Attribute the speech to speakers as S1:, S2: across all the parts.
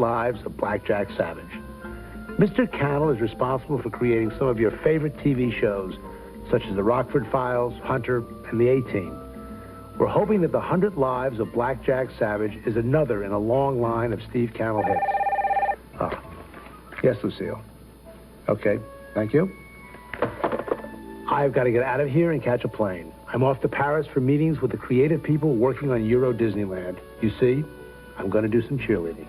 S1: Lives of Blackjack Savage. Mr. Cannell is responsible for creating some of your favorite TV shows, such as The Rockford Files, Hunter, and The A-Team. We're hoping that The 100 Lives of Blackjack Savage is another in a long line of Steve Cannell hits. Ah. Yes, Lucille. Okay, thank you. I've got to get out of here and catch a plane. I'm off to Paris for meetings with the creative people working on Euro Disneyland. You see, I'm going to do some cheerleading.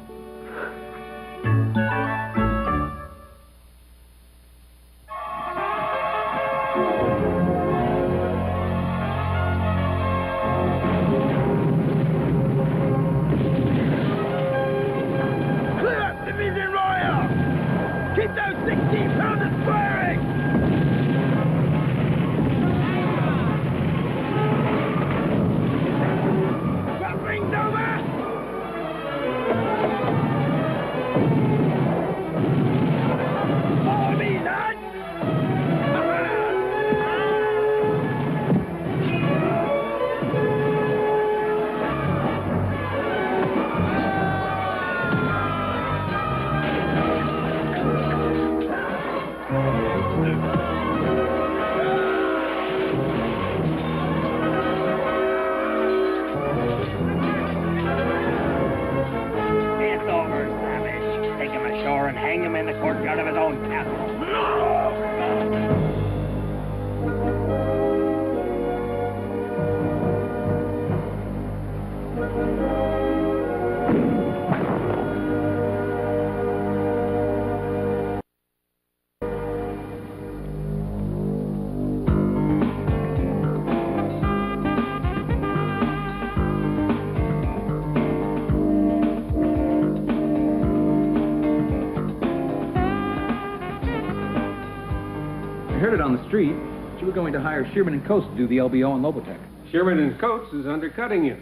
S2: On the street, you were going to hire Shearman & Coates to do the LBO and Lobotech.
S3: Shearman & Coates is undercutting you.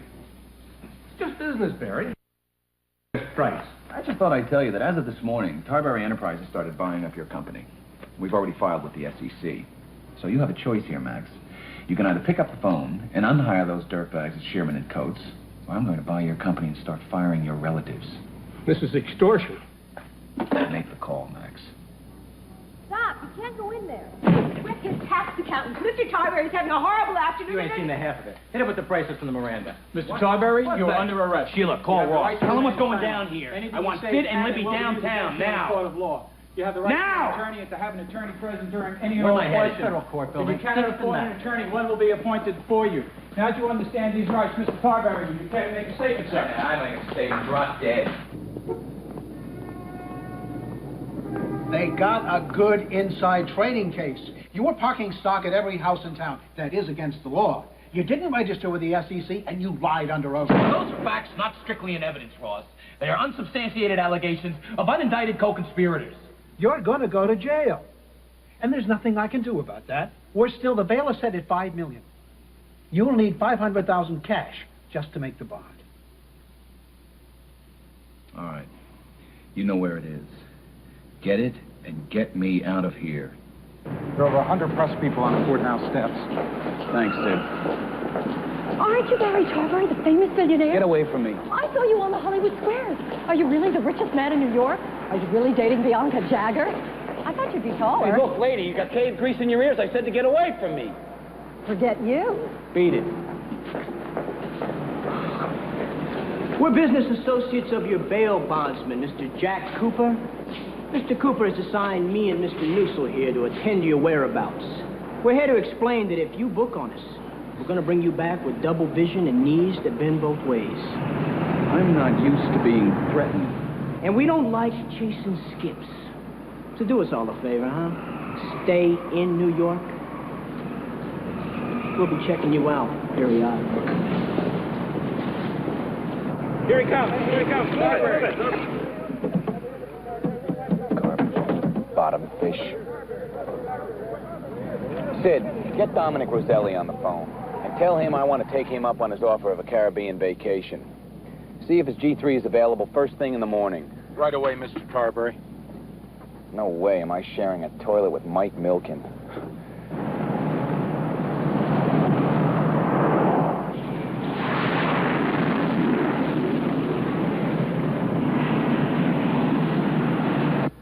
S2: It's just business, Barry. Price. I just thought I'd tell you that as of this morning, Tarberry Enterprises started buying up your company. We've already filed with the SEC. So you have a choice here, Max. You can either pick up the phone and unhire those dirtbags at Shearman & Coates, or I'm going to buy your company and start firing your relatives.
S3: This is extortion.
S2: Make the call, Max.
S4: Stop! You can't go in there. We're his tax accountant. Mr. Tarberry is having a horrible afternoon.
S5: You ain't seen the half of it. Hit it with the bracelets from the Miranda.
S3: Mr. Tarberry, you're under arrest.
S5: Sheila, call Ross. Tell him what's going down here. I want Fit and Libby downtown, now.
S3: Court of law. You have the right to an attorney and to have an attorney present during any
S5: Where
S3: other
S5: am I headed?
S3: question.
S5: Federal court building.
S3: If you cannot appoint an attorney, one will be appointed for you. Now that you understand these rights, Mr. Tarberry, you can't make a statement, sir.
S5: I make a statement. Drop dead.
S6: They got a good inside trading case. You were parking stock at every house in town. That is against the law. You didn't register with the SEC, and you lied under oath.
S5: Those are facts not strictly in evidence, Ross. They are unsubstantiated allegations of unindicted co-conspirators.
S6: You're going to go to jail. And there's nothing I can do about that. Worse still, the bail is set at $5 million. You'll need $500,000 cash just to make the bond.
S2: All right. You know where it is. Get it and get me out of here.
S6: There are over 100 press people on the courthouse steps.
S2: Thanks, Sid.
S4: Aren't you Barry Tarberry, the famous billionaire?
S2: Get away from me.
S4: I saw you on the Hollywood Squares. Are you really the richest man in New York? Are you really dating Bianca Jagger? I thought you'd be taller.
S5: Hey, look, lady, you got cave grease in your ears. I said to get away from me.
S4: Forget you.
S5: Beat it.
S7: We're business associates of your bail bondsman, Mr. Jack Cooper. Mr. Cooper has assigned me and Mr. Newsel here to attend to your whereabouts. We're here to explain that if you book on us, we're going to bring you back with double vision and knees that bend both ways.
S2: I'm not used to being threatened.
S7: And we don't like chasing skips. So do us all a favor, huh? Stay in New York. We'll be checking you out periodically.
S3: Here he comes. Here he comes. Tarberry.
S8: Bottom fish. Sid, get Dominic Roselli on the phone and tell him I want to take him up on his offer of a Caribbean vacation. See if his G3 is available first thing in the morning.
S9: Right away, Mr. Tarberry.
S8: No way am I sharing a toilet with Mike Milken.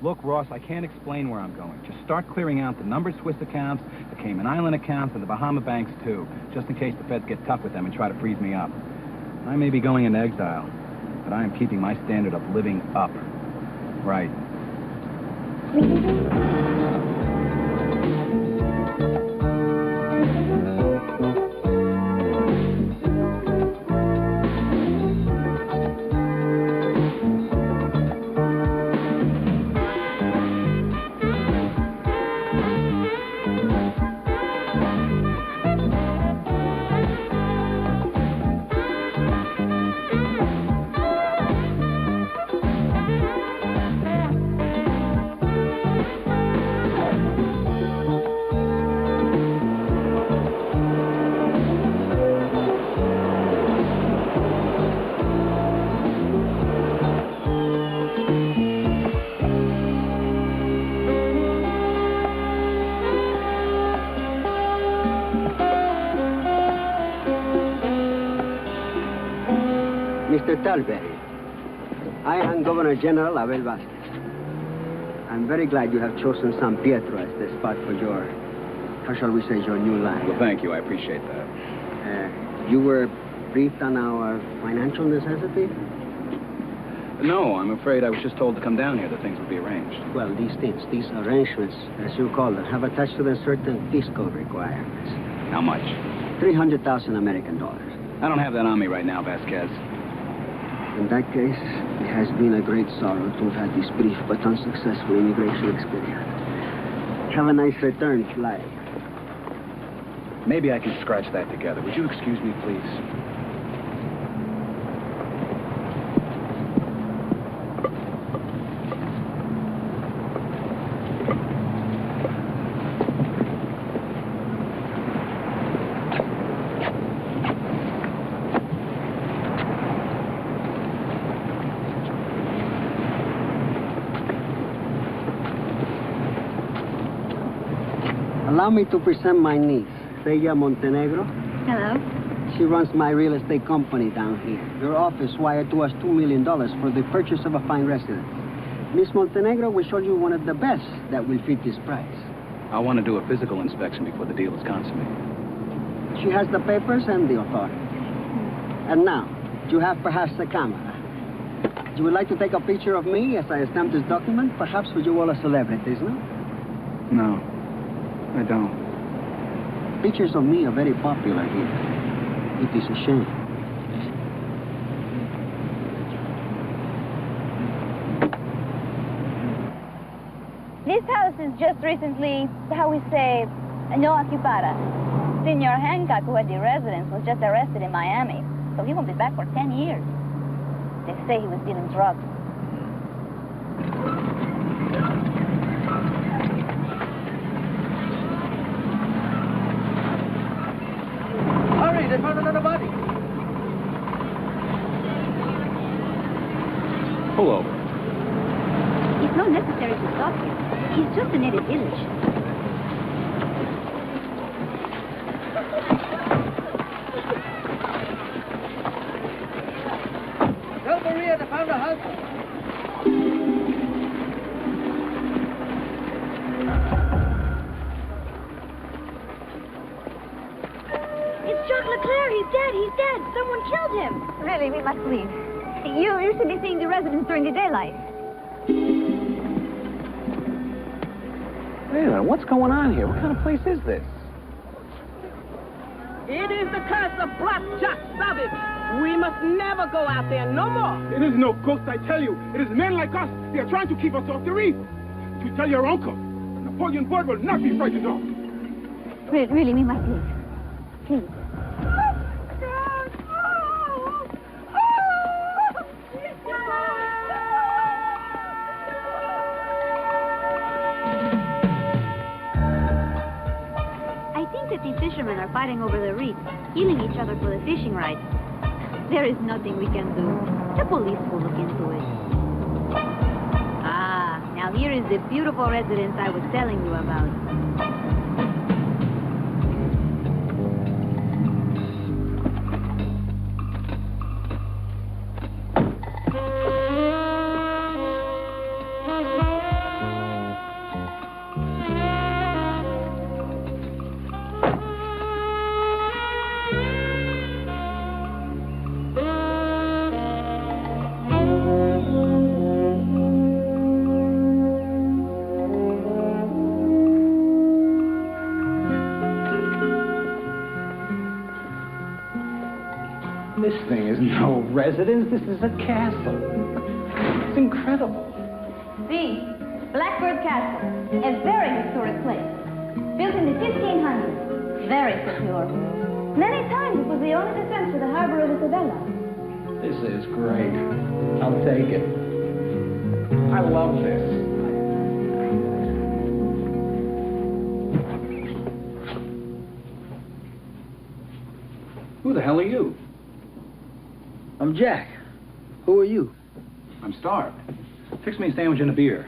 S2: Look, Ross, I can't explain where I'm going. Just start clearing out the numbered Swiss accounts, the Cayman Island accounts, and the Bahama banks, too, just in case the feds get tough with them and try to freeze me up. I may be going into exile, but I am keeping my standard of living up. Right.
S9: Mr. Talberry, I am Governor General Abel Vasquez. I'm very glad you have chosen San Pietro as the spot for your, how shall we say, your new line.
S2: Well, thank you. I appreciate that.
S9: You were briefed on our financial necessity?
S2: No, I'm afraid I was just told to come down here that things would be arranged.
S9: Well, these things, these arrangements, as you call them, have attached to them certain fiscal requirements.
S2: How much?
S9: 300,000 American dollars.
S2: I don't have that on me right now, Vasquez.
S9: In that case, it has been a great sorrow to have had this brief but unsuccessful immigration experience. Have a nice return flight.
S2: Maybe I can scratch that together. Would you excuse me, please?
S9: Allow me to present my niece, Bella Montenegro.
S4: Hello.
S9: She runs my real estate company down here. Your office wired to us $2 million for the purchase of a fine residence. Miss Montenegro will show you one of the best that will fit this price.
S2: I want to do a physical inspection before the deal is consummated.
S9: She has the papers and the authority. And now, you have perhaps a camera. You would like to take a picture of me as I stamp this document? Perhaps with you all are celebrities, no?
S2: No, I don't.
S9: Pictures of me are very popular here. It is a shame.
S10: This house is just recently, how we say, no occupada. Senor Hancock, who had the residence, was just arrested in Miami, so he won't be back for 10 years. They say he was dealing drugs.
S9: Hurry, they found another body.
S2: Pull over.
S10: It's not necessary to stop him. He's just a native village.
S9: Tell Maria they found a husband.
S10: It's Jacques Leclerc. He's dead. He's dead. Someone killed him. Really, we must leave. You should be seeing the residents during the daylight.
S2: Wait a minute, what's going on here? What kind of place is this?
S11: It is the curse of Black Jack Savage. We must never go out there no more.
S12: It is no ghost, I tell you. It is men like us. They are trying to keep us off the reef. To tell your uncle, Napoleon Bird will not be frightened off.
S10: Really, we must leave. Please. The fishermen are fighting over the reef, killing each other for the fishing rights. There is nothing we can do. The police will look into it. Ah, now here is the beautiful residence I was telling you about.
S2: thing is no residence. This is a castle. It's incredible.
S10: See, Blackbird Castle, a very historic place. Built in the 1500s. Very secure. Many times it was the only defense to the harbor of Isabella.
S2: This is great. I'll take it. I love this. Who the hell are you?
S7: I'm Jack. Who are you?
S2: I'm starved. Fix me a sandwich and a beer.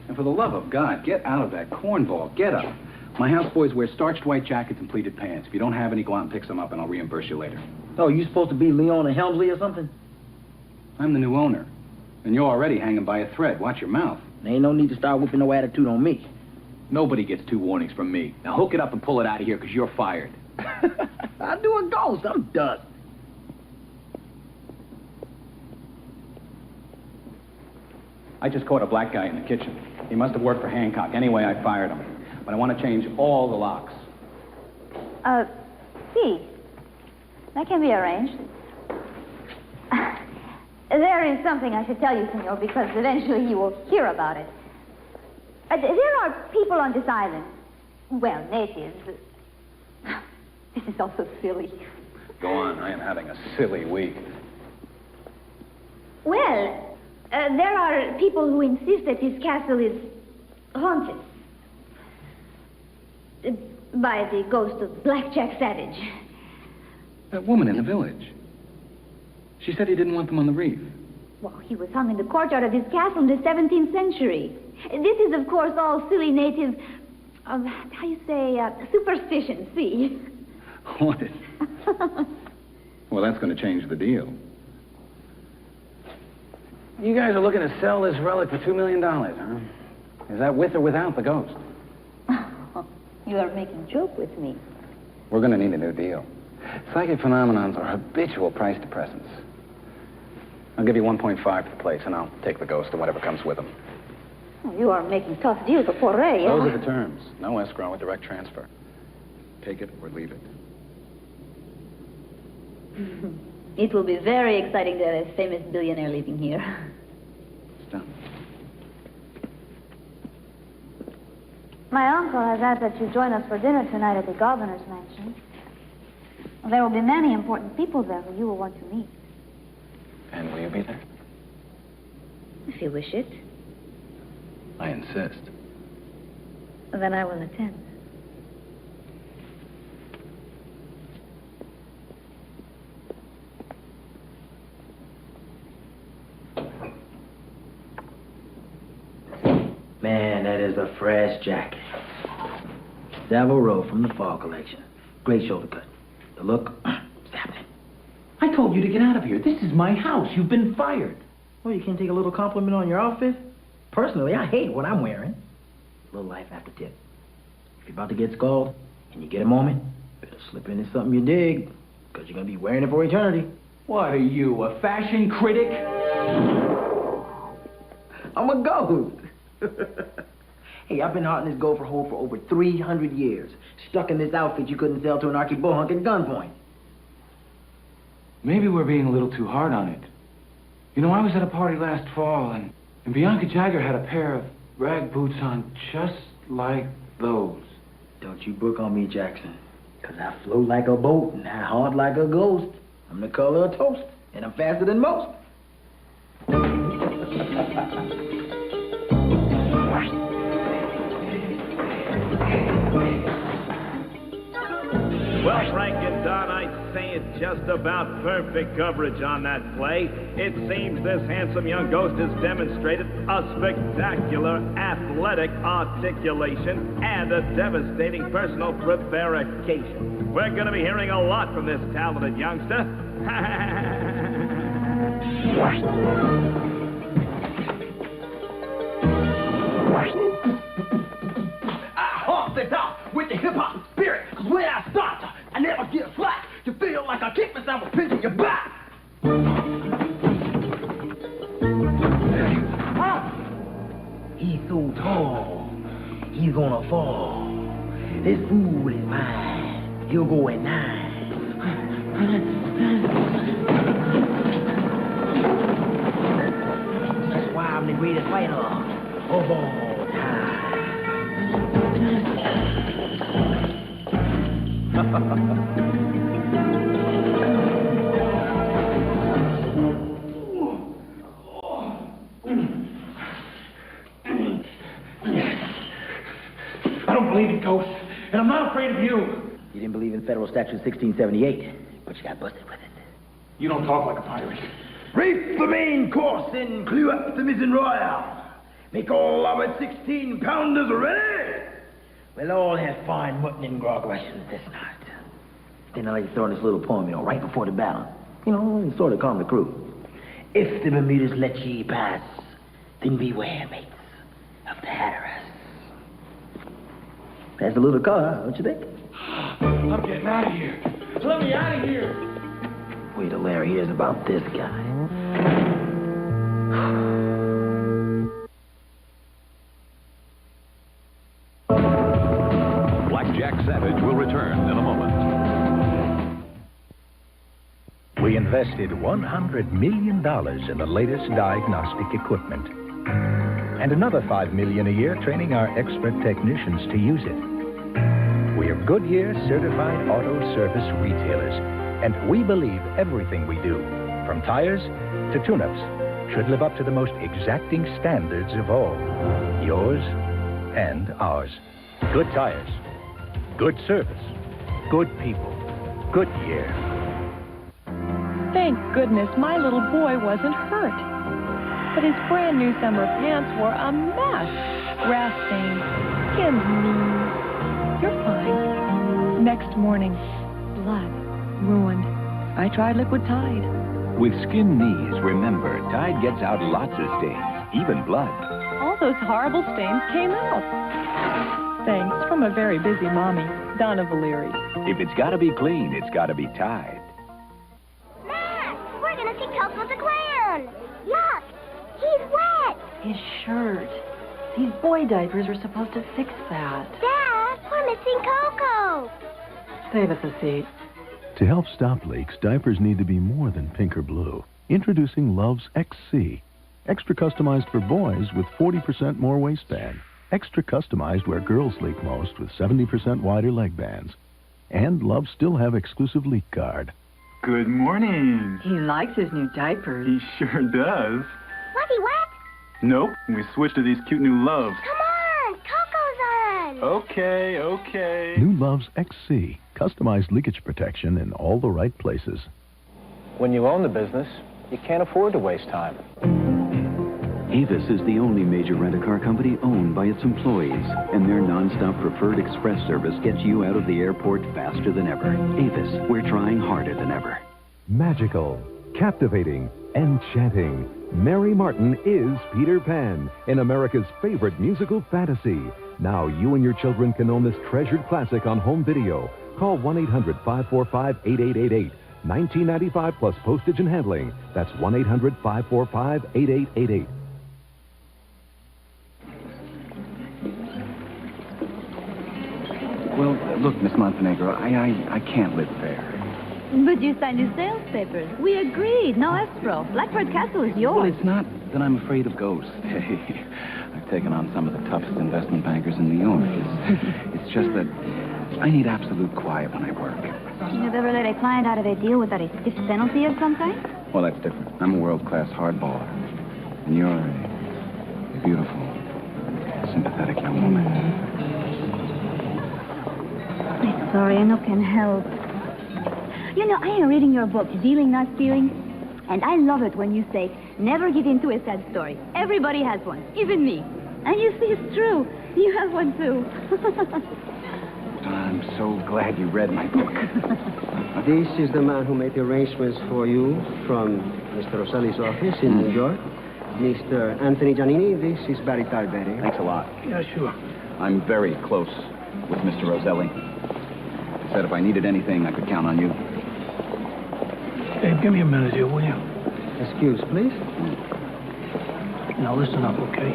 S2: And for the love of God, get out of that cornball. Get up. My houseboys wear starched white jackets and pleated pants. If you don't have any, go out and pick some up and I'll reimburse you later.
S7: Oh, you supposed to be Leon and Helmsley or something?
S2: I'm the new owner. And you're already hanging by a thread. Watch your mouth.
S7: There ain't no need to start whipping no attitude on me.
S2: Nobody gets 2 warnings from me. Now hook it up and pull it out of here, because you're fired.
S7: I do a ghost. I'm dust.
S2: I just caught a black guy in the kitchen. He must have worked for Hancock. Anyway, I fired him. But I want to change all the locks.
S10: See, that can be arranged. There is something I should tell you, senor, because eventually you will hear about it. There are people on this island, well, natives. This is also silly.
S2: Go on, I am having a silly week.
S10: Well, there are people who insist that this castle is haunted by the ghost of Blackjack Savage.
S2: That woman in the village. She said he didn't want them on the reef.
S10: Well, he was hung in the courtyard of his castle in the 17th century. This is, of course, all silly native, how you say, superstition, see?
S2: What? Well, that's going to change the deal. You guys are looking to sell this relic for $2 million, huh? Is that with or without the ghost?
S10: You are making joke with me.
S2: We're going to need a new deal. Psychic phenomenons are habitual price depressants. I'll give you 1.5 for the place, and I'll take the ghost and whatever comes with them.
S10: You are making tough deals for Ray, yeah?
S2: Those are the terms. No escrow, a direct transfer. Take it or leave it.
S10: It will be very exciting to have a famous billionaire living here.
S2: It's done.
S10: My uncle has asked that you join us for dinner tonight at the governor's mansion. There will be many important people there who you will want to meet.
S2: And will you be there?
S10: If you wish it,
S2: I insist.
S10: then I will attend.
S7: Man, that is a fresh jacket. Savile Row from the fall collection. Great shoulder cut. The look, it's happening.
S5: I told you to get out of here. This is my house. You've been fired.
S7: Well, you can't take a little compliment on your outfit? Personally, I hate what I'm wearing. Little life after tip. If you're about to get scalded and you get a moment, better slip into something you dig, because you're going to be wearing it for eternity.
S5: What are you, a fashion critic?
S7: I'm a ghost. Hey, I've been out in this gopher hole for over 300 years. Stuck in this outfit you couldn't sell to an Archie Bohunk at gunpoint.
S2: Maybe we're being a little too hard on it. You know, I was at a party last fall, and Bianca Jagger had a pair of rag boots on just like those.
S7: Don't you book on me, Jackson. Because I float like a boat and I hard like a ghost. I'm the color of toast, and I'm faster than most.
S13: Well, Frank and Don, I'd say it's just about perfect coverage on that play. It seems this handsome young ghost has demonstrated a spectacular athletic articulation and a devastating personal prevarication. We're going to be hearing a lot from this talented youngster.
S5: I haunt this out with the hip-hop spirit, because when I start, I never get slack. You feel like I kicked myself a pinch in your back.
S7: He's so tall, he's gonna fall. This fool is mine. He'll go at 9.
S5: That's why I'm the greatest fighter of all time.
S3: I don't believe in ghosts, and I'm not afraid of you.
S5: You didn't believe in Federal Statute 1678, but you got busted with it.
S3: You don't talk like a pirate.
S5: Reef the main course and clew up the mizzen royale. Make all our 16-pounders ready. We'll all have fine mutton and grog rations this night. Then I like to throw in this little poem, right before the battle. And sort of calm the crew. If the Bermudas let ye pass, then beware, mates, of the Hatteras. That's a little color, don't you think?
S3: I'm getting out of here. Let me out of here.
S5: Wait till Larry hears about this guy.
S14: Jack Savage will return in a moment.
S15: We invested $100 million in the latest diagnostic equipment. And another $5 million a year training our expert technicians to use it. We are Goodyear certified auto service retailers, and we believe everything we do, from tires to tune-ups, should live up to the most exacting standards of all. Yours and ours. Good tires. Good service. Good people. Goodyear.
S16: Thank goodness my little boy wasn't hurt. But his brand new summer pants were a mess. Grass stains, skins, knees. You're fine. Next morning, blood, ruined. I tried liquid Tide.
S17: With skin knees, remember, Tide gets out lots of stains, even blood.
S16: All those horrible stains came out. Thanks from a very busy mommy, Donna Valeri.
S17: If it's got to be clean, it's got to be Tide.
S18: Matt, we're going to see Coco the clown. Yuck, he's wet.
S4: His shirt. These boy diapers are supposed to fix that.
S18: Dad, we're missing Coco.
S4: Save us a seat.
S19: To help stop leaks, diapers need to be more than pink or blue. Introducing Love's XC. Extra customized for boys with 40% more waistband. Extra customized where girls leak most with 70% wider leg bands. And Love still have exclusive leak guard.
S20: Good morning.
S4: He likes his new diapers.
S20: He sure does.
S18: Was he wet?
S20: Nope, we switched to these cute new Loves.
S18: Come on, Coco's on.
S20: Okay.
S19: New Love's XC. Customized leakage protection in all the right places.
S8: When you own the business, you can't afford to waste time.
S21: Avis is the only major rent-a-car company owned by its employees, and their non-stop preferred express service gets you out of the airport faster than ever. Avis, we're trying harder than ever.
S22: Magical, captivating, enchanting. Mary Martin is Peter Pan in America's favorite musical fantasy. Now you and your children can own this treasured classic on home video. Call 1-800-545-8888. $19.95 plus postage and handling. That's 1-800-545-8888.
S2: Well, look, Miss Montenegro, I can't live there.
S10: But you signed your sales papers. We agreed. No escrow. Blackbird Castle is yours.
S2: Well, it's not that I'm afraid of ghosts. Hey, I've taken on some of the toughest investment bankers in New York. It's just that I need absolute quiet when I work.
S10: You've ever let a client out of a deal without a stiff penalty of some kind?
S2: Well, that's different. I'm a world-class hardballer. And you're a beautiful, sympathetic young woman.
S10: I'm sorry, I no can help. You know, I am reading your book, Dealing Not Stealing, and I love it when you say, never give in to a sad story. Everybody has one, even me. And you see, it's true. You have one, too.
S2: I'm so glad you read my book.
S9: This is the man who made the arrangements for you from Mr. Rosselli's office in New York. Mr. Anthony Giannini, this is Barry Tarberry.
S2: Thanks a lot.
S3: Yeah, sure.
S2: I'm very close with Mr. Roselli. He said if I needed anything, I could count on you.
S3: Dave, give me a minute here, will you?
S9: Excuse, please.
S3: Now, listen up, okay?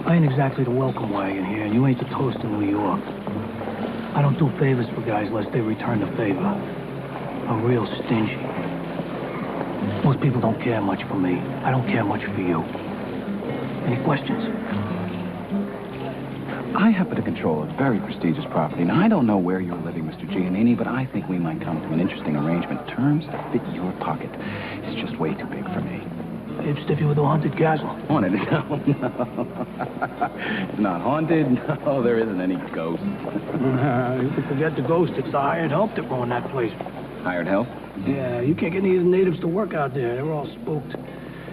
S3: I ain't exactly the welcome wagon here, and you ain't the toast in New York. I don't do favors for guys unless they return the favor.
S7: are real stingy. Most people don't care much for me. I don't care much for you. Any questions?
S2: I happen to control a very prestigious property. Now, I don't know where you're living, Mr. Giannini, but I think we might come to an interesting arrangement. Terms that fit your pocket. It's just way too big for me.
S7: It'd stiff you with a haunted castle.
S2: Haunted? No, no. It's not haunted. No, there isn't any ghost.
S7: You can forget the ghost. It's the hired help that run that place.
S2: Hired help?
S7: Yeah, you can't get any of the natives to work out there. They're all spooked.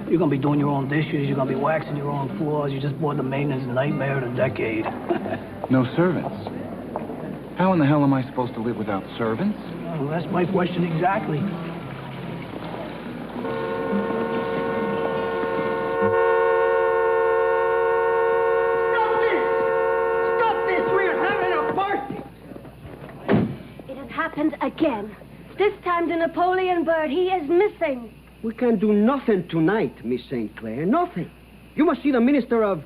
S7: You're going to be doing your own dishes. You're going to be waxing your own floors. You just bought the maintenance nightmare of the decade.
S2: No servants. How in the hell am I supposed to live without servants?
S7: Well, that's my question exactly.
S11: Stop this! We're having a party!
S18: It has happened again. This time the Napoleon bird, he is missing.
S9: We can do nothing tonight, Miss St. Clair. Nothing. You must see the minister of...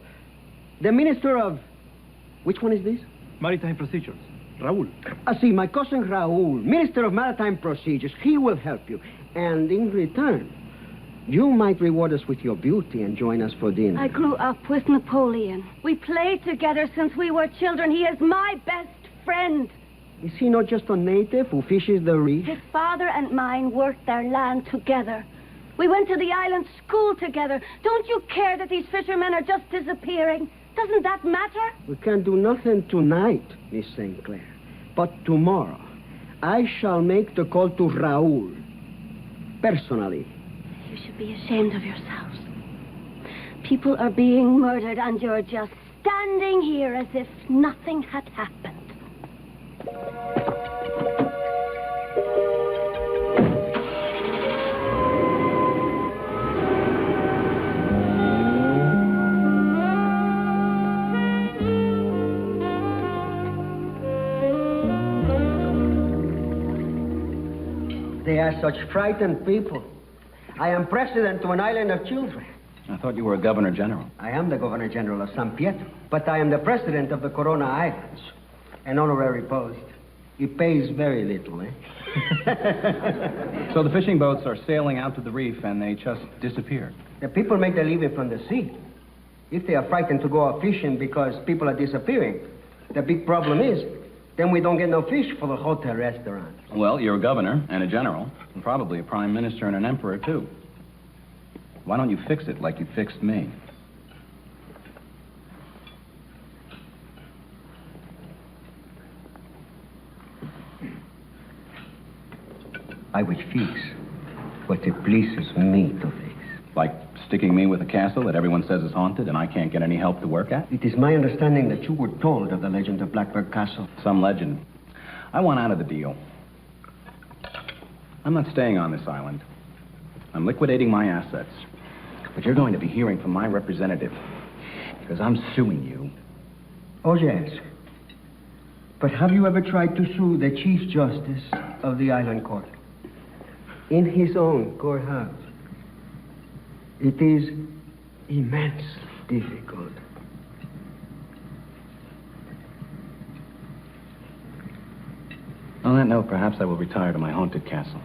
S9: Which one is this?
S1: Maritime Procedures. Raul.
S9: I see, my cousin Raul, Minister of Maritime Procedures. He will help you. And in return, you might reward us with your beauty and join us for dinner.
S18: I grew up with Napoleon. We played together since we were children. He is my best friend.
S9: Is he not just a native who fishes the reef?
S18: His father and mine worked their land together. We went to the island school together. Don't you care that these fishermen are just disappearing? Doesn't that matter?
S9: We can do nothing tonight, Miss St. Clair. But tomorrow, I shall make the call to Raul. Personally.
S18: You should be ashamed of yourselves. People are being murdered and you're just standing here as if nothing had happened.
S9: They are such frightened people. I am president to an island of children.
S2: I thought you were a governor general.
S9: I am the governor general of San Pietro, but I am the president of the Corona Islands. An honorary post. It pays very little, eh?
S2: So the fishing boats are sailing out to the reef and they just disappear.
S9: The people make their living from the sea. If they are frightened to go out fishing because people are disappearing, the big problem is, then we don't get no fish for the hotel restaurant.
S2: Well, you're a governor and a general, and probably a prime minister and an emperor, too. Why don't you fix it like you fixed me?
S9: I would fix what it pleases me to fix.
S2: Like sticking me with a castle that everyone says is haunted and I can't get any help to work at?
S9: It is my understanding that you were told of the legend of Blackbird Castle.
S2: Some legend. I want out of the deal. I'm not staying on this island. I'm liquidating my assets. But you're going to be hearing from my representative, because I'm suing you.
S9: Oh, yes. But have you ever tried to sue the Chief Justice of the Island Court? In his own courthouse. It is immensely difficult.
S2: On that note, perhaps I will retire to my haunted castle.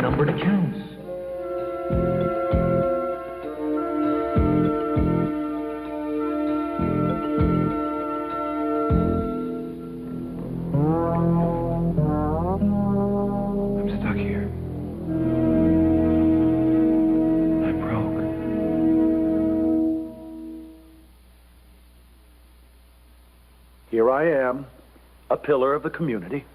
S1: Numbered accounts. I'm stuck here. I'm broke.
S6: Here I am, a pillar of the community.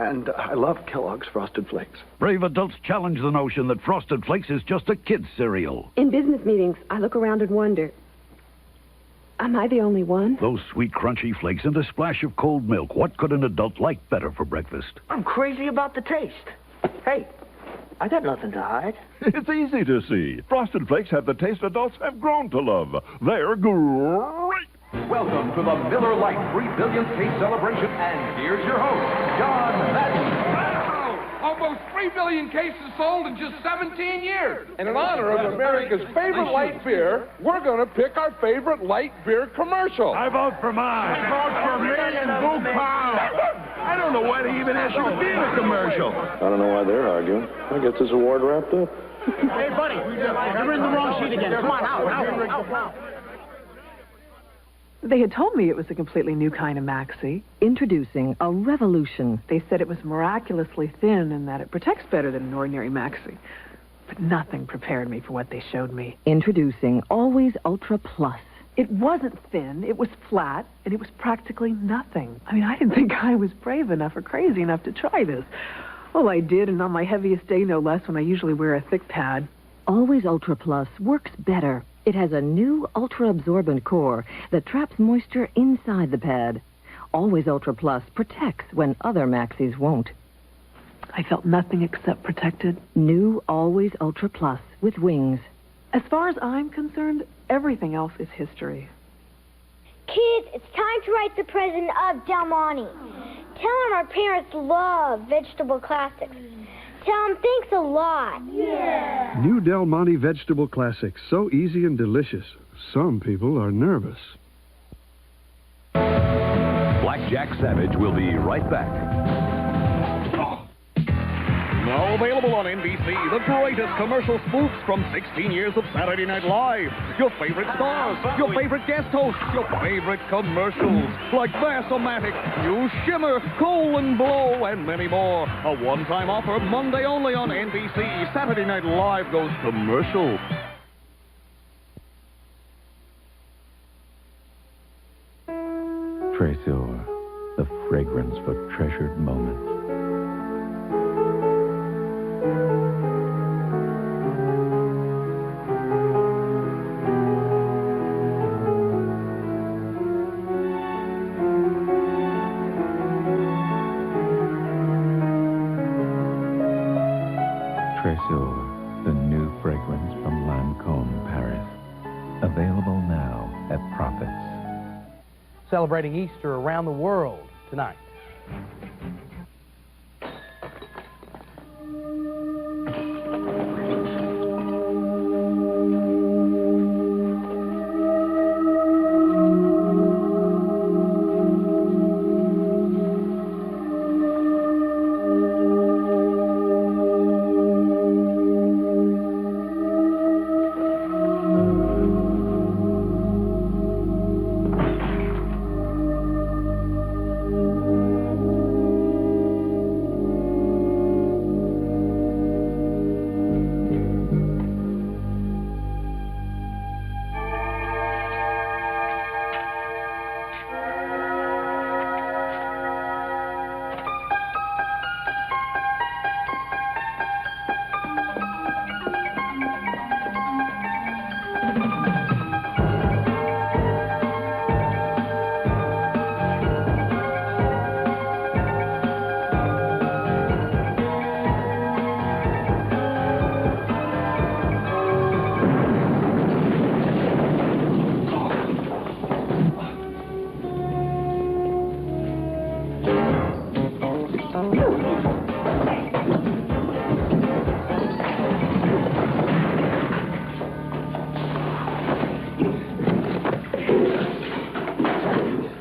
S6: And I love Kellogg's Frosted Flakes.
S12: Brave adults challenge the notion that Frosted Flakes is just a kid's cereal.
S23: In business meetings, I look around and wonder, am I the only one?
S12: Those sweet, crunchy flakes and a splash of cold milk. What could an adult like better for breakfast?
S5: I'm crazy about the taste. Hey, I got nothing to hide.
S24: It's easy to see. Frosted Flakes have the taste adults have grown to love. They're great.
S2: Welcome to the Miller Lite 3 billionth case celebration, and here's your host, John Madden.
S25: Almost 3 billion cases sold in just 17 years. And in honor of America's favorite light beer, we're going to pick our favorite light beer commercial.
S12: I vote for mine.
S25: I vote for me and Boo Pow.
S12: I don't know why they even asked you to be in a commercial.
S26: I don't know why they're arguing. I get this award wrapped up.
S7: Hey, buddy, you're in the wrong sheet again. Come on, out.
S16: They had told me it was a completely new kind of maxi.
S27: Introducing a revolution.
S16: They said it was miraculously thin and that it protects better than an ordinary maxi. But nothing prepared me for what they showed me.
S27: Introducing Always Ultra Plus.
S16: It wasn't thin, it was flat, and it was practically nothing. I mean, I didn't think I was brave enough or crazy enough to try this. Well, I did, and on my heaviest day, no less, when I usually wear a thick pad.
S27: Always Ultra Plus works better. It has a new ultra-absorbent core that traps moisture inside the pad. Always Ultra Plus protects when other maxis won't.
S16: I felt nothing except protected.
S27: New Always Ultra Plus with wings.
S16: As far as I'm concerned, everything else is history.
S28: Kids, it's time to write the president of Del Monte. Tell him our parents love vegetable classics. Tell him thanks a lot. Yeah.
S29: New Del Monte Vegetable Classics. So easy and delicious. Some people are nervous.
S14: Blackjack Savage will be right back.
S30: Now available on NBC, the greatest commercial spoofs from 16 years of Saturday Night Live. Your favorite stars, your favorite guest hosts, your favorite commercials, like Vasomatic, New Shimmer, Coal and Blow, and many more. A one-time offer, Monday only on NBC. Saturday Night Live goes commercial.
S21: Tresor, the fragrance for treasured moments. Tresor, the new fragrance from Lancôme, Paris. Available now at Profits.
S31: Celebrating Easter around the world tonight.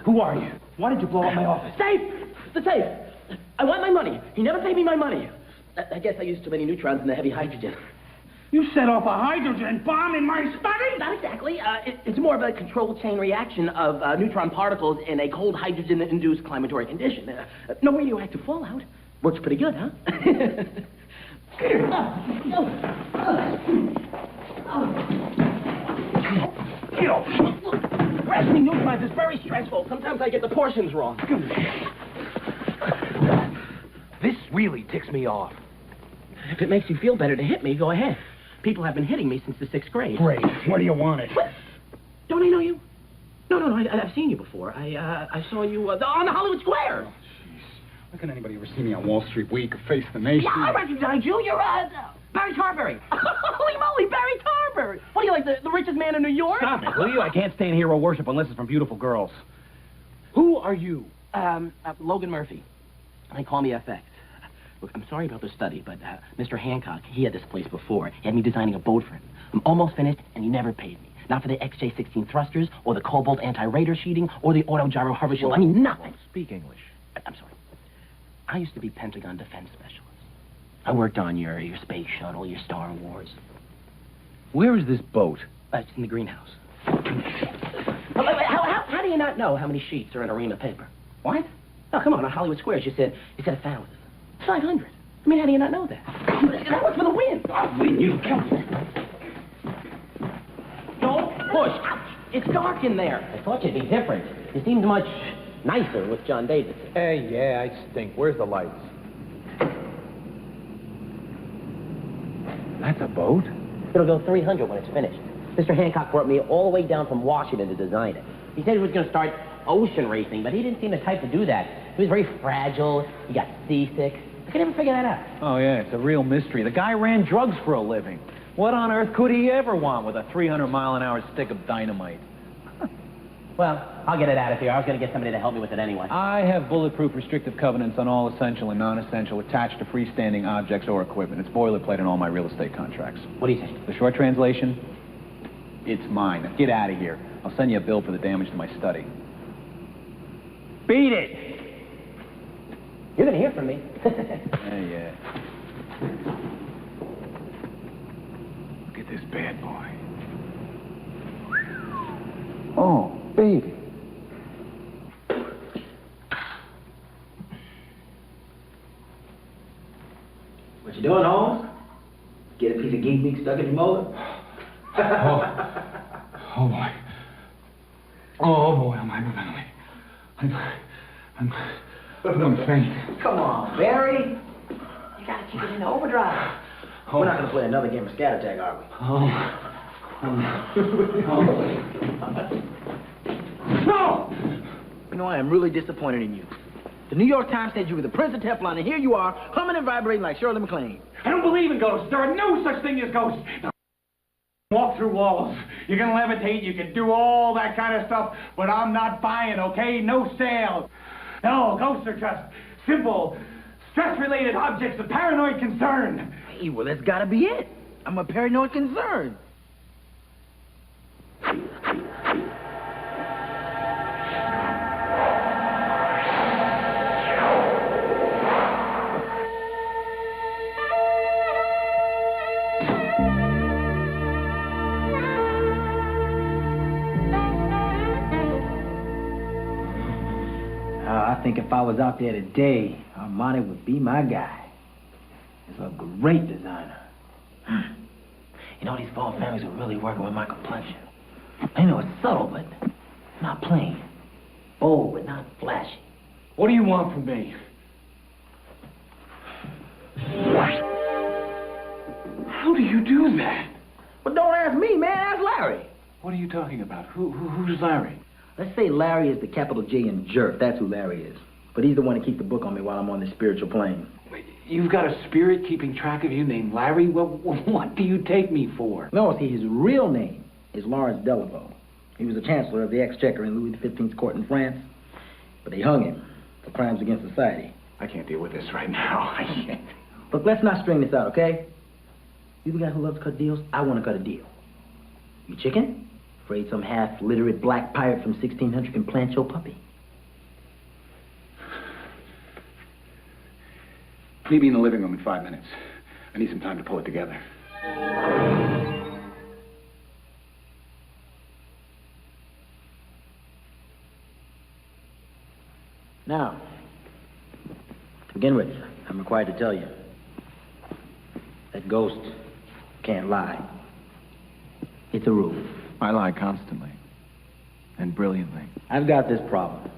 S7: Who are you? Why did you blow up my office? Safe! The safe! I want my money. He never paid me my money. I guess I used too many neutrons in the heavy hydrogen.
S5: You set off a hydrogen bomb in my study?
S7: Not exactly. It's more of a controlled chain reaction of neutron particles in a cold hydrogen-induced climatory condition. No radioactive fallout. Works pretty good, huh? Rationing neutrons is very stressful. Sometimes I get the portions wrong.
S31: really ticks me off.
S3: If it makes you feel better to hit me, go ahead. People have been hitting me since the 6th grade.
S31: Great. What do you want it?
S3: What? Don't I know you? No. I've seen you before. I saw you on the Hollywood Square.
S31: Oh, jeez. How can anybody ever see me on Wall Street Week or Face the Nation?
S3: Yeah, I recognize you. You're Barry Tarberry. Holy moly, Barry Tarberry. What are you, like the richest man in New York?
S31: Stop it, will you? I can't stand hero worship unless it's from beautiful girls. Who are you?
S3: Logan Murphy. They call me FX. Look, I'm sorry about the study, but Mr. Hancock, he had this place before. He had me designing a boat for him. I'm almost finished, and he never paid me. Not for the XJ-16 thrusters, or the Cobalt anti-radar sheeting, or the auto-gyro hover shield. I mean, nothing.
S31: Speak English.
S3: I'm sorry. I used to be Pentagon Defense Specialist. I worked on your space shuttle, your Star Wars.
S2: Where is this boat?
S3: It's in the greenhouse. How do you not know how many sheets are in a ream of paper? What? Oh, come on Hollywood Squares, you said 1,000. 500. I mean, how do you not know that? That was for the win. I'll win you. Don't push. It's dark in there. I thought you'd be different. You seemed much nicer with John Davidson.
S31: Hey, yeah, I stink. Where's the lights?
S2: That's a boat?
S3: It'll go 300 when it's finished. Mr. Hancock brought me all the way down from Washington to design it. He said he was going to start ocean racing, but he didn't seem the type to do that. He was very fragile. He got seasick. I could never figure that out.
S2: Oh, yeah, it's a real mystery. The guy ran drugs for a living. What on earth could he ever want with a 300-mile-an-hour stick of dynamite?
S3: Well, I'll get it out of here. I was going to get somebody to help me with it anyway.
S2: I have bulletproof restrictive covenants on all essential and non-essential attached to freestanding objects or equipment. It's boilerplate in all my real estate contracts.
S3: What do you think?
S2: The short translation? It's mine. Now, get out of here. I'll send you a bill for the damage to my study. Beat it!
S3: You're going to hear from me.
S2: Yeah. Look at this bad boy. Oh, baby.
S5: What you doing, Holmes? Get a piece of geek meat stuck in your molar?
S31: Oh, boy. Oh, boy, I'm hyperventilating. I'm faint.
S5: Come on, Barry. You gotta keep it in overdrive. We're not gonna play another game of scatter tag, are we? No! You know, I am really disappointed in you. The New York Times said you were the Prince of Teflon, and here you are, humming and vibrating like Shirley MacLaine.
S31: I don't believe in ghosts. There are no such thing as ghosts. Walk through walls. You can levitate, you can do all that kind of stuff, but I'm not buying, okay? No sales. No, ghosts are just simple, stress-related objects of paranoid concern.
S5: Hey, well, that's gotta be it. I'm a paranoid concern. I think if I was out there today, Armani would be my guy. He's a great designer. You know, these fall families are really working with my complexion. I know it's subtle, but not plain. Bold, but not flashy.
S31: What do you want from me? How do you do that?
S5: But don't ask me, man. Ask Larry.
S31: What are you talking about? Who's Larry?
S5: Let's say Larry is the capital J in jerk. That's who Larry is. But he's the one to keep the book on me while I'm on the spiritual plane.
S31: Wait, you've got a spirit keeping track of you named Larry? Well, what do you take me for?
S5: No, see, his real name is Lawrence Delaveau. He was the chancellor of the Exchequer in Louis XV's court in France. But they hung him for crimes against society.
S31: I can't deal with this right now. I can't.
S5: Look, let's not string this out, okay? You the guy who loves to cut deals? I want to cut a deal. You chicken? Afraid some half-literate black pirate from 1600 can plant your puppy?
S31: Meet me in the living room in 5 minutes. I need some time to pull it together.
S5: Now, to begin with, I'm required to tell you that ghosts can't lie. It's a rule.
S2: I lie constantly. And brilliantly.
S5: I've got this problem.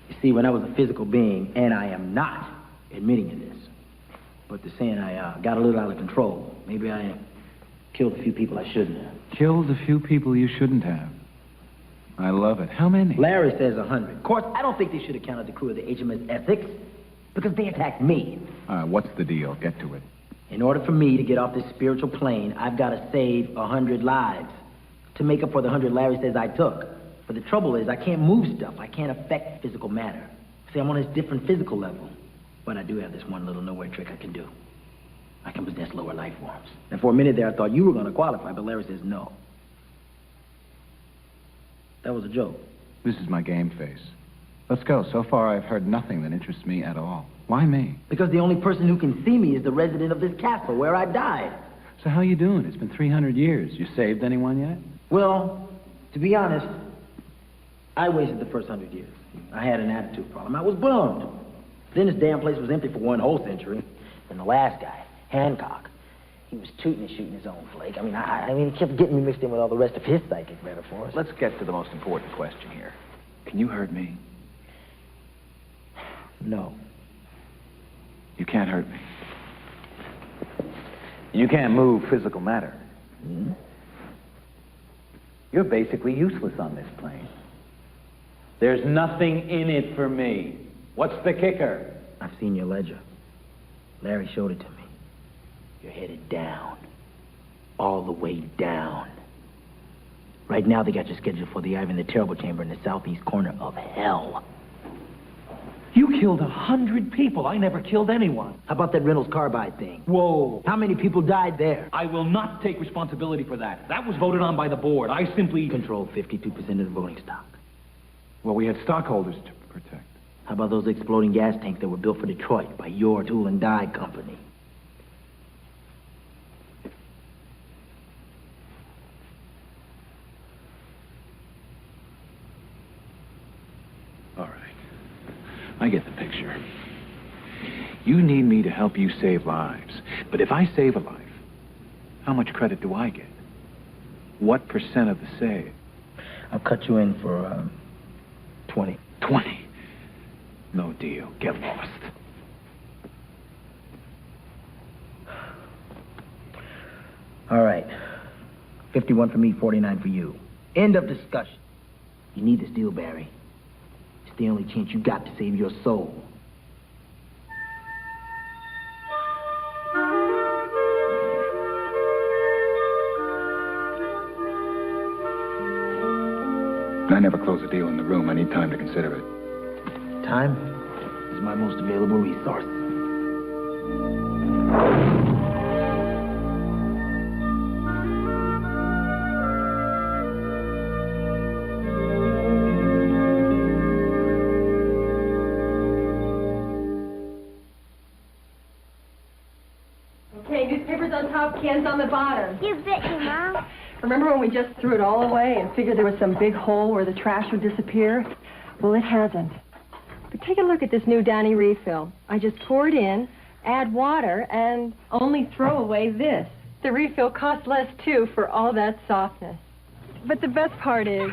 S5: You see, when I was a physical being, and I am not, admitting to this. But they're saying I got a little out of control. Maybe I killed a few people I shouldn't have.
S2: Killed a few people you shouldn't have. I love it. How many?
S5: Larry says 100. Of course, I don't think they should have counted the crew of the HMS Essex because they attacked me.
S2: What's the deal? Get to it.
S5: In order for me to get off this spiritual plane, I've got to save 100 lives to make up for the 100 Larry says I took. But the trouble is, I can't move stuff. I can't affect physical matter. See, I'm on this different physical level. But I do have this one little nowhere trick I can do. I can possess lower life forms. And for a minute there, I thought you were going to qualify, but Larry says no. That was a joke.
S2: This is my game face. Let's go. So far, I've heard nothing that interests me at all. Why me?
S5: Because the only person who can see me is the resident of this castle where I died.
S2: So how you doing? It's been 300 years. You saved anyone yet?
S5: Well, to be honest, I wasted the first 100 years. I had an attitude problem. I was bummed. Then this damn place was empty for one whole century. And the last guy, Hancock, he was tooting and shooting his own flake. I mean, he kept getting me mixed in with all the rest of his psychic metaphors.
S2: Let's get to the most important question here. Can you hurt me?
S5: No.
S2: You can't hurt me. You can't move physical matter.
S5: Hmm?
S2: You're basically useless on this plane. There's nothing in it for me. What's the kicker?
S5: I've seen your ledger. Larry showed it to me. You're headed down. All the way down. Right now, they got you scheduled for the Ivan the Terrible chamber in the southeast corner of hell.
S1: You killed 100 people. I never killed anyone.
S5: How about that Reynolds carbide thing?
S1: Whoa.
S5: How many people died there?
S1: I will not take responsibility for that. That was voted on by the board. I simply...
S5: Control 52% of the voting stock.
S2: Well, we had stockholders to protect.
S5: How about those exploding gas tanks that were built for Detroit by your tool and die company?
S2: All right. I get the picture. You need me to help you save lives. But if I save a life, how much credit do I get? What % of the save?
S5: I'll cut you in for, 20.
S2: 20? No deal. Get lost.
S5: All right. 51 for me, 49 for you. End of discussion. You need this deal, Barry. It's the only chance you got to save your soul.
S2: I never close a deal in the room. I need time to consider it.
S5: Time is my most available resource.
S16: Okay, newspapers on top, cans on the bottom.
S28: You bet you, Mom.
S16: Remember when we just threw it all away and figured there was some big hole where the trash would disappear? Well, it hasn't. But take a look at this new Downy refill. I just pour it in, add water, and only throw away this. The refill costs less, too, for all that softness. But the best part is,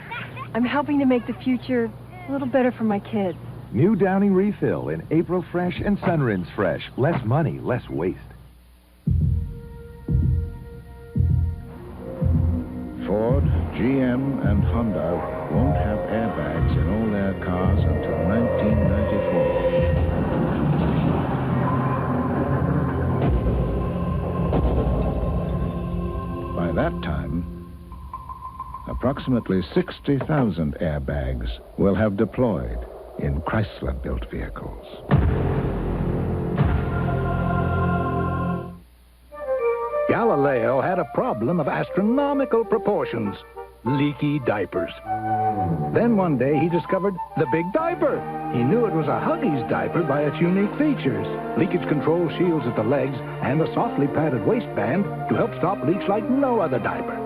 S16: I'm helping to make the future a little better for my kids.
S14: New Downy Refill in April Fresh and Sunrinse Fresh. Less money, less waste.
S4: Ford, GM, and Honda won't have airbags in all their cars until 1994. By that time, approximately 60,000 airbags will have deployed in Chrysler-built vehicles.
S8: Galileo had a problem of astronomical proportions. Leaky diapers. Then one day he discovered the big diaper. He knew it was a Huggies diaper by its unique features. Leakage control shields at the legs and a softly padded waistband to help stop leaks like no other diaper.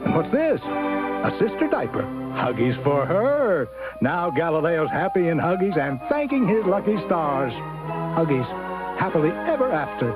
S8: And what's this? A sister diaper. Huggies for her. Now Galileo's happy in Huggies and thanking his lucky stars. Huggies, happily ever after.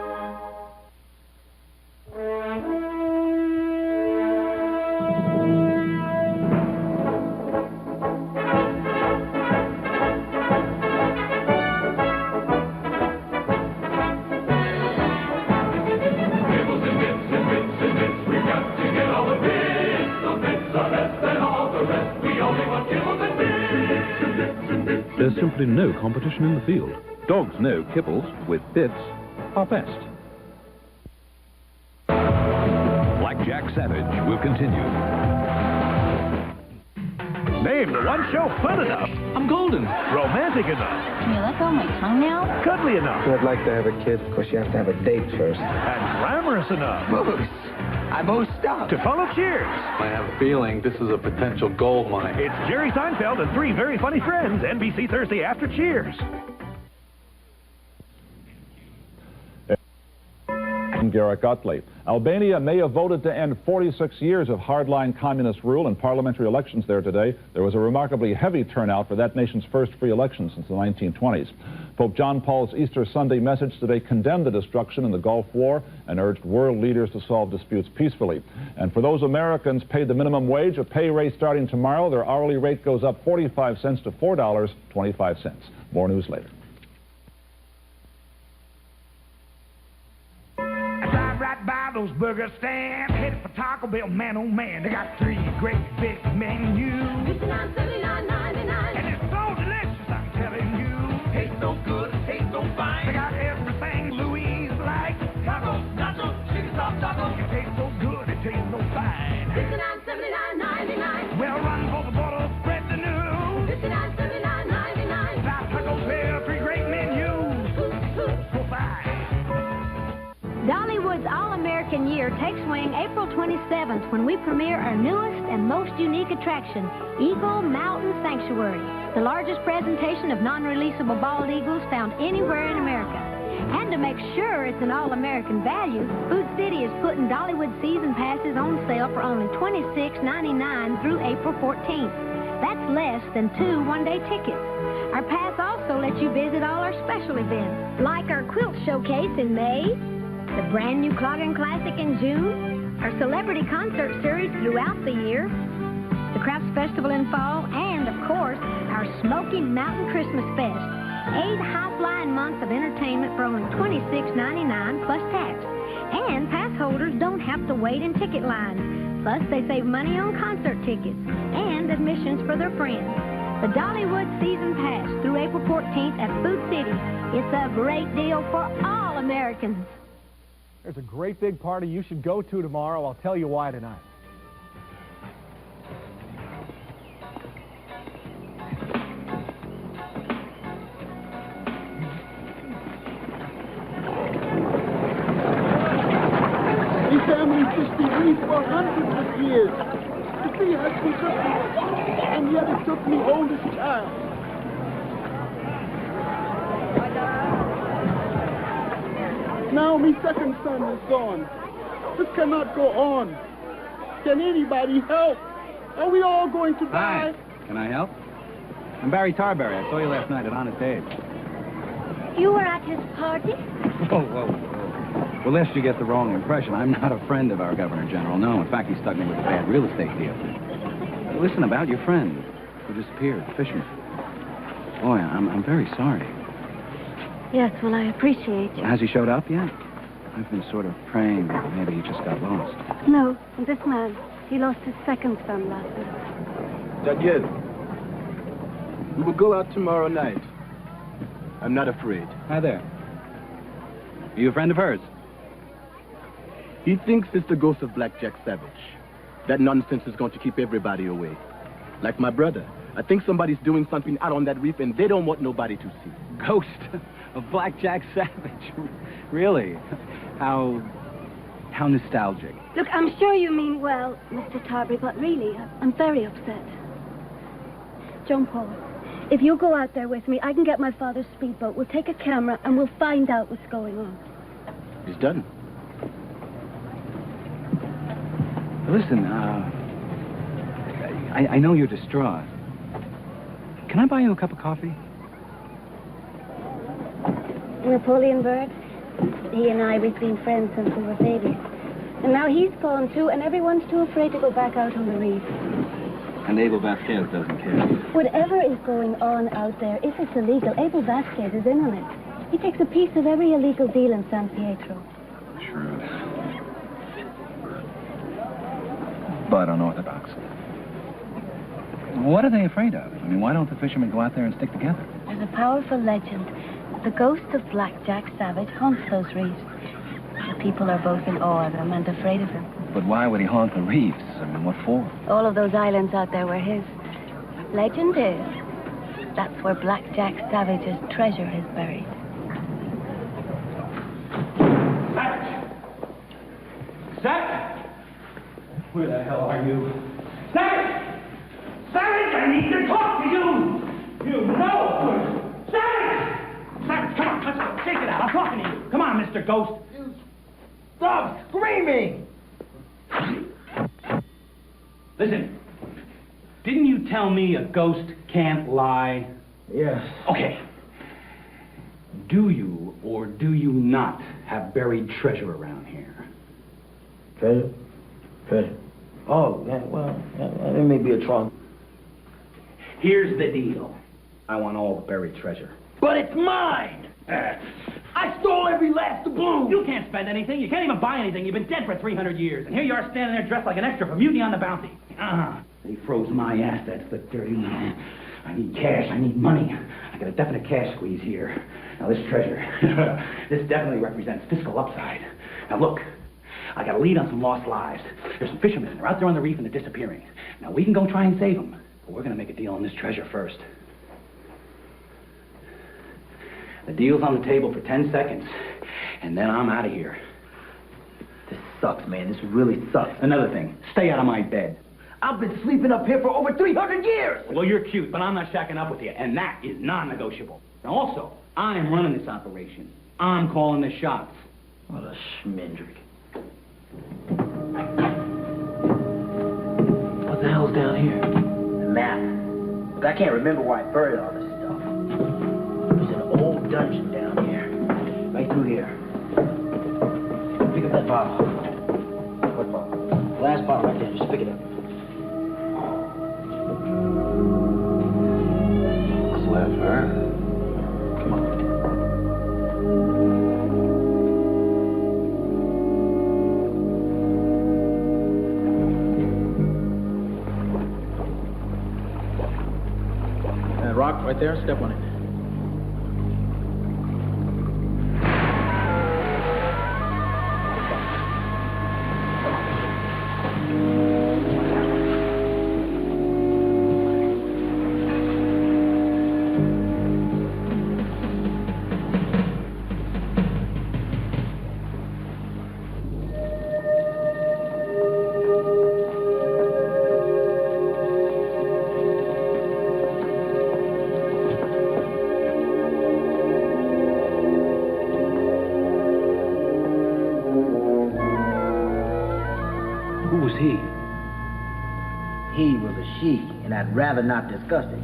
S6: practically no competition in the field. Dogs know kibbles with bits are best.
S12: Blackjack Savage will continue.
S8: Name the one show fun enough. I'm golden. Romantic enough.
S9: Can you let go of my tongue now?
S8: Cuddly enough.
S10: I'd like to have a kid. Of course, you have to have a date first.
S8: And glamorous enough.
S10: Moose. I boast up.
S8: To follow Cheers.
S11: I have a feeling this is a potential gold mine.
S8: It's Jerry Seinfeld and 3 very funny friends. NBC Thursday after Cheers.
S13: Garrett Utley. Albania may have voted to end 46 years of hardline communist rule in parliamentary elections there today. There was a remarkably heavy turnout for that nation's first free election since the 1920s. Pope John Paul's Easter Sunday message today condemned the destruction in the Gulf War and urged world leaders to solve disputes peacefully. And for those Americans paid the minimum wage, a pay raise starting tomorrow, their hourly rate goes up 45 cents to $4.25. More news later.
S31: By those burger stands, headed for Taco Bell, man, oh man, they got 3 great big menus. $59.79.99. And it's so delicious, I'm telling you. Tastes so good, it tastes so fine. They got everything Louise likes. Tacos, nachos, chicken soft tacos. It tastes so good, it tastes so fine. $59.79.99. Well, run for the bottle, spread the news. $59.79.99. Now Taco Bell, 3 great menus. So fine.
S15: Dollywood's All-American Year takes wing April 27th when we premiere our newest and most unique attraction, Eagle Mountain Sanctuary, the largest presentation of non-releasable bald eagles found anywhere in America. And to make sure it's an all-American value, Food City is putting Dollywood season passes on sale for only $26.99 through April 14th. That's less than 2 one-day tickets. Our pass also lets you visit all our special events, like our quilt showcase in May, the brand new Cloggin' Classic in June, our celebrity concert series throughout the year, the Crafts Festival in fall, and, of course, our Smoky Mountain Christmas Fest. 8 high-flying months of entertainment for only $26.99 plus tax. And pass holders don't have to wait in ticket lines. Plus, they save money on concert tickets and admissions for their friends. The Dollywood Season Pass through April 14th at Food City. It's a great deal for all Americans.
S17: There's a great big party you should go to tomorrow. I'll tell you why tonight.
S31: These families just believed for hundreds of years. To be has been and yet it took me oldest child. Now my second son is gone. This cannot go on. Can anybody help? Are we all going to die?
S18: Hi. Can I help? I'm Barry Tarberry. I saw you last night at Honest Abe.
S28: You were at his party?
S18: Whoa, whoa, whoa. Well, lest you get the wrong impression, I'm not a friend of our Governor General. No, in fact, he stuck me with a bad real estate deal. Listen, about your friend who disappeared, the fisherman. Boy, I'm very sorry.
S28: Yes, well, I appreciate you.
S18: Has he showed up yet? I've been sort of praying that maybe he just got lost.
S28: No, this man, he lost his second son last night.
S10: Daniel, we will go out tomorrow night. I'm not afraid.
S18: Hi there. Are you a friend of hers?
S10: He thinks it's the ghost of Blackjack Savage. That nonsense is going to keep everybody away. Like my brother. I think somebody's doing something out on that reef and they don't want nobody to see.
S18: Ghost of Blackjack Savage? Really? How nostalgic.
S28: Look, I'm sure you mean well, Mr. Tarbury, but really, I'm very upset. John Paul, if you go out there with me, I can get my father's speedboat. We'll take a camera and we'll find out what's going on.
S10: It's done.
S18: Listen, I know you're distraught. Can I buy you a cup of coffee?
S28: Napoleon Bird, he and I, we've been friends since we were babies. And now he's gone too, and everyone's too afraid to go back out on the reef.
S18: And Abel Vasquez doesn't care.
S28: Whatever is going on out there, if it's illegal, Abel Vasquez is in on it. He takes a piece of every illegal deal in San Pietro.
S18: Shrewd. But unorthodox. What are they afraid of? I mean, why don't the fishermen go out there and stick together?
S28: There's a powerful legend. The ghost of Black Jack Savage haunts those reefs. The people are both in awe of him and afraid of him.
S2: But why would he haunt the reefs? I mean, what for?
S28: All of those islands out there were his. Legend is, that's where Black Jack Savage's treasure is buried.
S31: Savage! Where the hell are you? Savage! Savage, I need to talk to you! You know! Savage! Savage, come on, let's go. Shake it out. I'm talking to you. Come on, Mr. Ghost.
S5: You stop screaming!
S31: Listen, didn't you tell me a ghost can't lie?
S5: Yes.
S31: Okay. Do you or do you not have buried treasure around here?
S5: Treasure? Treasure. Oh, yeah, well, there may be a trunk.
S31: Here's the deal. I want all the buried treasure.
S5: But it's mine! I stole every last doubloon!
S31: You can't spend anything. You can't even buy anything. You've been dead for 300 years. And here you are standing there dressed like an extra from Mutiny on the Bounty. They froze my assets, the dirty man. I need cash. I need money. I got a definite cash squeeze here. Now, this treasure, this definitely represents fiscal upside. Now, look, I got a lead on some lost lives. There's some fishermen. They're out there on the reef and they're disappearing. Now, we can go try and save them. But we're going to make a deal on this treasure first. The deal's on the table for 10 seconds, and then I'm out of here.
S5: This sucks, man. This really sucks.
S31: Another thing, stay out of my bed.
S5: I've been sleeping up here for over 300 years!
S31: Well, you're cute, but I'm not shacking up with you, and that is non-negotiable. Now, also, I'm running this operation. I'm calling the shots.
S5: What a schmendrick. What the hell's down here? A map. Look, I can't remember where I buried all this stuff. There's an old dungeon down here. Right through here. Pick up that bottle. What bottle? Last bottle right there. Just pick it up. Clever. Come on.
S7: Rock right there. Step on it.
S5: He was a she, and I'd rather not discuss it.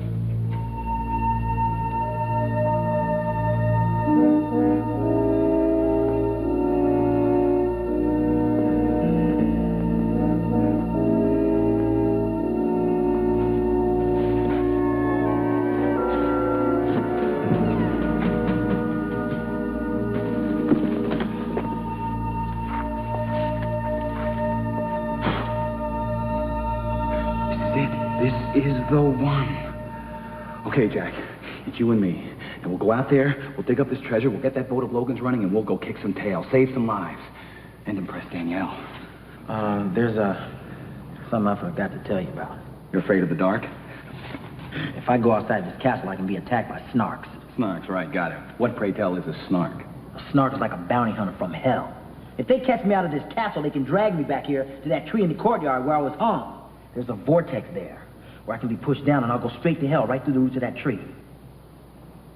S31: This is the one. Okay, Jack, it's you and me. And we'll go out there, we'll dig up this treasure, we'll get that boat of Logan's running, and we'll go kick some tail, save some lives, and impress Danielle.
S5: There's something I forgot to tell you about.
S31: You're afraid of the dark?
S5: If I go outside this castle, I can be attacked by snarks.
S31: Snarks, right, got it. What, pray tell, is a snark?
S5: A snark is like a bounty hunter from hell. If they catch me out of this castle, they can drag me back here to that tree in the courtyard where I was hung. There's a vortex there, where I can be pushed down and I'll go straight to hell, right through the roots of that tree.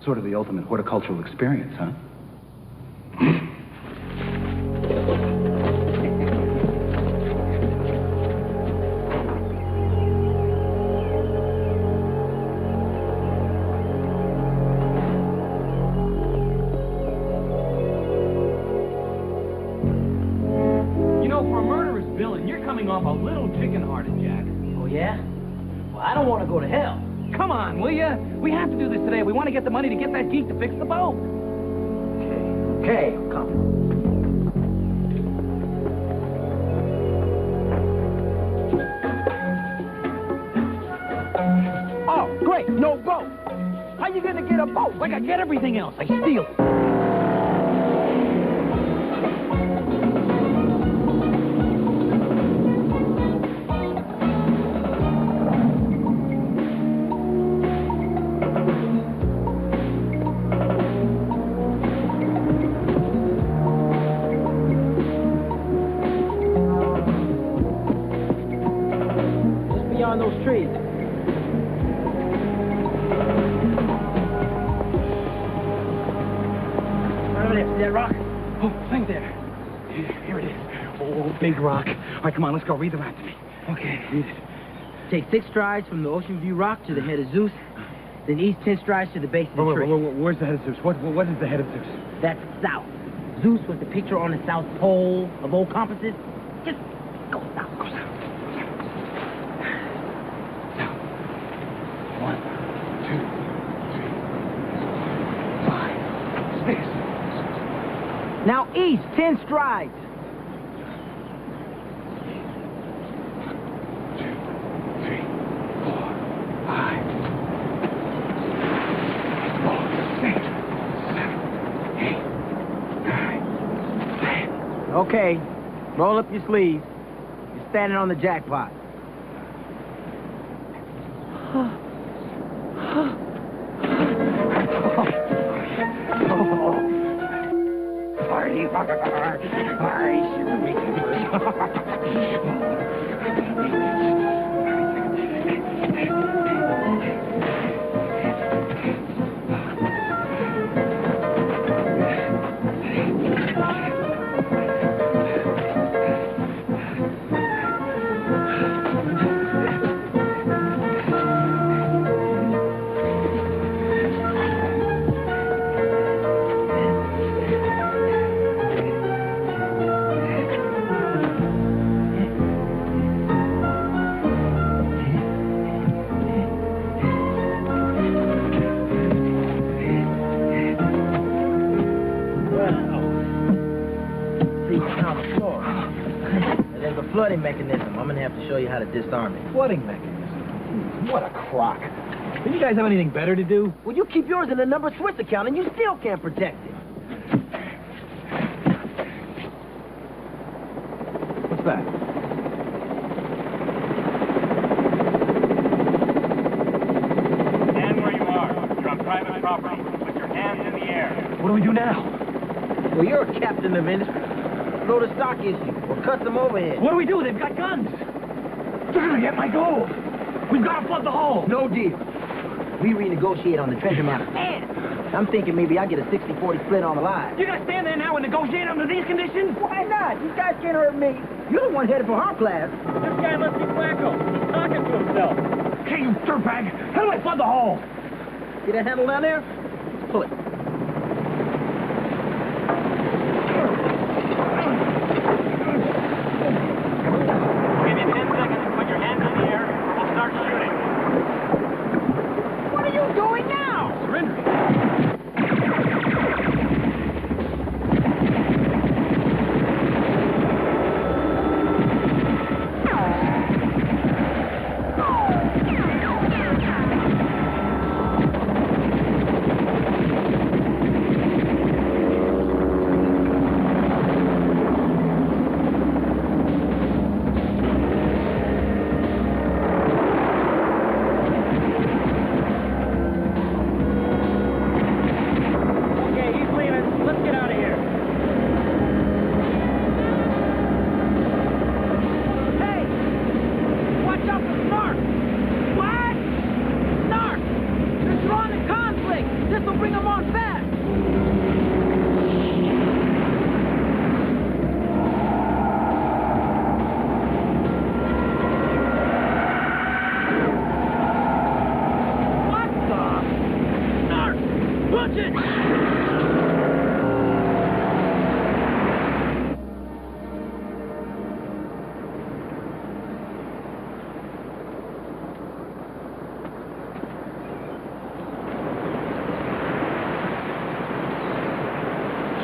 S31: Sort of the ultimate horticultural experience, huh? You know, for a murderous villain, you're coming off a little chicken-hearted, Jack.
S5: Oh, yeah? Well, I don't want to go to hell.
S31: Come on, will ya? We have to do this today. We want to get the money to get that geek to fix the boat.
S5: Okay, I'll come.
S7: Oh, great, no boat. How you gonna get
S1: get a boat, like I get everything else. I steal it.
S7: Just beyond those trees. Right over there. See that rock?
S31: Oh, right there. Here it is. Oh, big rock. All right, come on, let's go. Read the map to me. Okay. Read it.
S7: Take 6 strides from the Ocean View Rock to the head of Zeus, then east 10 strides to the base of the tree.
S31: Where's the head of Zeus? What is the head of Zeus?
S7: That's south. Zeus was the picture on the south pole of old compasses. Just go south. Go south.
S31: 1, 2, 3, 4, 5, 6.
S7: Now east 10 strides.
S31: 5, 6, 7, 8, 9, 10.
S7: Okay, roll up your sleeves. You're standing on the jackpot. There's a flooding mechanism. I'm gonna have to show you how to disarm it.
S1: Flooding mechanism. What a crock. Do you guys have anything better to do?
S7: Well, you keep yours in a number Swiss account, and you still can't protect it.
S1: What's that?
S31: Stand where you are. You're on private property. Put your hands in the air.
S1: What do we do now?
S7: Well, you're a captain of industry. Throw the stock issue or cut them overhead.
S1: What do we do? They've got guns. They're gonna get my gold. We've got to flood the hole.
S7: No deal. We renegotiate on the treasure map. And I'm thinking maybe I get a 60-40 split on the line.
S1: You're gonna stand there now and negotiate under these conditions?
S7: Why not? You guys can't hurt me. You're the one headed for our class.
S31: This guy must be wacko. He's talking to himself.
S1: Hey, you dirtbag! How do I flood the hole?
S7: See that handle down there? Pull it.
S31: Give you 10 seconds to put your hands in the air, or we'll start shooting.
S7: What are you doing now?
S31: Surrendering.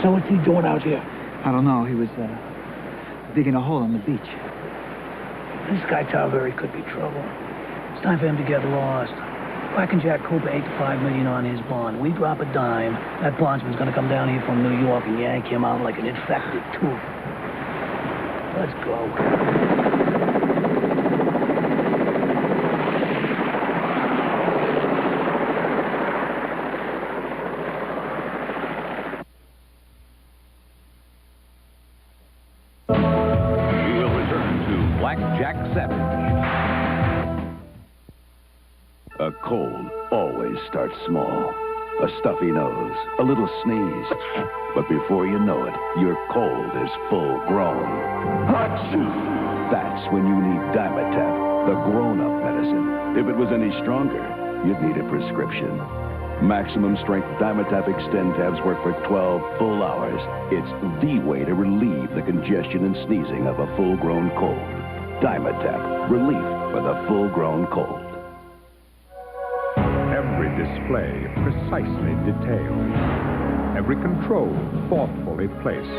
S1: So what's he doing out here?
S9: I don't know. He was digging a hole on the beach.
S1: This guy Tarberry could be trouble. It's time for him to get lost.
S19: Black and Jack Cooper ate the $5 million on his bond. We drop a dime, that bondsman's gonna come down here from New York and yank him out like an infected tooth. Let's go.
S12: We will return to Black Jack Savage. A cold always starts small. A stuffy nose, a little sneeze. But before you know it, your cold is full grown. Achoo! That's when you need Dimetap, the grown-up medicine. If it was any stronger, you'd need a prescription. Maximum strength Dimetap Extend tabs work for 12 full hours. It's the way to relieve the congestion and sneezing of a full-grown cold. Dimetap, relief for the full-grown cold.
S20: Every display precisely detailed. Every control thoughtfully placed.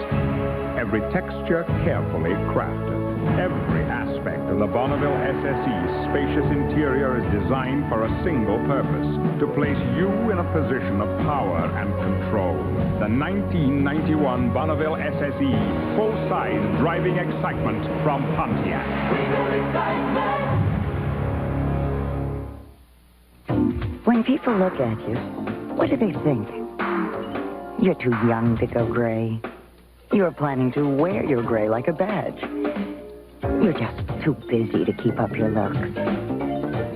S20: Every texture carefully crafted. Every aspect of the Bonneville SSE's spacious interior is designed for a single purpose, to place you in a position of power and control. The 1991 Bonneville SSE, full-size driving excitement from Pontiac.
S21: When people look at you, what do they think? You're too young to go gray. You're planning to wear your gray like a badge. You're just too busy to keep up your looks.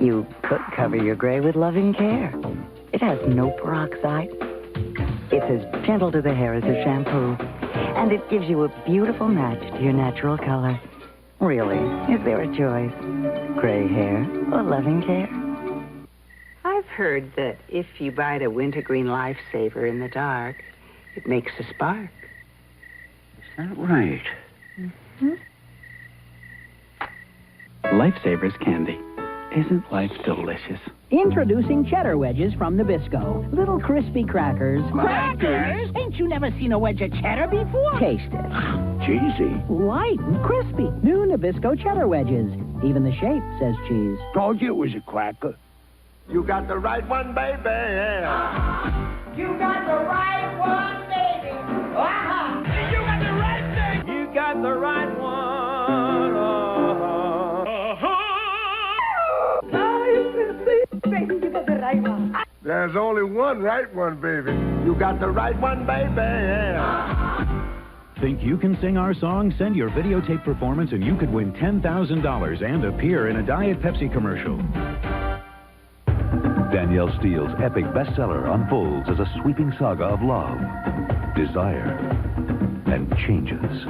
S21: You could cover your gray with loving care. It has no peroxide. It's as gentle to the hair as a shampoo. And it gives you a beautiful match to your natural color. Really, is there a choice? Gray hair or loving care?
S22: I've heard that if you buy the wintergreen lifesaver in the dark, it makes a spark.
S18: Is that right?
S22: Mm-hmm.
S18: Lifesavers candy. Isn't life delicious?
S23: Introducing cheddar wedges from Nabisco. Little crispy crackers.
S22: Crackers?
S23: Ain't you never seen a wedge of cheddar before? Taste it.
S12: Cheesy.
S23: Light and crispy. New Nabisco cheddar wedges. Even the shape says cheese.
S12: Told you it was a cracker.
S5: You got the right one, baby.
S22: You got the right one, baby.
S5: You got the right thing. You got the right one.
S22: Baby, you got the right one.
S5: There's only one right one, baby. You got the right one, baby.
S24: Think you can sing our song? Send your videotape performance and you could win $10,000 and appear in a Diet Pepsi commercial.
S12: Danielle Steele's epic bestseller unfolds as a sweeping saga of love, desire, and changes.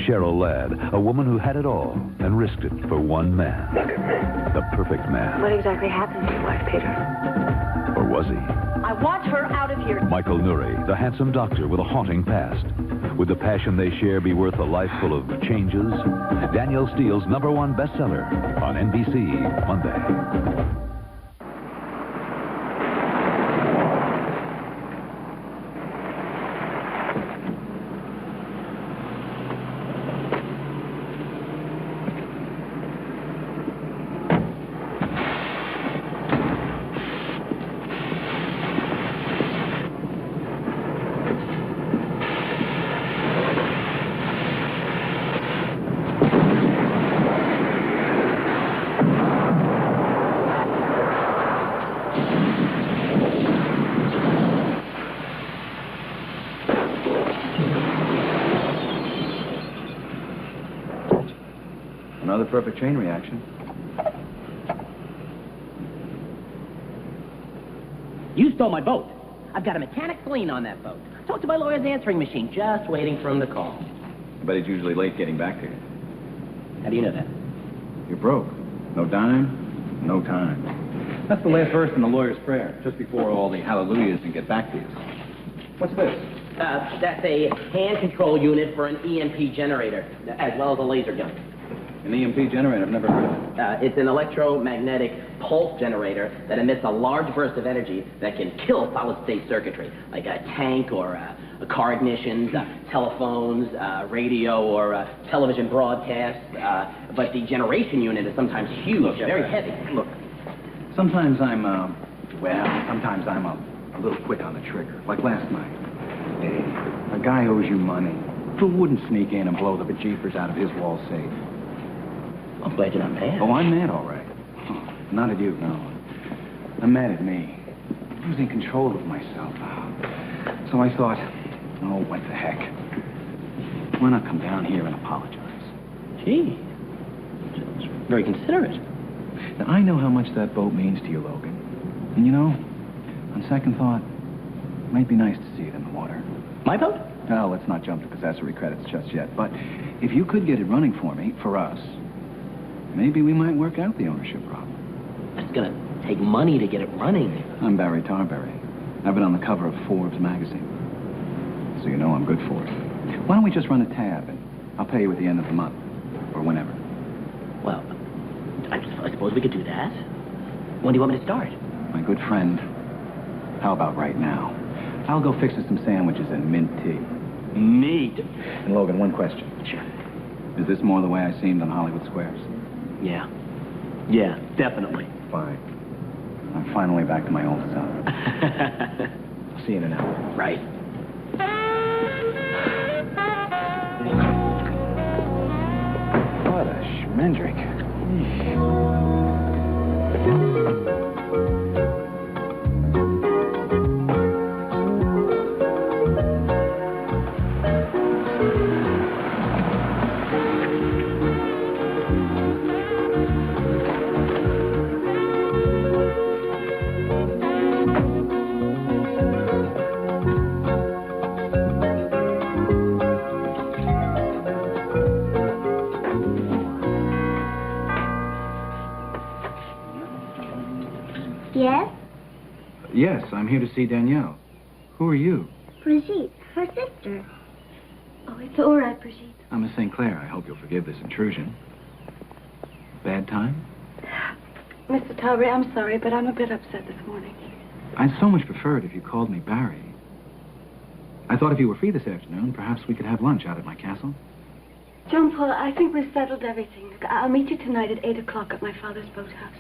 S12: Cheryl Ladd, a woman who had it all and risked it for one man. Look at me. The perfect man.
S22: What exactly happened to your wife, Peter?
S12: Or was he?
S22: I want her out of here.
S12: Michael Nuri, the handsome doctor with a haunting past. Would the passion they share be worth a life full of changes? Danielle Steele's #1 bestseller on NBC Monday.
S2: Another perfect chain reaction.
S3: You stole my boat. I've got a mechanic's lien on that boat. Talked to my lawyer's answering machine, just waiting for him to call.
S2: I bet he's usually late getting back to you.
S3: How do you know that?
S2: You're broke. No dime, no time. That's the last verse in the lawyer's prayer, just before all the hallelujahs and get back to you. What's this?
S3: That's a hand control unit for an EMP generator, as well as a laser gun.
S2: An EMP generator? I've never heard of it.
S3: It's an electromagnetic pulse generator that emits a large burst of energy that can kill solid-state circuitry, like a tank or a car ignitions, telephones, radio or television broadcasts. But the generation unit is sometimes huge, very heavy.
S2: Look,
S18: Sometimes I'm a little quick on the trigger. Like last night. Hey, a guy owes you money. Who wouldn't sneak in and blow the bejeepers out of his wall safe?
S3: I'm glad you're not mad.
S18: Oh, I'm mad, all right. Not at you, no. I'm mad at me. Losing control of myself. So I thought, oh, what the heck? Why not come down here and apologize?
S3: Gee, it's very considerate.
S18: Now, I know how much that boat means to you, Logan. And you know, on second thought, it might be nice to see it in the water.
S3: My boat?
S18: Well, let's not jump to possessory credits just yet. But if you could get it running for me, for us, maybe we might work out the ownership problem.
S3: It's gonna take money to get it running.
S18: I'm Barry Tarberry. I've been on the cover of Forbes magazine. So you know I'm good for it. Why don't we just run a tab, and I'll pay you at the end of the month. Or whenever.
S3: Well, I suppose we could do that. When do you want me to start?
S18: My good friend, how about right now? I'll go fix us some sandwiches and mint tea.
S3: Meat?
S18: And Logan, one question.
S3: Sure.
S18: Is this more the way I seemed on Hollywood Squares?
S3: Yeah. Yeah, definitely.
S18: Fine. I'm finally back to my old self. I'll see you in an hour.
S3: Right.
S18: What a schmendrick.
S28: Yes?
S18: Yes, I'm here to see Danielle. Who are you?
S28: Brigitte, her sister. Oh, it's all right, Brigitte.
S18: I'm Miss St. Clair. I hope you'll forgive this intrusion. Bad time?
S28: Mr. Talbury, I'm sorry, but I'm a bit upset this morning.
S18: I'd so much prefer it if you called me Barry. I thought if you were free this afternoon, perhaps we could have lunch out at my castle.
S28: John Paul, I think we've settled everything. I'll meet you tonight at 8 o'clock at my father's boathouse.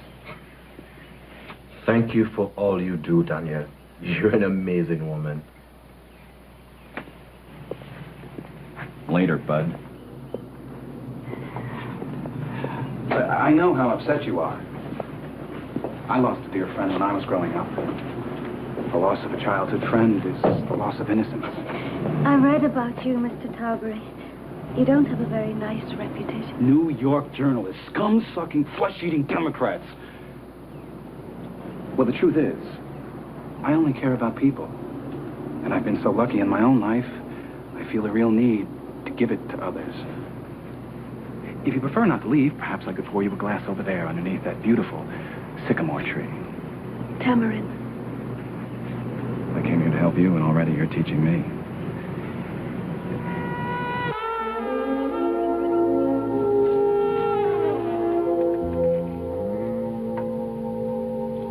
S4: Thank you for all you do, Danielle. You're an amazing woman.
S18: Later, bud. I know how upset you are. I lost a dear friend when I was growing up. The loss of a childhood friend is the loss of innocence.
S28: I read about you, Mr. Talbury. You don't have a very nice reputation.
S18: New York journalists, scum-sucking, flesh-eating Democrats. Well, the truth is, I only care about people. And I've been so lucky in my own life, I feel a real need to give it to others. If you prefer not to leave, perhaps I could pour you a glass over there underneath that beautiful sycamore tree.
S28: Tamarind.
S18: I came here to help you, and already you're teaching me.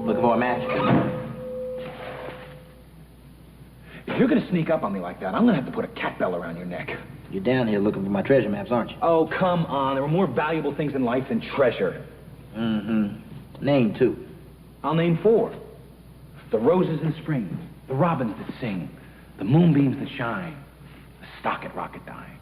S3: Looking for a match?
S2: If you're gonna sneak up on me like that, I'm gonna have to put a cat bell around your neck.
S3: You're down here looking for my treasure maps, aren't you?
S2: Oh, come on. There are more valuable things in life than treasure.
S3: Mm-hmm. Name 2.
S2: I'll name 4. The roses in spring, the robins that sing, the moonbeams that shine, the stock at Rocketdyne.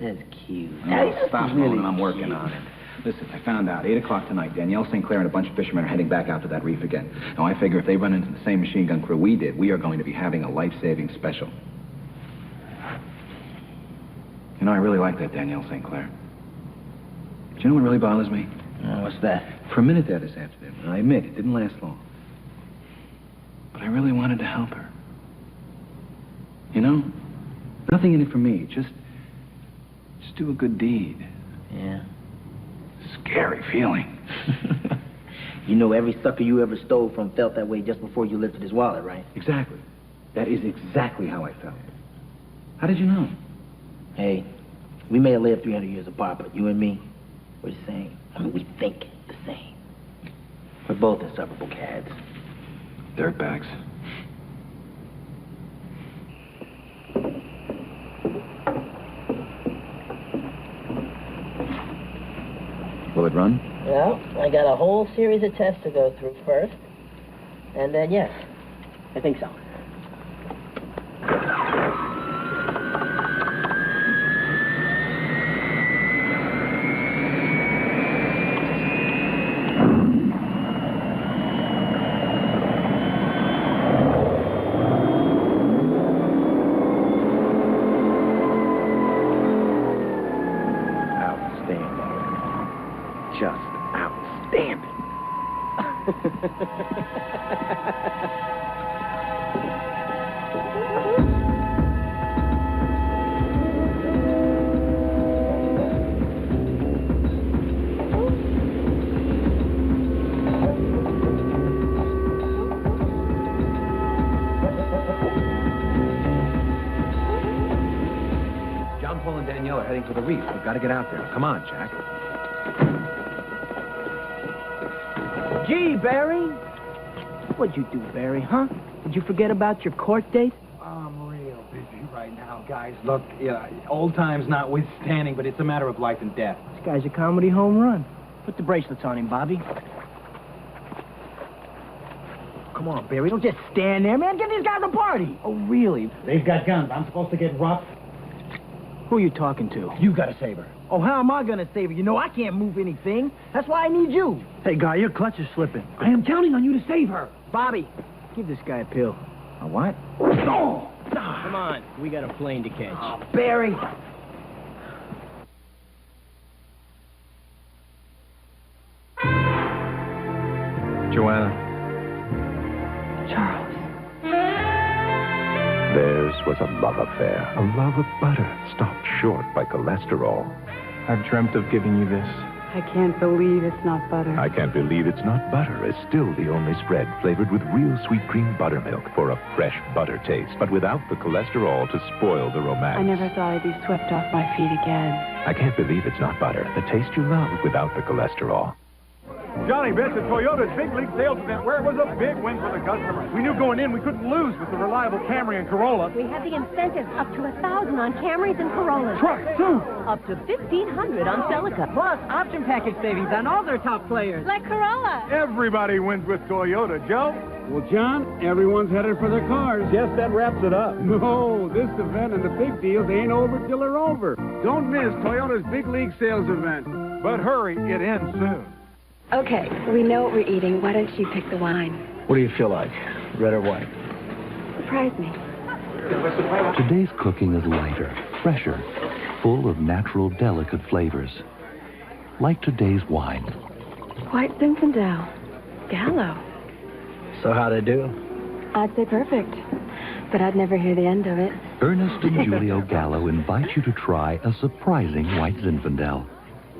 S3: That's cute.
S2: Oh, stop, Logan. I'm working on it. Listen, I found out 8 o'clock tonight, Danielle St. Clair and a bunch of fishermen are heading back out to that reef again. Now, I figure if they run into the same machine gun crew we did, we are going to be having a life-saving special. You know, I really like that Danielle St. Clair. Do you know what really bothers me?
S3: What's that?
S2: For a minute there this afternoon, and I admit it didn't last long. But I really wanted to help her. You know? Nothing in it for me. Just do a good deed.
S3: Yeah.
S2: Scary feeling.
S3: You know every sucker you ever stole from felt that way just before you lifted his wallet, right?
S2: Exactly. That is exactly how I felt. How did you know?
S3: Hey, we may have lived 300 years apart, but you and me, we're the same. I mean, we think the same. We're both insufferable cads.
S2: Dirtbags. Will it run?
S3: Well, I got a whole series of tests to go through first. And then, yes, I think so.
S5: Just outstanding.
S2: John Paul and Danielle are heading for the reef. We've got to get out there. Come on, Jack.
S7: Gee, Barry. What'd you do, Barry, huh? Did you forget about your court date?
S1: I'm real busy right now, guys. Look, old times notwithstanding, but it's a matter of life and death.
S7: This guy's a comedy home run. Put the bracelets on him, Bobby. Come on, Barry. Don't just stand there, man. Give these guys a party. Oh, really?
S1: They've got guns. I'm supposed to get rough.
S7: Who are you talking to?
S1: You got a saber.
S7: Oh, how am I going to save her? You know I can't move anything. That's why I need you.
S1: Hey, guy, your clutch is slipping. I am counting on you to save her.
S7: Bobby, give this guy a pill.
S1: A what?
S7: Oh! Come on. We got a plane to catch. Oh, Barry.
S2: Joanna.
S21: Charles.
S12: Theirs was a love affair, a love of butter, stopped short by cholesterol.
S1: I've dreamt of giving you this.
S22: I can't believe it's not butter.
S12: I Can't Believe It's Not Butter is still the only spread flavored with real sweet cream buttermilk for a fresh butter taste, but without the cholesterol to spoil the romance.
S22: I never thought I'd be swept off my feet again.
S12: I Can't Believe It's Not Butter, the taste you love without the cholesterol.
S17: Johnny Bitts at Toyota's Big League Sales Event, where it was a big win for the customers. We knew going in we couldn't lose with the reliable Camry and Corolla.
S6: We have the incentives up to $1,000 on Camrys and Corollas.
S17: Trucks, too.
S6: Up to $1,500 on Celica.
S23: Plus, option package savings on all their top players.
S6: Like Corolla.
S17: Everybody wins with Toyota, Joe.
S8: Well, John, everyone's headed for their cars.
S17: Yes, that wraps it up.
S8: No, this event and the big deals ain't over till they're over.
S17: Don't miss Toyota's Big League Sales Event. But hurry, it ends soon.
S22: Okay, we know what we're eating. Why don't you pick the wine?
S1: What do you feel like? Red or white?
S22: Surprise me.
S11: Today's cooking is lighter, fresher, full of natural, delicate flavors. Like today's wine.
S22: White Zinfandel. Gallo.
S1: So how'd I do?
S22: I'd say perfect. But I'd never hear the end of it.
S11: Ernest and Julio Gallo invite you to try a surprising white Zinfandel.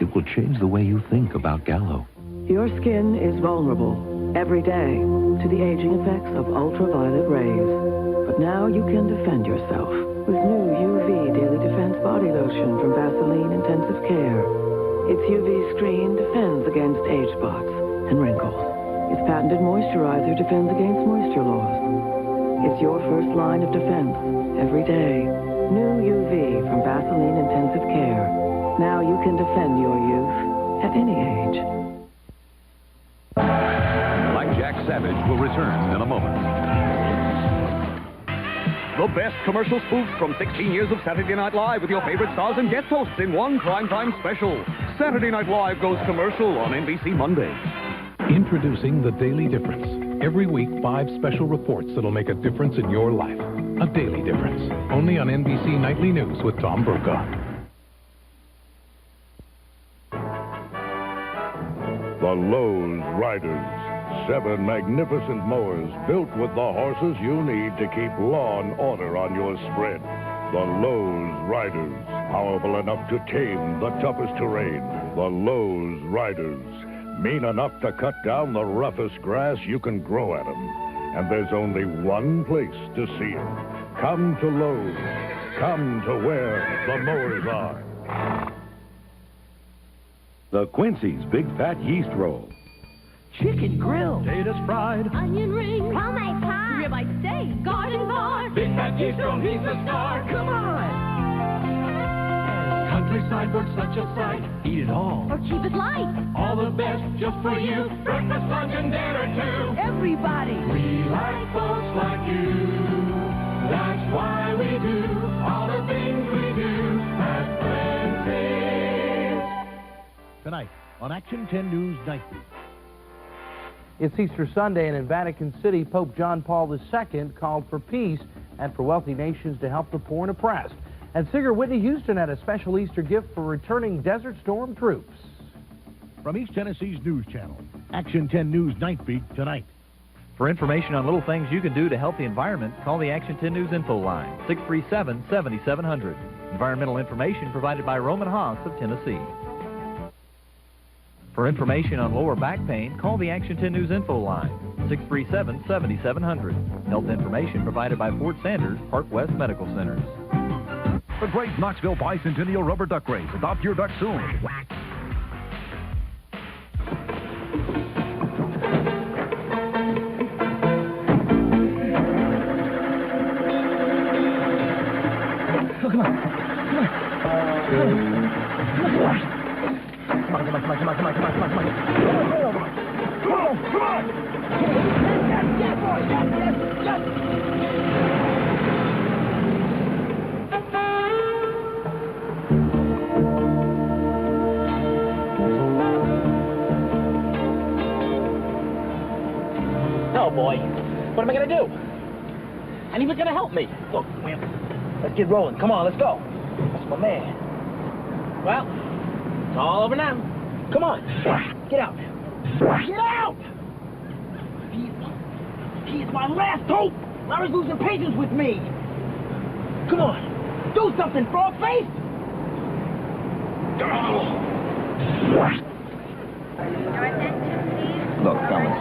S11: It will change the way you think about Gallo.
S13: Your skin is vulnerable every day to the aging effects of ultraviolet rays. But now you can defend yourself with new UV Daily Defense Body Lotion from Vaseline Intensive Care. Its UV screen defends against age spots and wrinkles. Its patented moisturizer defends against moisture loss. It's your first line of defense every day. New UV from Vaseline Intensive Care. Now you can defend your youth at any age.
S12: Blackjack Savage will return in a moment.
S14: The best commercial spoofs from 16 years of Saturday Night Live with your favorite stars and guest hosts in one primetime special. Saturday Night Live goes commercial on NBC Monday.
S16: Introducing The Daily Difference. Every week, 5 special reports that'll make a difference in your life. A Daily Difference. Only on NBC Nightly News with Tom Brokaw.
S25: The Lowe's Riders. 7 magnificent mowers built with the horses you need to keep law and order on your spread. The Lowe's Riders. Powerful enough to tame the toughest terrain. The Lowe's Riders. Mean enough to cut down the roughest grass you can grow at them. And there's only one place to see them. Come to Lowe's. Come to where the mowers are.
S12: The Quincy's Big Fat Yeast Roll.
S7: Chicken grill.
S26: Potatoes fried.
S6: Onion rings. Homemade pie. Ribeye steak. Garden bar.
S26: Big Fat Yeast Roll, he's the star.
S7: Come on.
S9: Countryside looks such a sight. Eat it all.
S6: Or keep it light.
S9: All the best just for you. Breakfast, lunch, and dinner too.
S6: Everybody.
S9: We like folks like you. That's why we do all the things we do at Plenty's.
S10: Tonight on Action 10 News Nightly.
S15: It's Easter Sunday, and in Vatican City, Pope John Paul II called for peace and for wealthy nations to help the poor and oppressed. And singer Whitney Houston had a special Easter gift for returning Desert Storm troops.
S10: From East Tennessee's News Channel, Action 10 News Nightbeat tonight.
S19: For information on little things you can do to help the environment, call the Action 10 News info line, 637-7700. Environmental information provided by Roman Haas of Tennessee. For information on lower back pain, call the Action 10 News info line, 637-7700. Health information provided by Fort Sanders Park West Medical Centers.
S20: The Great Knoxville Bicentennial Rubber Duck Race. Adopt your duck soon.
S5: Come on.
S3: Oh, boy. What am I going to do? And he was going to help me. Look, let's get rolling. Come on, let's go. That's my man. Well, it's all over now. Come on. Get out. Get out! He's my last hope. Larry's losing patience with me. Come on. Do something, frog face.
S2: Look, fellas,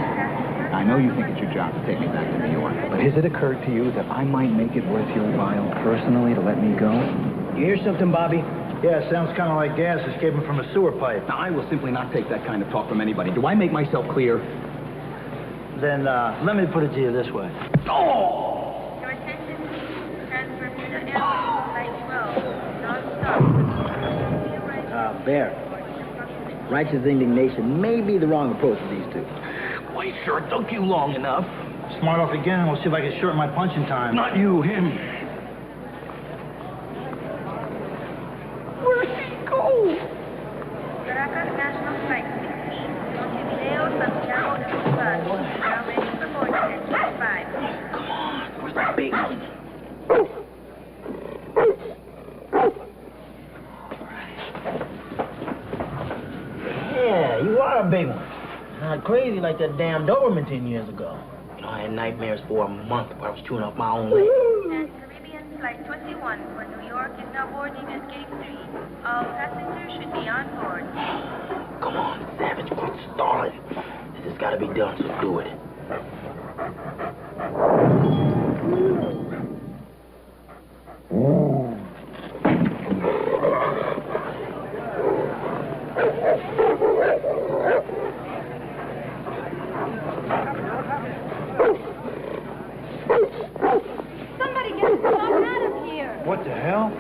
S2: I know you think it's your job to take me back to New York, but has it occurred to you that I might make it worth your while personally to let me go?
S7: You hear something, Bobby?
S5: Yeah, it sounds kind of like gas escaping from a sewer pipe.
S2: Now, I will simply not take that kind of talk from anybody. Do I make myself clear?
S5: Then, let me put it to you this way.
S2: Oh!
S24: Your attention, please. Transfer to the airport, flight 12, non-stop.
S7: Bear. Righteous indignation may be the wrong approach to these two.
S5: Well, it sure took you long enough. Smart off again, and we'll see if I can shorten my punching time.
S2: Not you, him.
S5: Where'd he go?
S24: Caracas National Flight 16, Montevideo, Santiago de Cuba. Now ready for boarding at 25.
S5: Come on, where's that big one? Yeah, you are a big one. Not crazy like that damn Doberman 10 years ago. You know, I had nightmares for a month where I was chewing off my own leg.
S24: Caribbean Flight 21 for New York is now boarding at Gate 3. All passengers should be on board.
S5: Come on, Savage, quit stalling. This has got to be done, so do it.
S6: Somebody get us out of here.
S5: What the hell?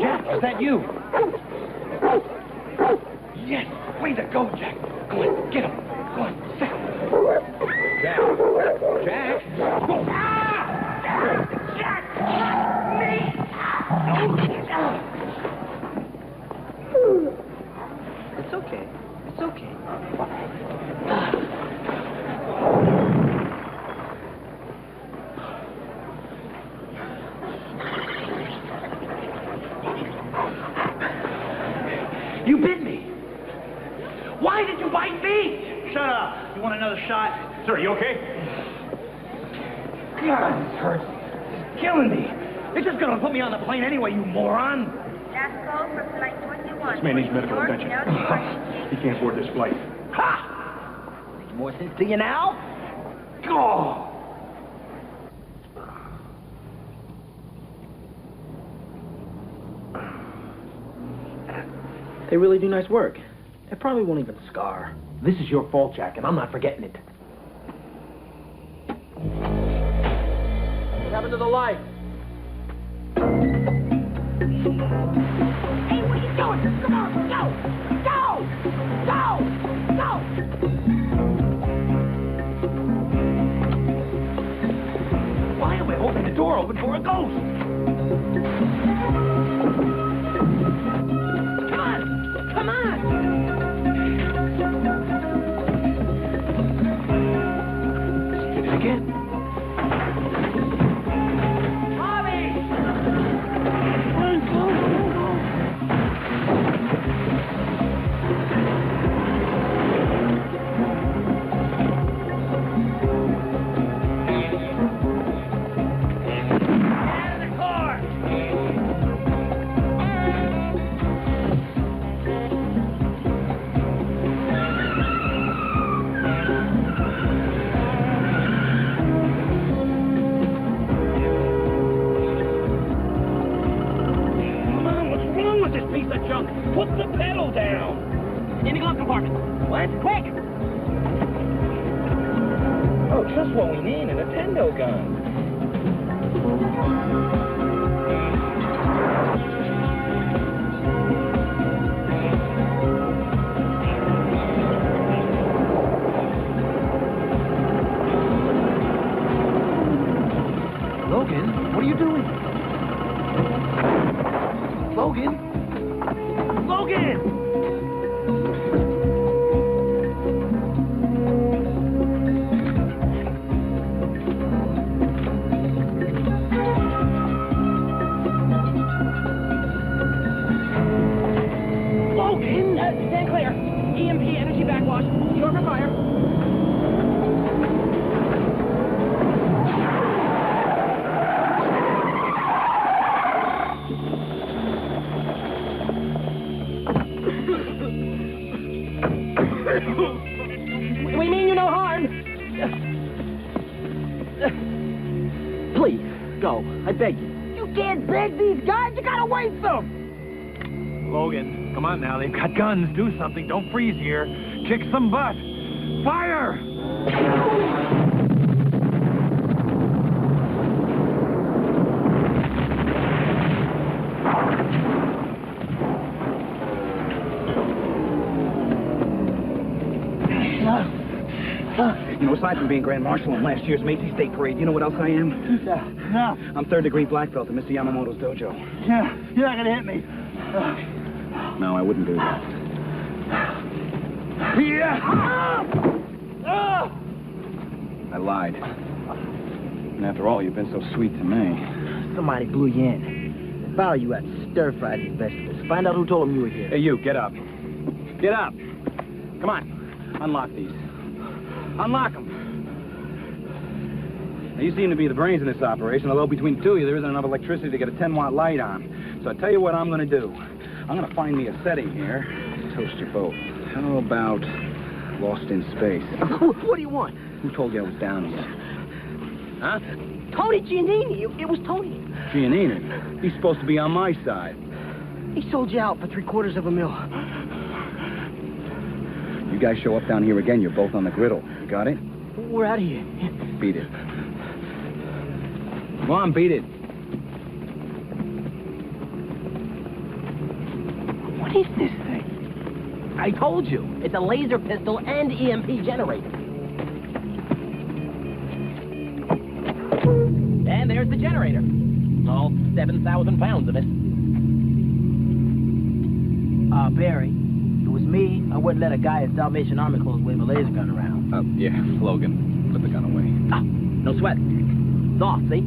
S5: Jack, is that you? Yes, way to go, Jack. Go on, get him. Go on, sit.
S2: Jack. Jack.
S5: Jack! Me!
S7: It's okay. It's okay.
S5: You bit me. Why did you bite me? Shut up. You want another shot?
S17: Sir, you okay?
S5: God, this hurts. It's killing me. You're just gonna put me on the plane anyway, you moron.
S24: Last call for Flight 21.
S17: This man needs medical attention. He can't board this flight.
S5: Ha! Makes more sense to you now? Oh!
S7: They really do nice work. It probably won't even scar.
S5: This is your fault, Jack, and I'm not forgetting it.
S7: What happened to the light?
S9: Hey, what are you doing? Come on, go!
S5: Why am I holding the door open for a ghost?
S9: Come on!
S5: Did it again. Put the pedal down!
S3: In the glove compartment.
S5: What?
S3: Quick!
S5: Oh, just what we need, a Nintendo gun.
S7: Logan, what are you doing? Logan? Logan!
S3: Logan! Stand clear. EMP energy backwash. Short for fire. We mean you no harm. Please, go. I beg you.
S9: You can't beg these guys. You gotta wait them.
S1: Logan, come on now. They've got guns. Do something. Don't freeze here. Kick some butt. Fire!
S5: You know, aside from being Grand Marshal in last year's Macy's Day Parade, you know what else I am?
S7: No.
S5: I'm third-degree black belt at Mr. Yamamoto's dojo.
S7: Yeah, you're not gonna hit me.
S5: No, I wouldn't do that. I lied. And after all, you've been so sweet to me.
S7: Somebody blew you in. They found you at stir-fried these vegetables. Find out who told them you were here.
S5: Hey, you, get up. Get up. Come on. Unlock these. Unlock them. Now, you seem to be the brains in this operation, although between the two of you, there isn't enough electricity to get a 10-watt light on. So I tell you what I'm going to do. I'm going to find me a setting here to toast you both. How about Lost in Space?
S7: What do you want?
S5: Who told you I was down here? Huh?
S7: Tony Giannini. It was Tony.
S5: Giannini? He's supposed to be on my side.
S7: He sold you out for $750,000.
S5: You guys show up down here again, you're both on the griddle. You got it?
S7: We're out of here.
S5: Beat it. Come on, beat it.
S3: What is this thing? I told you. It's a laser pistol and EMP generator. And there's the generator. All 7,000 pounds of it.
S7: Barry, if it was me, I wouldn't let a guy at Salvation Army clothes wave a laser gun around.
S2: Yeah, Logan, put the gun away.
S3: Ah, no sweat. It's off, see?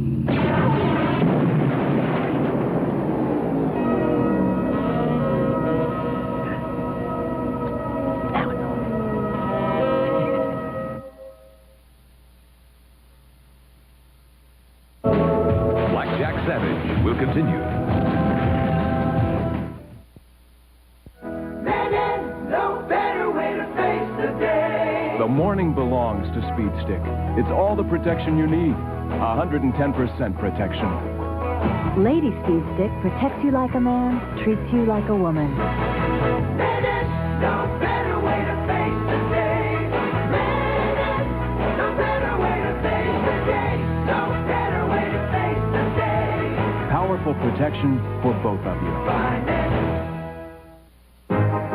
S20: Blackjack Savage will continue.
S4: The morning belongs to Speed Stick. It's all the protection you need. 110% protection.
S6: Lady Speed Stick protects you like a man, treats you like a woman.
S9: No better way to face the day. No better way to face the day. No better way to face
S4: powerful protection for both of you.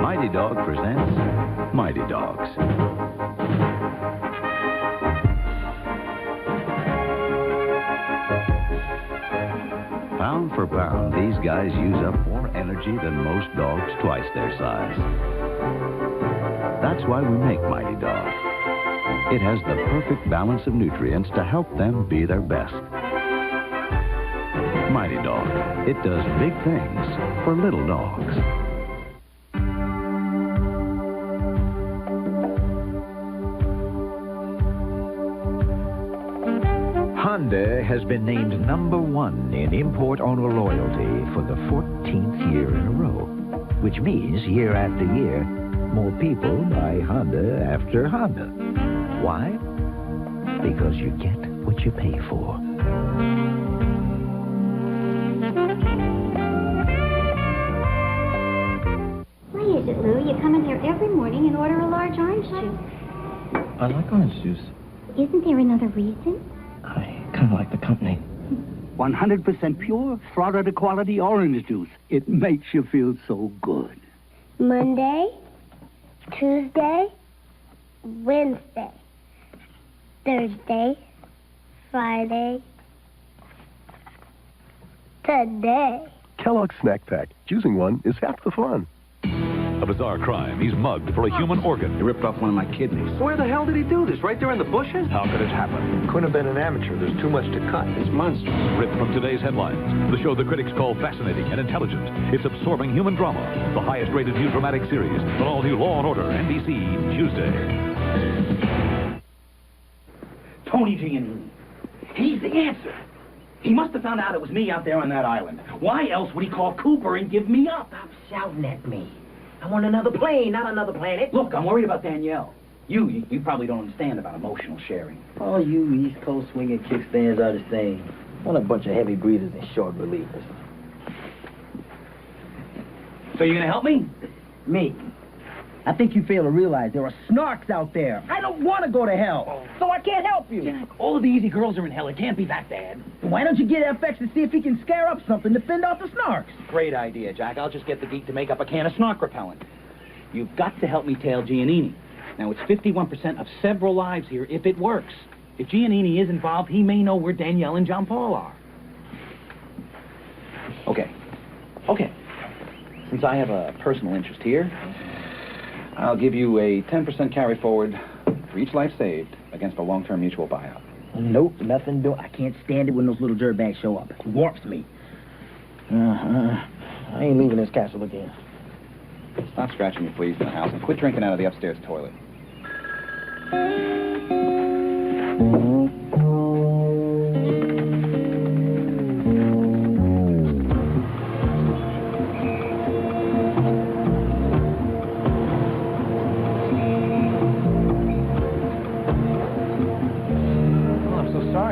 S12: Mighty Dog presents Mighty Dogs. Pound for pound, these guys use up more energy than most dogs twice their size. That's why we make Mighty Dog. It has the perfect balance of nutrients to help them be their best. Mighty Dog. It does big things for little dogs.
S8: Honda has been named #1 in import owner loyalty for the 14th year in a row, which means year after year, more people buy Honda after Honda. Why? Because you get what you pay for.
S18: Why is it, Lou? You come in here every morning and order a large orange juice.
S3: I like orange juice.
S18: Isn't there another reason?
S3: I kind of like the company.
S21: 100% pure, Florida quality orange juice. It makes you feel so good.
S22: Monday, Tuesday, Wednesday, Thursday, Friday, today.
S23: Kellogg's Snack Pack. Choosing one is half the fun.
S20: A bizarre crime. He's mugged for a human organ.
S21: He ripped off one of my kidneys.
S2: Where the hell did he do this? Right there in the bushes?
S23: How could it happen?
S2: Couldn't have been an amateur. There's too much to cut. It's monstrous.
S20: Ripped from today's headlines. The show the critics call fascinating and intelligent. It's absorbing human drama. The highest-rated new dramatic series. An all-new Law & Order, NBC, Tuesday.
S5: Tony Giannini. He's the answer. He must have found out it was me out there on that island. Why else would he call Cooper and give me up?
S7: Stop shouting at me. I want another plane, not another planet.
S5: Look, I'm worried about Danielle. You probably don't understand about emotional sharing.
S7: All you East Coast swinging kickstands are the same. What a bunch of heavy breathers and short relievers.
S5: So you gonna help me?
S7: Me? I think you fail to realize there are snarks out there. I don't want to go to hell, so I can't help you.
S5: Jack, all of the easy girls are in hell. It can't be that bad.
S7: Why don't you get FX to see if he can scare up something to fend off the snarks?
S5: Great idea, Jack. I'll just get the geek to make up a can of snark repellent. You've got to help me tail Giannini. Now, it's 51% of several lives here if it works. If Giannini is involved, he may know where Danielle and John Paul are. Okay. Since I have a personal interest here, I'll give you a 10% carry forward for each life saved against a long-term mutual buyout.
S7: Nope, nothing doing. I can't stand it when those little dirtbags show up. It warps me. I ain't leaving this castle again.
S2: Stop scratching me, please, in the house, and quit drinking out of the upstairs toilet.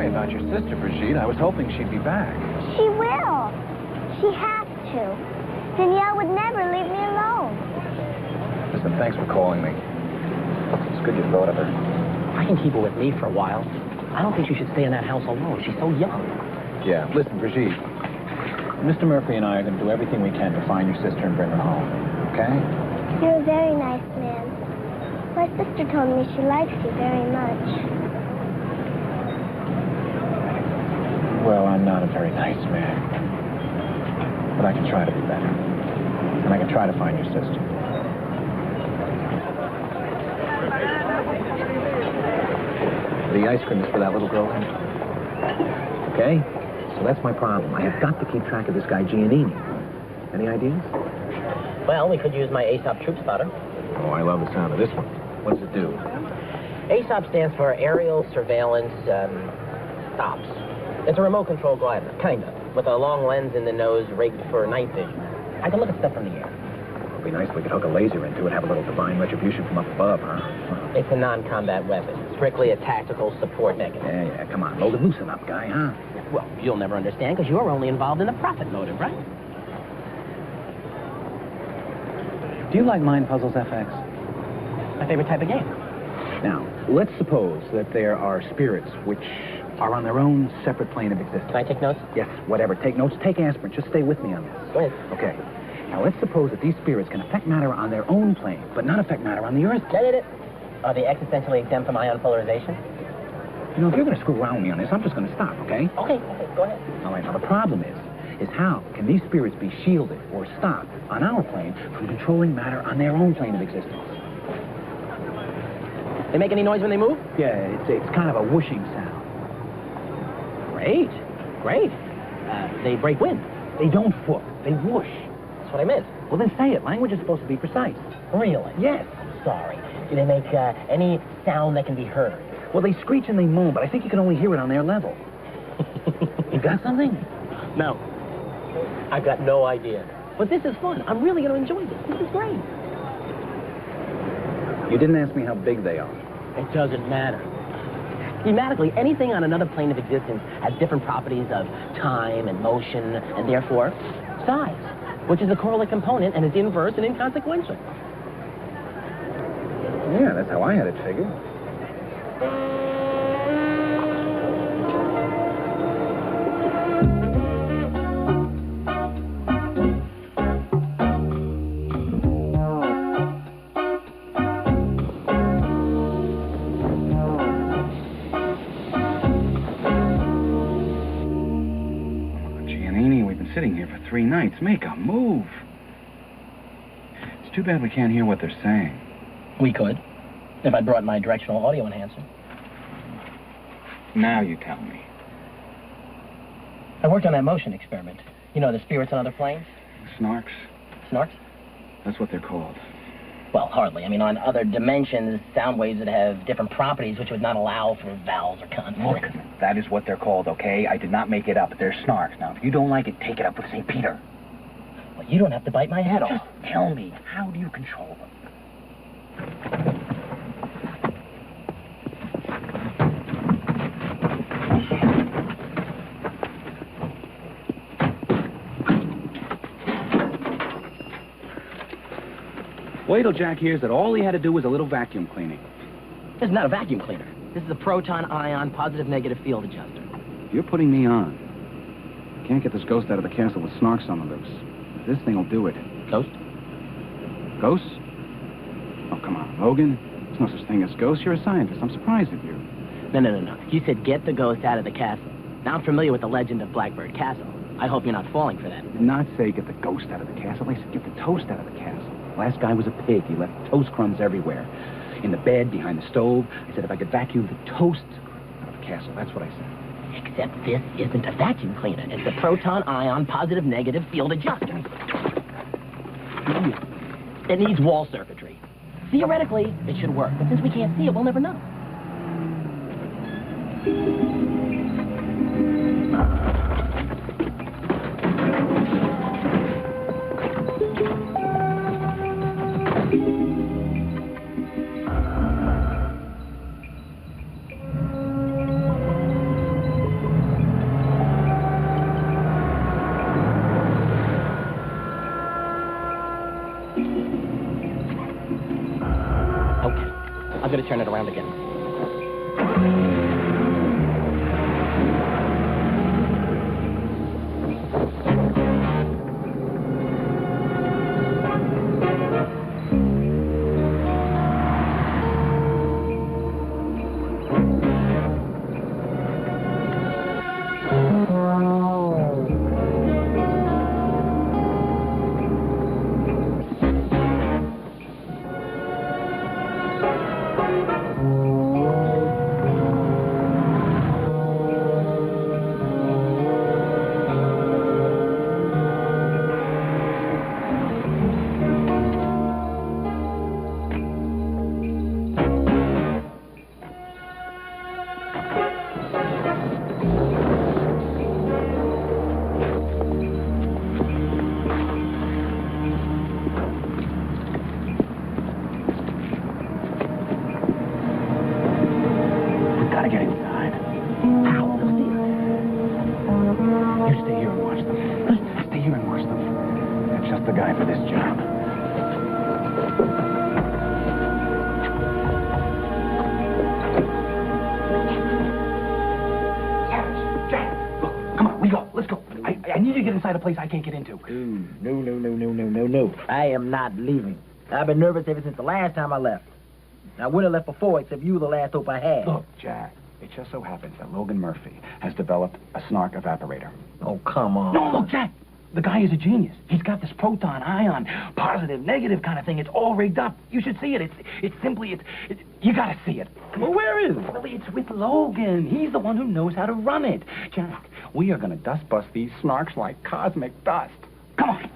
S2: About your sister, Brigitte. I was hoping she'd be back.
S22: She will. She has to. Danielle would never leave me alone.
S2: Listen, thanks for calling me. It's good you thought of her.
S3: I can keep her with me for a while. I don't think she should stay in that house alone. She's so young.
S2: Yeah, listen, Brigitte. Mr. Murphy and I are going to do everything we can to find your sister and bring her home. Okay?
S22: You're a very nice man. My sister told me she likes you very much.
S2: Well, I'm not a very nice man. But I can try to be better. And I can try to find your sister. The ice cream is for that little girl. Okay? So that's my problem. I have got to keep track of this guy Giannini. Any ideas?
S3: Well, we could use my ASOP troop spotter.
S2: Oh, I love the sound of this one. What does it do?
S3: ASOP stands for Aerial Surveillance, Stops. It's a remote control glider, kinda, with a long lens in the nose rigged for night vision. I can look at stuff from the air.
S2: It'd be nice if we could hook a laser into it, have a little divine retribution from up above, huh?
S3: It's a non-combat weapon, strictly a tactical support mechanism.
S2: Yeah, come on, Logan, loosen up, guy, huh?
S3: Well, you'll never understand because you're only involved in the profit motive, right?
S2: Do you like mind puzzles, FX?
S3: My favorite type of game.
S2: Now, let's suppose that there are spirits which are on their own separate plane of existence.
S3: Can I take notes?
S2: Yes, whatever. Take notes, take aspirin. Just stay with me on this.
S3: Go ahead.
S2: Okay. Now, let's suppose that these spirits can affect matter on their own plane, but not affect matter on the Earth.
S3: Are they existentially exempt from ion polarization?
S2: You know, if you're going to screw around with me on this, I'm just going to stop, okay?
S3: Okay, go ahead.
S2: All right, now the problem is how can these spirits be shielded or stopped on our plane from controlling matter on their own plane of existence?
S3: They make any noise when they move?
S2: Yeah, it's kind of a whooshing sound.
S3: Great. They break wind.
S2: They don't whoop, they whoosh.
S3: That's what I meant.
S2: Well, then say it. Language is supposed to be precise.
S3: Really?
S2: Yes.
S3: Sorry. Do they make any sound that can be heard?
S2: Well, they screech and they moan, but I think you can only hear it on their level. You got something?
S3: No. I've got no idea. But this is fun. I'm really going to enjoy this. This is great.
S2: You didn't ask me how big they are.
S3: It doesn't matter. Thematically, anything on another plane of existence has different properties of time and motion, and therefore, size, which is a correlate component and is inverse and inconsequential.
S2: Yeah, that's how I had it figured. Sitting here for 3 nights. Make a move. It's too bad we can't hear what they're saying.
S3: We could, if I brought my directional audio enhancer.
S2: Now you tell me.
S3: I worked on that motion experiment. You know, the spirits on other planes?
S2: Snarks?
S3: Snarks?
S2: That's what they're called.
S3: Well, hardly. I mean, on other dimensions, sound waves that have different properties which would not allow for vowels or consonants.
S2: Look, that is what they're called, okay? I did not make it up. They're snarks. Now, if you don't like it, take it up with St. Peter.
S3: Well, you don't have to bite my head off.
S2: Just tell me, how do you control them? Wait till Jack hears that all he had to do was a little vacuum cleaning.
S3: This is not a vacuum cleaner. This is a proton-ion positive-negative field adjuster.
S2: You're putting me on. Can't get this ghost out of the castle with snarks on the loose. This thing will do it.
S3: Ghost?
S2: Ghosts? Oh, come on, Logan. There's no such thing as ghosts. You're a scientist. I'm surprised at you.
S3: No. You said get the ghost out of the castle. Now I'm familiar with the legend of Blackbird Castle. I hope you're not falling for that.
S2: I did not say get the ghost out of the castle. I said get the toast out of the castle. Last guy was a pig. He left toast crumbs everywhere. In the bed, behind the stove. I said if I could vacuum the toast out of the castle. That's what I said.
S3: Except this isn't a vacuum cleaner. It's a proton-ion positive-negative field adjuster. It needs wall circuitry. Theoretically, it should work. But since we can't see it, we'll never know. I'm going to turn it around again. We go. Let's go. I need you to get inside a place I can't get into.
S5: No. I am not leaving. I've been nervous ever since the last time I left. I wouldn't have left before, except you were the last hope I had.
S1: Look, Jack, it just so happens that Logan Murphy has developed a snark evaporator.
S5: Oh, come on.
S3: No, look, Jack. The guy is a genius. He's got this proton, ion, positive, negative kind of thing. It's all rigged up. You should see it. It's simply, you gotta see it.
S5: Well, where is it?
S3: Well, it's with Logan. He's the one who knows how to run it. Jack, we are gonna dust bust these snarks like cosmic dust. Come on.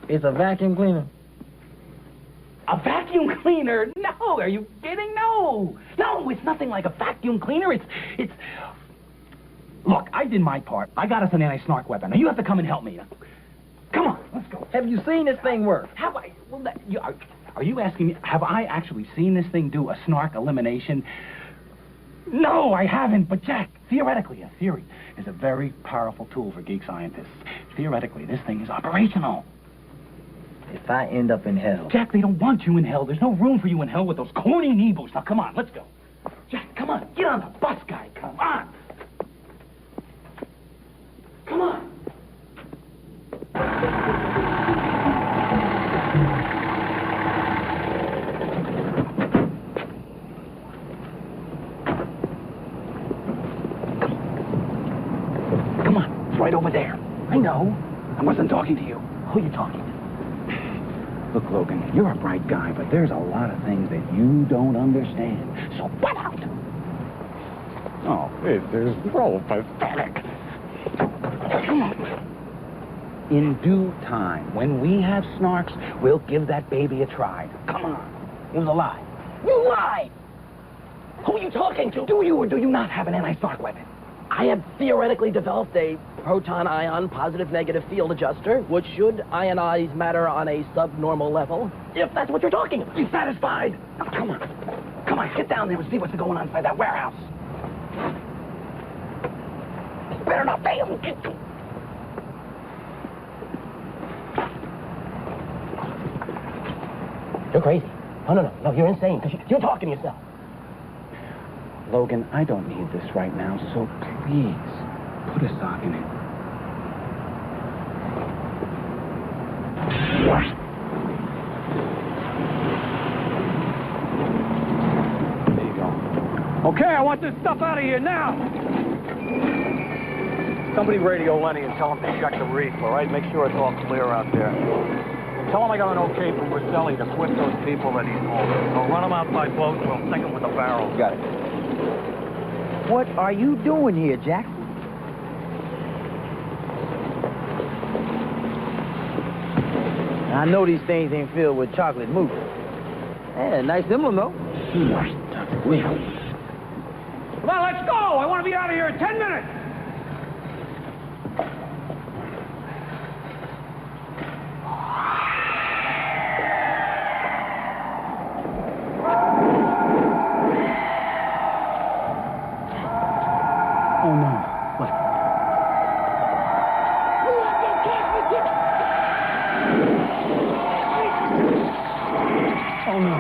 S5: It's a vacuum cleaner.
S3: A vacuum cleaner? No, are you kidding? No, it's nothing like a vacuum cleaner. It's. Look, I did my part. I got us an anti-snark weapon. Now you have to come and help me. Come on, let's go.
S5: Have you seen this thing work?
S3: Have I? Well, are you asking me? Have I actually seen this thing do a snark elimination? No, I haven't. But Jack, theoretically, a theory is a very powerful tool for geek scientists. Theoretically, this thing is operational.
S5: If I end up in hell...
S3: Jack, they don't want you in hell. There's no room for you in hell with those corny knee boots. Now, come on, let's go. Jack, come on. Get on the bus, guy. Come on. Come on. Come on. It's right over there. I know. I wasn't talking to you. Who are you talking to?
S1: Look, Logan, you're a bright guy, but there's a lot of things that you don't understand.
S3: So butt out.
S1: Oh, this is so pathetic. Come on. In due time, when we have snarks, we'll give that baby a try. Come on.
S3: It was a lie. You lied! Who are you talking to? Do you or do you not have an anti-snark weapon? I have theoretically developed a proton-ion positive-negative field adjuster, which should ionize matter on a subnormal level, if that's what you're talking about. You satisfied? Now, come on. Come on, get down there and see what's going on inside that warehouse. You better not fail. You're crazy. No, you're insane, because you're talking to yourself.
S1: Logan, I don't need this right now, so please, put a sock in it. There you go.
S17: Okay, I want this stuff out of here now. Somebody radio Lenny and tell him to check the reef, all right? Make sure it's all clear out there. Tell him I got an okay from Roselli to quit those people that he's holding. So run them out by boat and we'll sink them with the barrels.
S5: Got it. What are you doing here, Jack? I know these things ain't filled with chocolate mousse. Yeah, nice emblem, though.
S17: Come on, let's go! I want to be out of here in 10 minutes!
S1: Oh, no. What? Oh, no.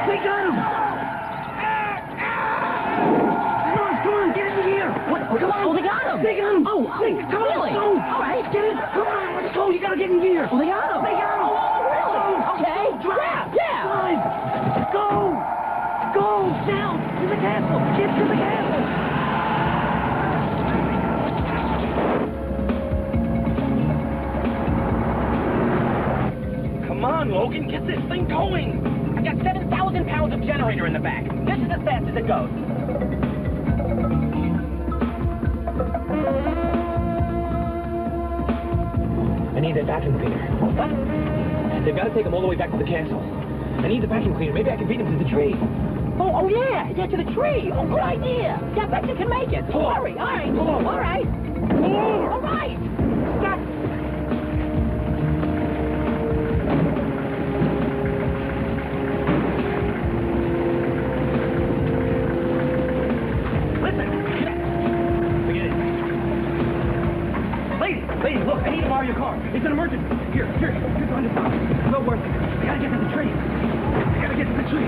S5: They got him! Come on, get in here! What? Come on!
S3: Oh, they got him!
S5: They got him!
S3: Oh,
S5: come on,
S3: really?
S5: let's go!
S3: All right.
S5: Get in! Come on, let's go! You gotta get in gear!
S3: Oh, they got him!
S5: They got him!
S3: Oh, really? Okay.
S5: Drive!
S3: Yeah.
S5: Drive! Go! Go! Down! To the castle! Get to the castle!
S3: Come on, Logan, get this thing going. I got 7,000 pounds of generator in the back. This is as fast as it goes. I need that vacuum cleaner. What? They've got to take him all the way back to the castle. I need the vacuum cleaner. Maybe I can beat him to the tree. Oh, yeah, to the tree. Oh, good idea. Yeah, I bet you can make it.
S17: Pull up.
S3: Hurry, all right.
S17: Pull up.
S3: All right.
S17: Pull over.
S3: All right. Stop. Listen. Forget it. Lady, look, I need to borrow your car. It's an emergency. Here, here's $100. No worth it. I gotta get to the tree. I gotta
S5: Get the tree.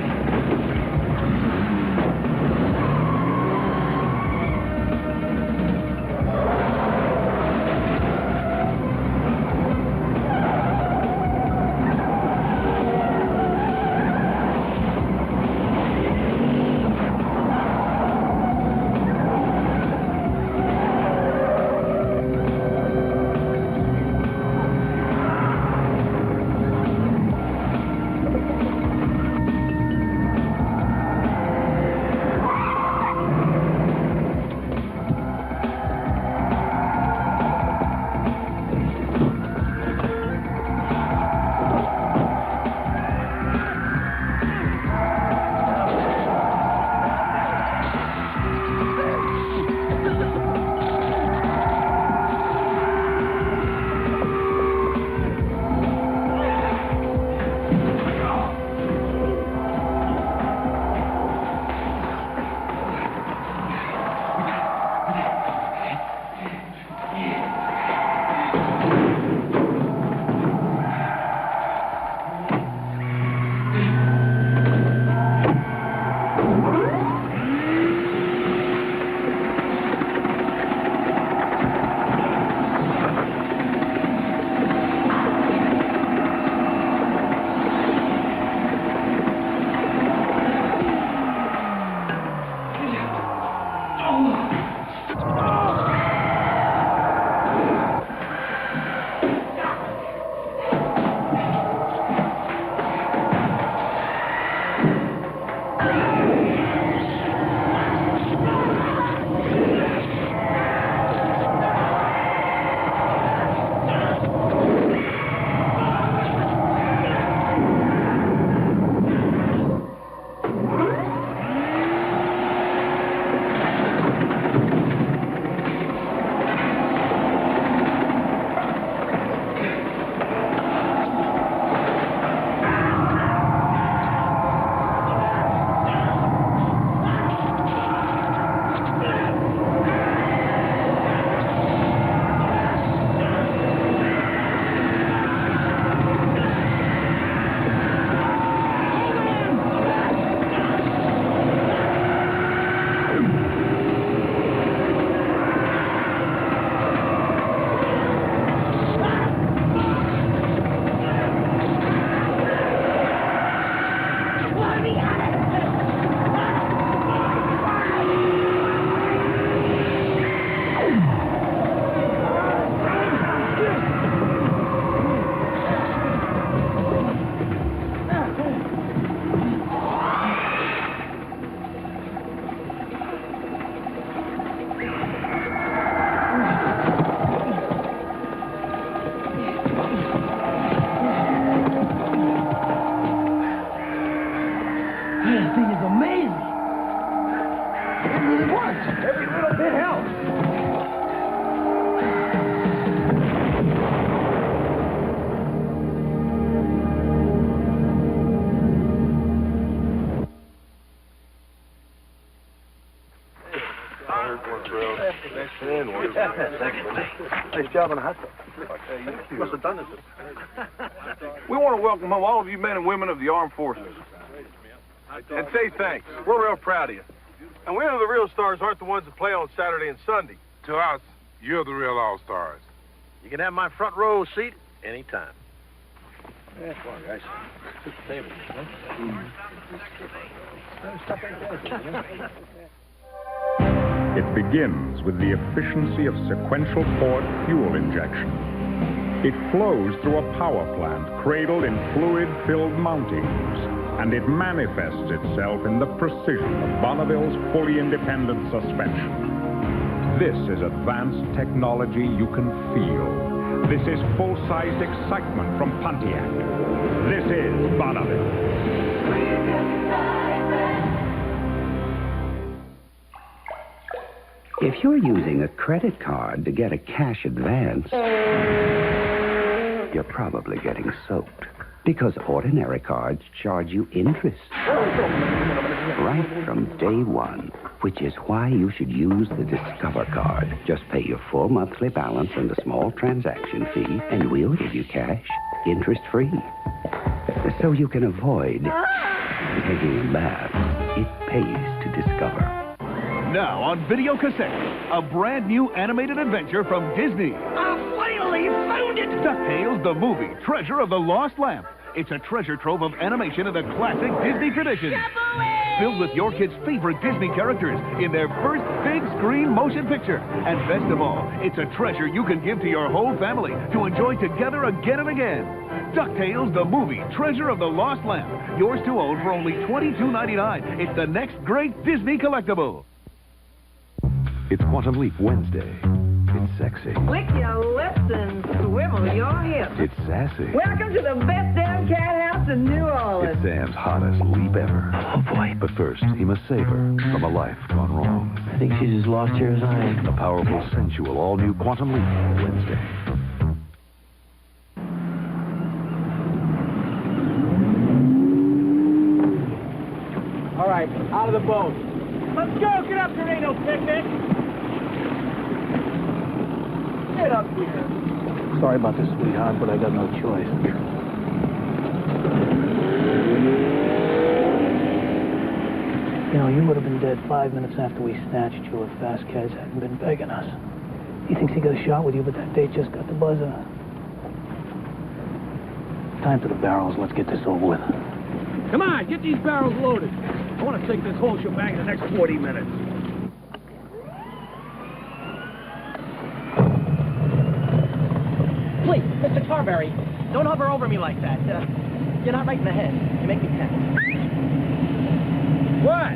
S5: This thing is amazing. It really works. Every little bit helps.
S17: Nice job on the hot dog. You must have done this. We want to welcome home all of you men and women of the armed forces. And say thanks. We're real proud of you. And we know the real stars aren't the ones that play on Saturday and Sunday.
S11: To us, you're the real all-stars.
S17: You can have my front row seat anytime. Yeah, come on, guys. Sit the table.
S13: It begins with the efficiency of sequential poured fuel injection. It flows through a power plant cradled in fluid-filled mountings, and it manifests itself in the precision of Bonneville's fully independent suspension. This is advanced technology you can feel. This is full-sized excitement from Pontiac. This is Bonneville.
S8: If you're using a credit card to get a cash advance, you're probably getting soaked. Because ordinary cards charge you interest. Right from day one. Which is why you should use the Discover card. Just pay your full monthly balance and a small transaction fee, and we'll give you cash, interest-free. So you can avoid Peggy laughs. It pays to discover.
S10: Now on video cassette, a brand new animated adventure from Disney.
S5: I finally found it!
S10: DuckTales, the movie, Treasure of the Lost Lamp. It's a treasure trove of animation in the classic Disney tradition. Filled with your kids' favorite Disney characters in their first big screen motion picture. And best of all, it's a treasure you can give to your whole family to enjoy together again and again. DuckTales, the movie, Treasure of the Lost Lamp. Yours to own for only $22.99. It's the next great Disney collectible.
S20: It's Quantum Leap Wednesday. It's sexy.
S14: Lick your lips and swivel your hips.
S20: It's sassy.
S14: Welcome to the best damn cat house in New Orleans.
S20: It's Sam's hottest leap ever. Oh, boy. But first, he must save her from a life gone wrong.
S3: I think she's as lost here as I am.
S20: A powerful, sensual, all-new Quantum Leap Wednesday.
S7: All right, out of the boat. Let's go. Get up, there ain't no picnic. Get up here.
S21: Sorry about this, sweetheart, but I got no choice. You know, you would have been dead 5 minutes after we snatched you if Vasquez hadn't been begging us. He thinks he got a shot with you, but that date just got the buzzer. Time for the barrels. Let's get this over with.
S7: Come on, get these barrels loaded. I want to take this whole shebang in the next 40 minutes.
S3: Please, Mr. Tarberry, don't hover over me like that. You're not right in the head. You make me tense.
S7: What?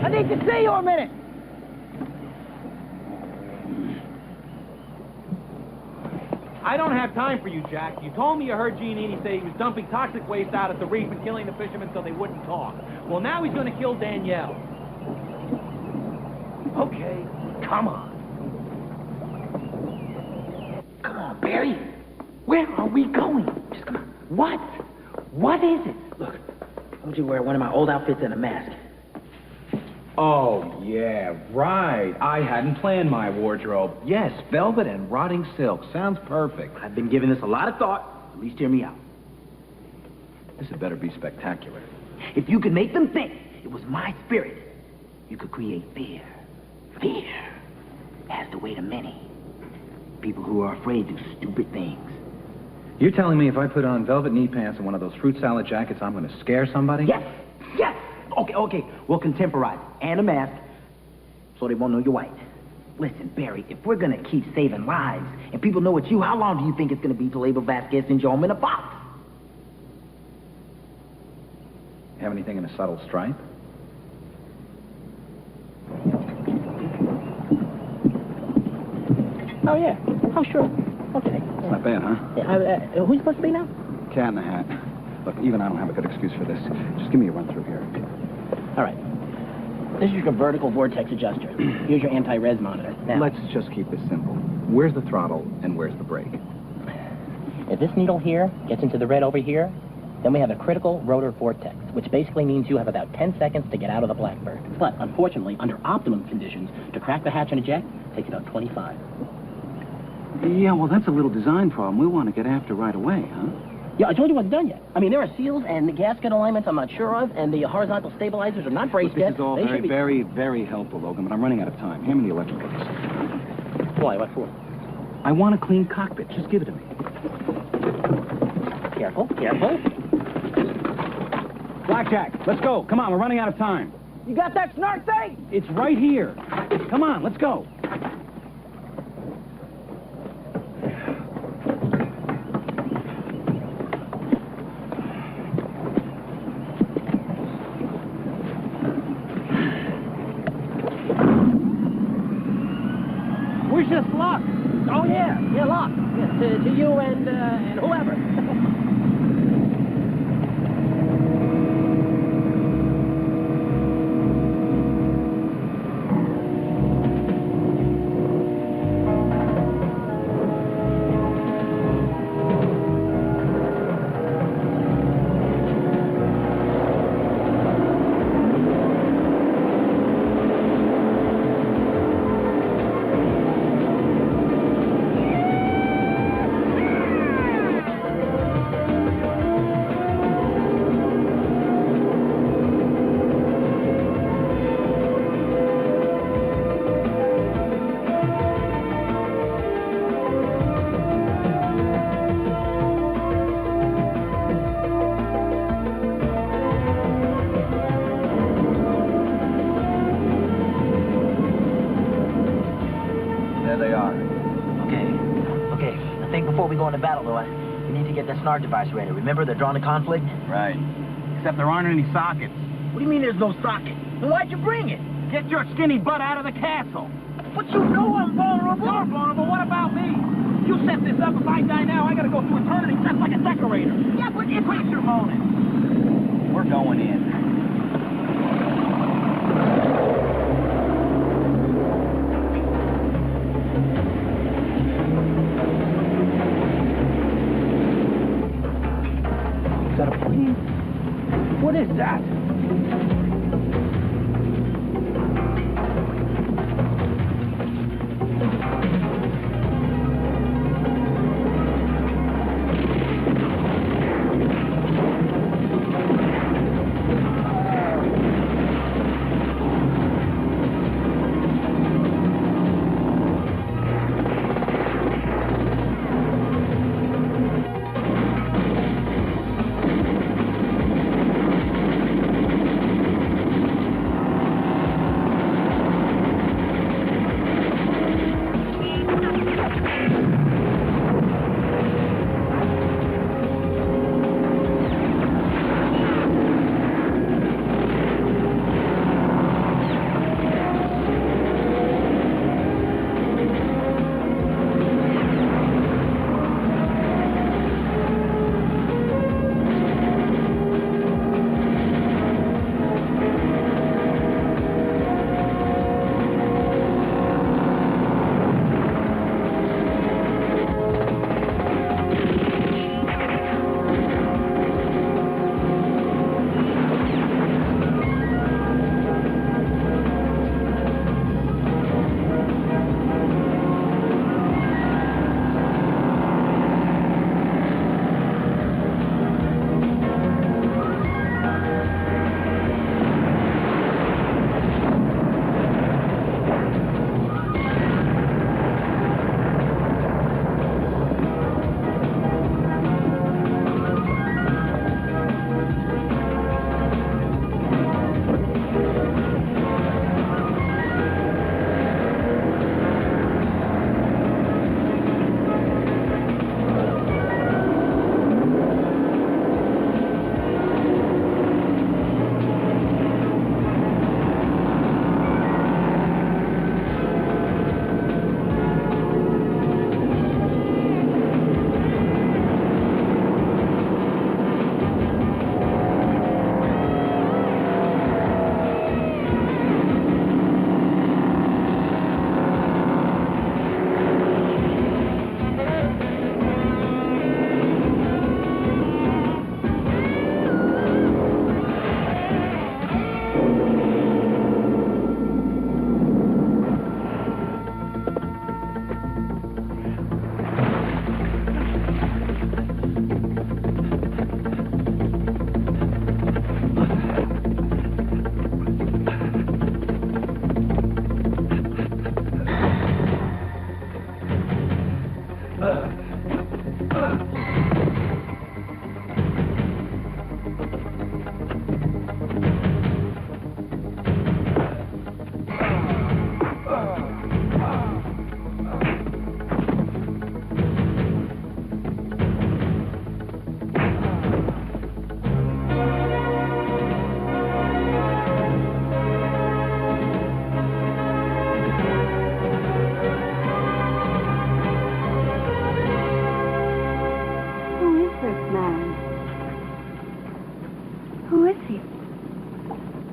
S3: I need to see you a minute.
S15: I don't have time for you, Jack. You told me you heard Giannini say he was dumping toxic waste out at the reef and killing the fishermen so they wouldn't talk. Well, now he's going to kill Danielle.
S5: Okay, come on. Come on, Barry. Where are we going? Just come on. What? What is it?
S3: Look, I told you to wear one of my old outfits and a mask.
S2: Oh, yeah, right. I hadn't planned my wardrobe. Yes, velvet and rotting silk. Sounds perfect.
S3: I've been giving this a lot of thought. At least hear me out.
S2: This had better be spectacular.
S5: If you could make them think it was my spirit, you could create fear. Fear has the weight of many. People who are afraid to do stupid things.
S2: You're telling me if I put on velvet knee pants and one of those fruit salad jackets, I'm going to scare somebody?
S5: Yes, yes. Okay, we'll contemporize and a mask so they won't know you're white. Listen, Barry, if we're gonna keep saving lives and people know it's you, how long do you think it's gonna be till Abel Vasquez sends you home in a box?
S2: Have anything in a subtle stripe?
S3: Oh, yeah. Oh, sure. Okay.
S2: It's not bad, huh?
S3: Who's supposed to be now?
S2: Cat in the Hat. Look, even I don't have a good excuse for this. Just give me a run through here.
S3: All right. This is your vertical vortex adjuster. Here's your anti-res monitor. Now,
S2: Let's just keep this simple. Where's the throttle and where's the brake?
S3: if this needle here gets into the red over here, then we have a critical rotor vortex, which basically means you have about 10 seconds to get out of the Blackbird. But unfortunately, under optimum conditions, to crack the hatch and eject takes about 25.
S1: Yeah, well, that's a little design problem. We want to get after right away, huh?
S3: Yeah, I told you it wasn't done yet. I mean, there are seals and the gasket alignments I'm not sure of, and the horizontal stabilizers are not braced
S1: This
S3: yet.
S1: is all
S3: They should
S1: very,
S3: be...
S1: very helpful, Logan, but I'm running out of time. Hand me the electricals.
S3: Why? What for?
S1: I want a clean cockpit. Just give it to me.
S3: Careful, careful.
S1: Blackjack, let's go. Come on, we're running out of time.
S7: You got that snark thing?
S1: It's right here. Come on, let's go.
S7: Where's just locked?
S3: Oh, yeah, lock. Yeah, to you and whoever.
S7: snark device ready. Remember, they're drawn to conflict?
S15: Right. Except there aren't any sockets.
S7: What do you mean there's no socket? Then why'd you bring it?
S15: Get your skinny butt out of the castle.
S7: But you know I'm vulnerable.
S15: You're vulnerable. What about me? You set this up. If I die now, I gotta go through eternity just like a decorator.
S7: Yeah, but it's...
S15: Quit your moaning. We're going in.
S21: Is that a plane? What is that?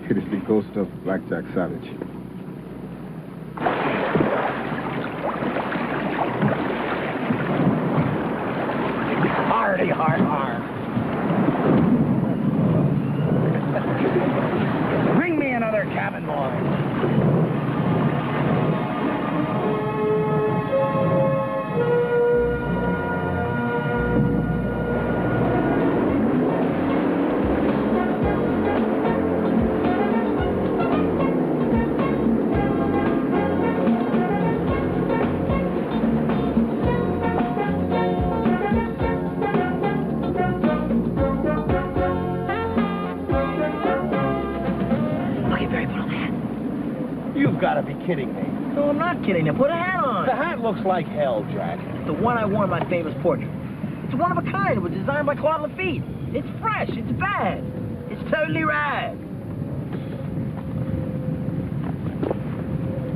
S6: It is the ghost of Blackjack Savage.
S7: Hardy, har, har. Bring me another cabin boy.
S15: You've got to be kidding me.
S7: No, I'm not kidding. Now put a hat on.
S15: The hat looks like hell, Jack.
S7: The one I wore in my famous portrait. It's one of a kind. It was designed by Claude Lafitte. It's fresh. It's bad. It's totally rad.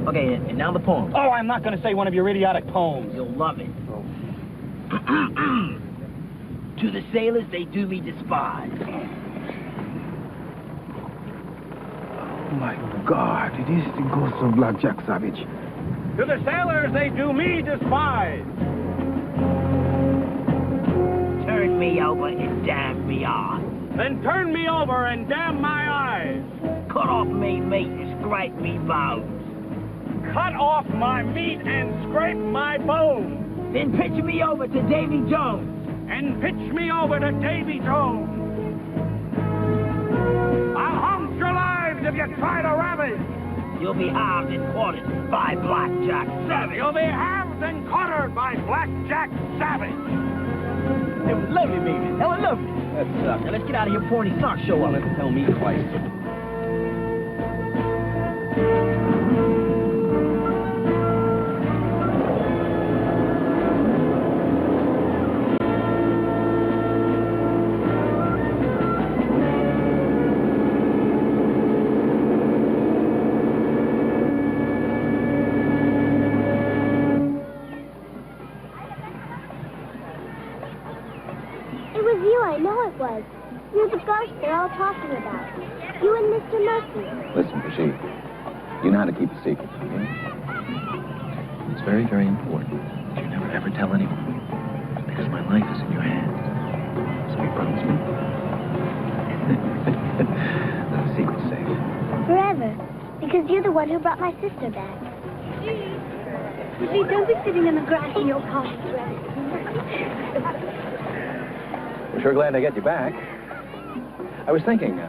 S7: Okay, and now the poem.
S15: Oh, I'm not going to say one of your idiotic poems.
S7: You'll love it. To the sailors, they do me despise.
S6: Oh, my God. It is the ghost of Blackjack Savage.
S15: To the sailors, they do me despise.
S7: Turn me over and damn me eyes.
S15: Then turn me over and damn my eyes.
S7: Cut off me meat and scrape me bones.
S15: Cut off my meat and scrape my bones.
S7: Then pitch me over to Davy Jones.
S15: And pitch me over to Davy Jones. I'll hunt your lives if you try to ravage.
S7: You'll be halved and quartered by Blackjack Savage.
S15: You'll be halved and quartered by Blackjack Savage.
S7: It was lovely, baby. Hella lovely. That sucks. Now let's get out of here before any socks show up.
S2: Tell me twice.
S22: It was you, I know it was. You're the ghost they're all talking about. You and Mr. Murphy.
S2: Listen, Brigitte. You know how to keep a secret, don't you? It's very, very important that you never ever tell anyone. Because my life is in your hands. So you promise me? The secret's safe.
S22: Forever. Because you're the one who brought my sister back. See, don't be sitting in the grass in your party dress.
S2: We're sure glad to get you back. I was thinking,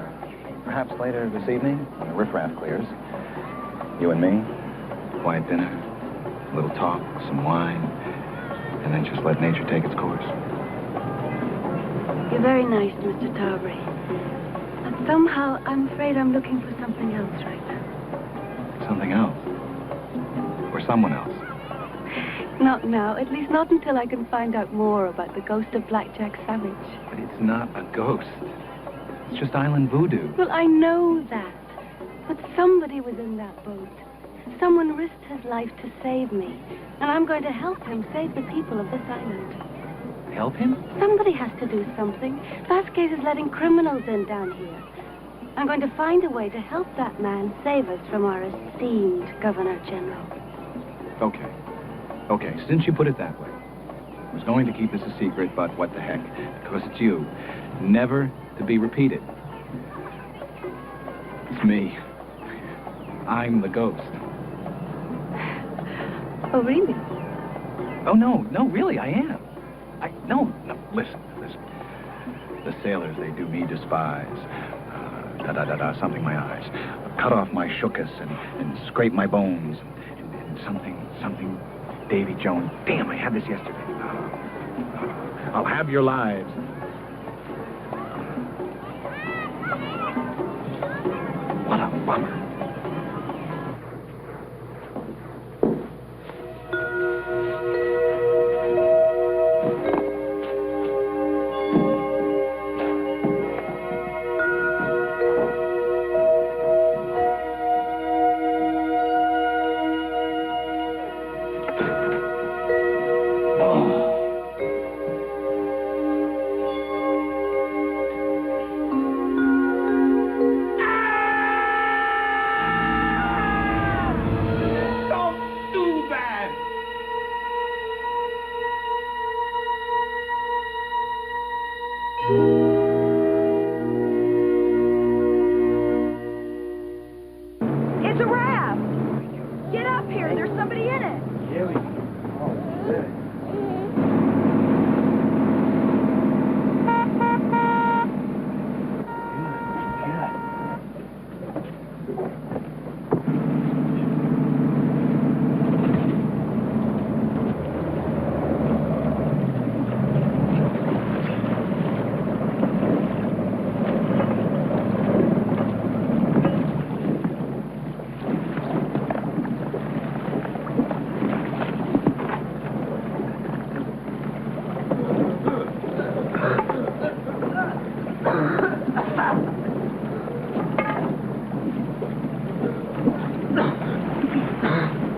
S2: perhaps later this evening, when the riffraff clears, you and me, quiet dinner, a little talk, some wine, and then just let nature take its course.
S9: You're very nice, Mr. Tarbury. But somehow, I'm afraid I'm looking for something else right now.
S2: Something else. Or someone else.
S9: Not now. At least not until I can find out more about the ghost of Blackjack Savage.
S2: But it's not a ghost. It's just island voodoo.
S9: Well, I know that. But somebody was in that boat. Someone risked his life to save me. And I'm going to help him save the people of this island.
S2: Help him?
S9: Somebody has to do something. Vasquez is letting criminals in down here. I'm going to find a way to help that man save us from our esteemed Governor General.
S2: Okay. Okay, since you put it that way, I was going to keep this a secret, but what the heck? Because it's you. Never to be repeated. It's me. I'm the ghost.
S9: Oh, really?
S2: Oh, no, really, I am. No, listen. The sailors, they do me despise. Something my eyes. Cut off my shookus and scrape my bones. And something, Davy Jones. Damn, I had this yesterday. I'll have your lives. What a bummer.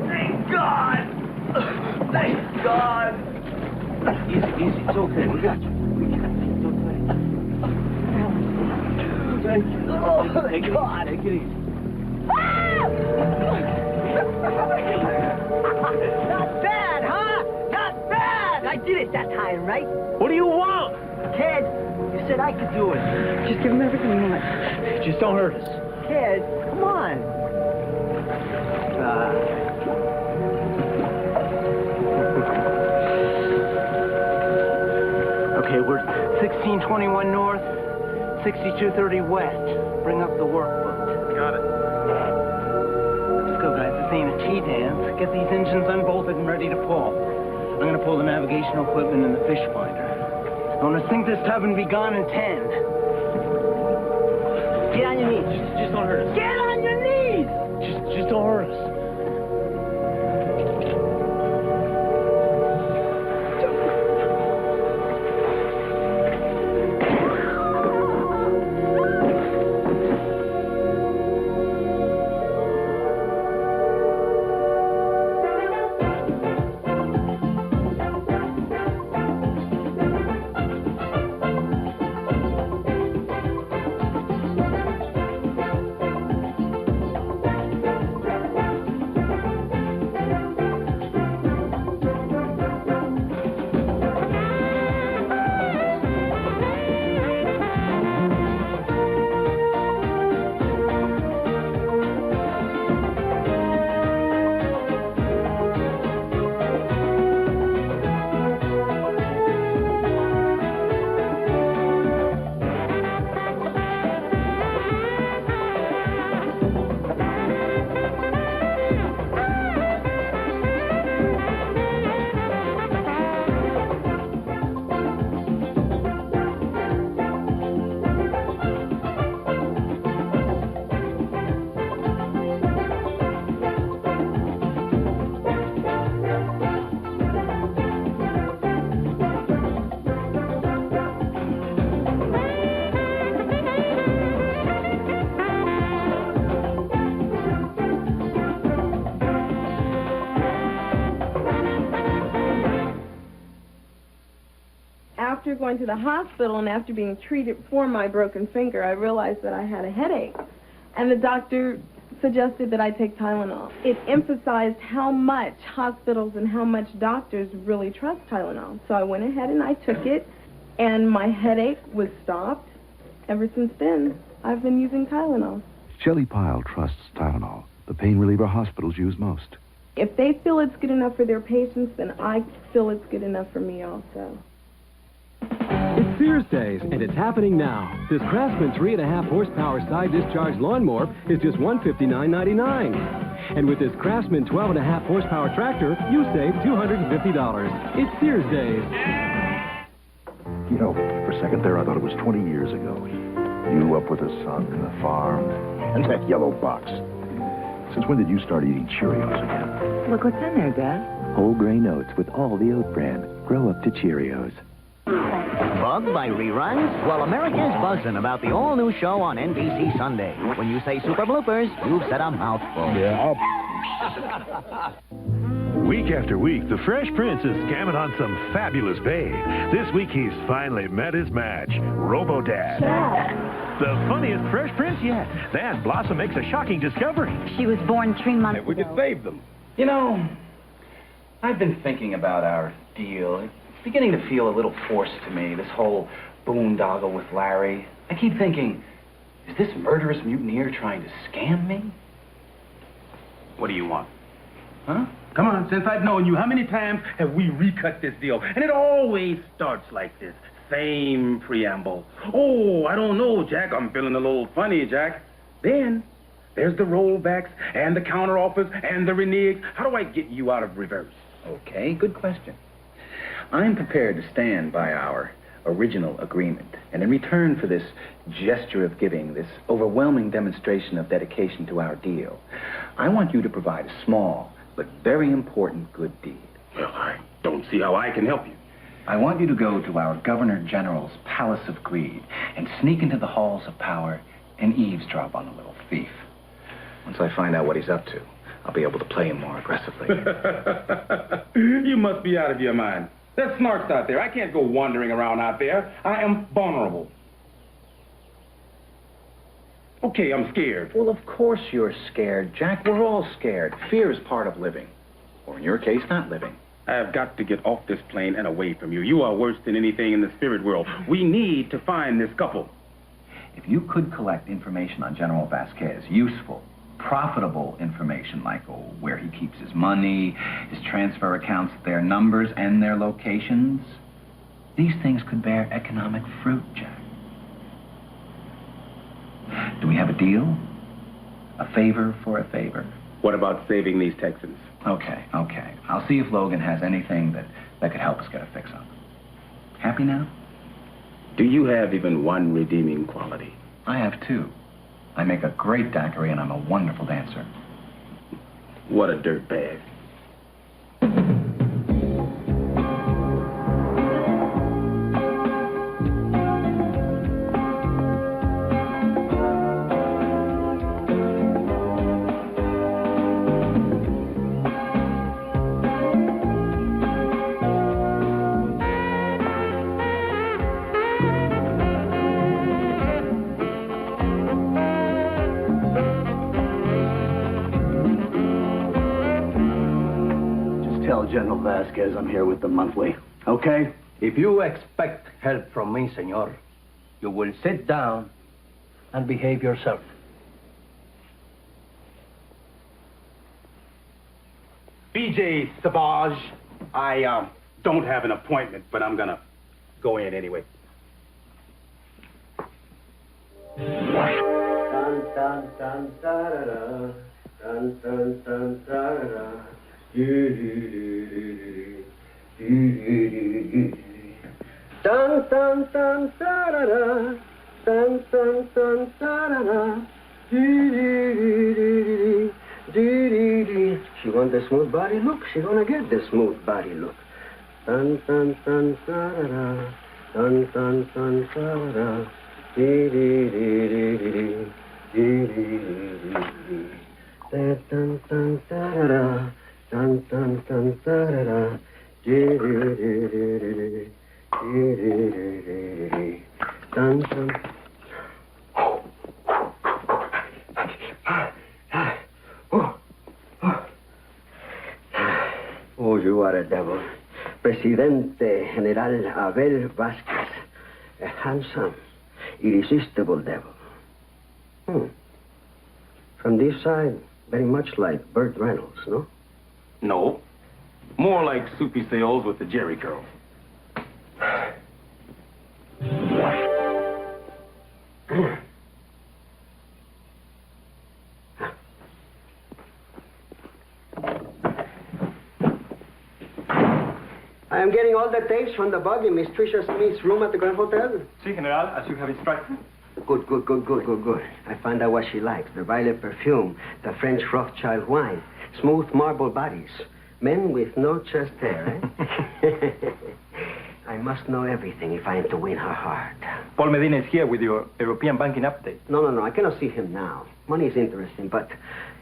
S5: Thank God! Thank God!
S3: Easy, it's okay. We got you.
S5: Thank you. Oh, thank God.
S3: Take it easy.
S14: Not bad, huh? Not bad! I did it that time, right? What do you want? Kid, you said I could do it.
S7: Just give him everything you want. Just don't hurt us.
S14: Kid, come on.
S7: Okay, we're 1621 north, 6230 west. Bring up the workboat.
S17: Got it.
S7: Let's go, guys. This ain't a tea dance. Get these engines unbolted and ready to pull. I'm gonna pull the navigational equipment and the fish finder. I'm gonna sink this tub and be gone in 10. Get on your knees. Just don't hurt us.
S14: Get on your knees!
S7: Just don't hurt us.
S4: After going to the hospital and after being treated for my broken finger, I realized that I had a headache. And the doctor suggested that I take Tylenol. It emphasized how much hospitals and how much doctors really trust Tylenol. So I went ahead and I took it, and my headache was stopped. Ever since then, I've been using Tylenol.
S12: Shelley Pyle trusts Tylenol, the pain reliever hospitals use most.
S4: If they feel it's good enough for their patients, then I feel it's good enough for me also.
S16: It's Sears Days, and it's happening now. This Craftsman 3.5 horsepower side discharge lawnmower is just $159.99. And with this Craftsman 12.5 horsepower tractor, you save $250. It's Sears Days.
S12: You know, for a second there, I thought it was 20 years ago. You up with the sun and the farm and that yellow box. Since when did you start eating Cheerios again?
S14: Look what's in there, Dad.
S19: Whole grain oats with all the oat bran. Grow up to Cheerios.
S24: Bugged by reruns? Well, America's buzzing about the all-new show on NBC Sunday. When you say super bloopers, you've said a mouthful.
S12: Yeah.
S10: Week after week, the Fresh Prince is scamming on some fabulous babe. This week, he's finally met his match, Robo-Dad. The funniest Fresh Prince yet. Then Blossom makes a shocking discovery.
S25: She was born 3 months ago.
S2: We could save them. You know, I've been thinking about our deal. It's beginning to feel a little forced to me, this whole boondoggle with Larry. I keep thinking, is this murderous mutineer trying to scam me?
S1: What do you want? Huh? Come on, since I've known you, how many times have we recut this deal? And it always starts like this. Same preamble. Oh, I don't know, Jack. I'm feeling a little funny, Jack. Then there's the rollbacks and the counteroffers and the reneges. How do I get you out of reverse?
S2: Okay, good question. I'm prepared to stand by our original agreement. And in return for this gesture of giving, this overwhelming demonstration of dedication to our deal, I want you to provide a small but very important good deed.
S1: Well, I don't see how I can help you.
S2: I want you to go to our Governor General's Palace of Greed and sneak into the halls of power and eavesdrop on the little thief. Once I find out what he's up to, I'll be able to play him more aggressively.
S1: You must be out of your mind. There's snarks out there. I can't go wandering around out there. I am vulnerable. Okay, I'm scared.
S2: Well, of course you're scared, Jack. We're all scared. Fear is part of living. Or in your case, not living.
S1: I have got to get off this plane and away from you. You are worse than anything in the spirit world. We need to find this couple.
S2: If you could collect information on General Vasquez, useful, profitable information like where he keeps his money, his transfer accounts, their numbers, and their locations, these things could bear economic fruit, Jack. Do we have a deal? A favor for a favor?
S1: What about saving these Texans?
S2: Okay. I'll see if Logan has anything that could help us get a fix on them. Happy now?
S1: Do you have even one redeeming quality?
S2: I have two. I make a great daiquiri and I'm a wonderful dancer.
S1: What a dirtbag.
S11: General Vasquez, I'm here with the monthly. Okay? If you expect help from me, senor, you will sit down and behave yourself.
S1: BJ Savage, I don't have an appointment, but I'm gonna go in anyway.
S13: Dun, dun, dun, da-da-da. Dun, dun, dun, da-da-da. Dun dun dun da da da, dun dun dun da da da, She want the smooth body look. She gonna get the smooth body look. Dun dun dun da da da, dun dun dun da da da, dun dun da da. Dun dun dun da da da, dun dun. Oh, you are a devil, Presidente General Abel Vasquez, a handsome, irresistible devil. From this side, very much like Burt Reynolds, no?
S1: No. More like Soupy Sales with the Jerry Curl.
S13: I am getting all the tapes from the bug in Miss Tricia Smith's room at the Grand Hotel.
S18: Si, General, as you have instructed.
S13: Good. I found out what she likes. The violet perfume, the French Rothschild wine, smooth marble bodies, men with no chest hair, eh? I must know everything if I am to win her heart.
S18: Paul Medina is here with your European banking update.
S13: No. I cannot see him now. Money is interesting, but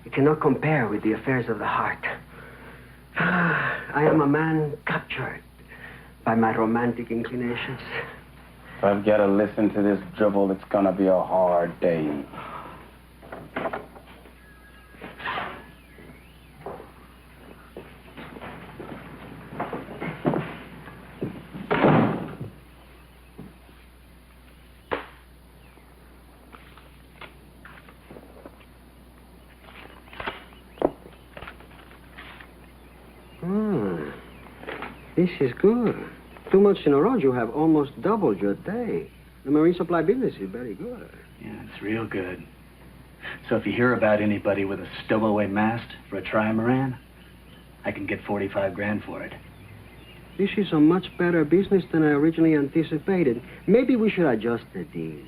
S13: it cannot compare with the affairs of the heart. I am a man captured by my romantic inclinations.
S1: If I've got to listen to this dribble, it's going to be a hard day.
S13: This is good. 2 months in a row, you have almost doubled your day. The marine supply business is very good.
S21: Yeah, it's real good. So if you hear about anybody with a stowaway mast for a trimaran, I can get 45 grand for it.
S13: This is a much better business than I originally anticipated. Maybe we should adjust the deal.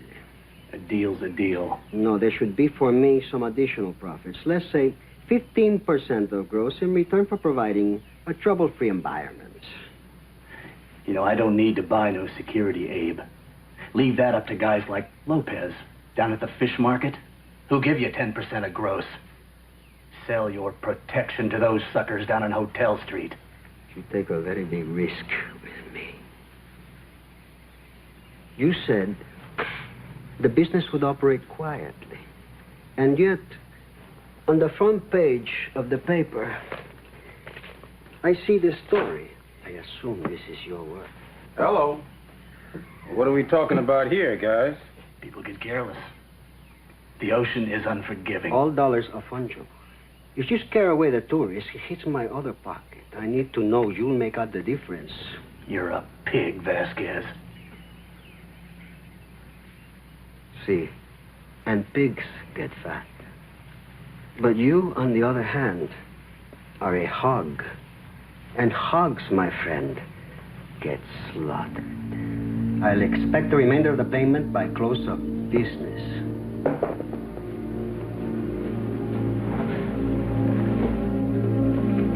S21: A deal's a deal.
S13: No, there should be for me some additional profits. Let's say 15% of gross in return for providing a trouble-free environment.
S21: You know, I don't need to buy no security, Abe. Leave that up to guys like Lopez down at the fish market, who'll give you 10% of gross. Sell your protection to those suckers down on Hotel Street.
S13: You take a very big risk with me. You said the business would operate quietly. And yet, on the front page of the paper, I see this story. I assume this is your work.
S6: Hello. What are we talking about here, guys?
S21: People get careless. The ocean is unforgiving.
S13: All dollars are fungible. If you scare away the tourists, it hits my other pocket. I need to know you'll make out the difference.
S21: You're a pig, Vasquez.
S13: See, and pigs get fat. But you, on the other hand, are a hog. And hogs, my friend, get slaughtered. I'll expect the remainder of the payment by close of business.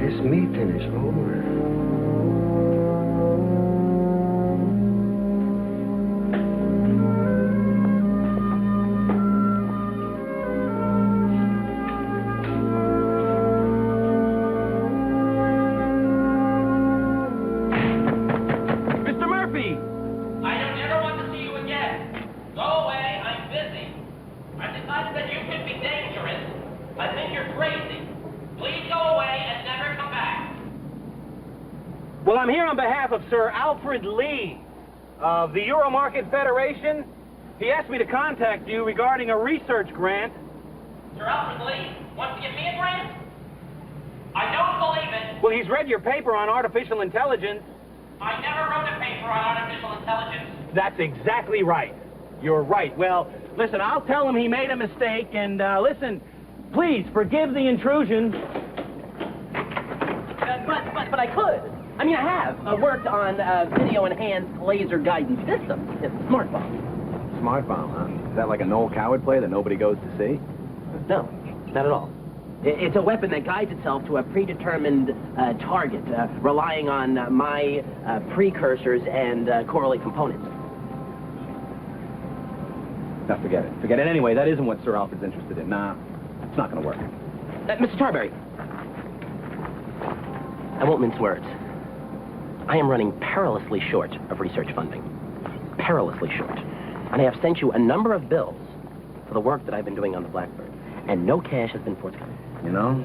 S13: This meeting is over.
S15: Mr. Murphy!
S3: I don't ever want to see you again. Go away, I'm busy. I've decided that you could be dangerous. I think you're crazy. Please go away and never come back.
S15: Well, I'm here on behalf of Sir Alfred Lee of the Euromarket Federation. He asked me to contact you regarding a research grant.
S3: Sir Alfred Lee wants to give me a grant? I don't believe it.
S15: Well, he's read your paper on artificial intelligence.
S3: I never wrote a paper on artificial intelligence.
S15: That's exactly right. You're right. Well, listen, I'll tell him he made a mistake, and listen, please forgive the intrusion.
S3: But I could. I mean, I have worked on video-enhanced laser guidance systems. It's a smart bomb.
S2: Smart bomb, huh? Is that like a Noel Coward play that nobody goes to see?
S3: No, not at all. It's a weapon that guides itself to a predetermined target, relying on my precursors and correlate components.
S2: Now, forget it. Forget it anyway. That isn't what Sir Alfred's interested in. Nah, it's not going to work.
S3: Mr. Tarberry, I won't mince words. I am running perilously short of research funding. Perilously short. And I have sent you a number of bills for the work that I've been doing on the Blackbird, and no cash has been forthcoming.
S2: You know,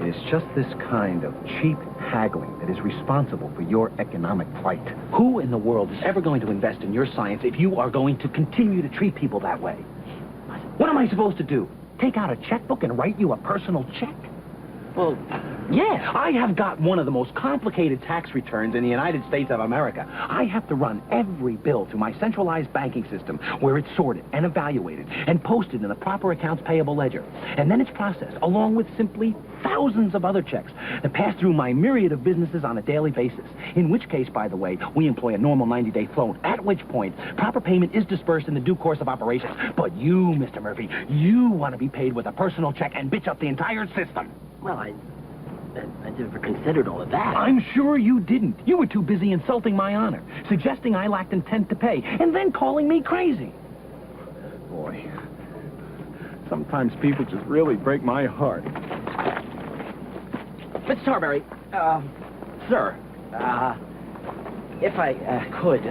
S2: it is just this kind of cheap haggling that is responsible for your economic plight.
S1: Who in the world is ever going to invest in your science if you are going to continue to treat people that way? What am I supposed to do? Take out a checkbook and write you a personal check?
S3: Well, yeah.
S1: I have got one of the most complicated tax returns in the United States of America. I have to run every bill through my centralized banking system where it's sorted and evaluated and posted in the proper accounts payable ledger. And then it's processed along with simply thousands of other checks that pass through my myriad of businesses on a daily basis. In which case, by the way, we employ a normal 90-day float, at which point proper payment is dispersed in the due course of operations. But you, Mr. Murphy, you want to be paid with a personal check and bitch up the entire system.
S3: Well, I never considered all of that.
S1: I'm sure you didn't. You were too busy insulting my honor, suggesting I lacked intent to pay, and then calling me crazy.
S2: Boy, sometimes people just really break my heart.
S3: Mr. Tarberry, sir, if I could,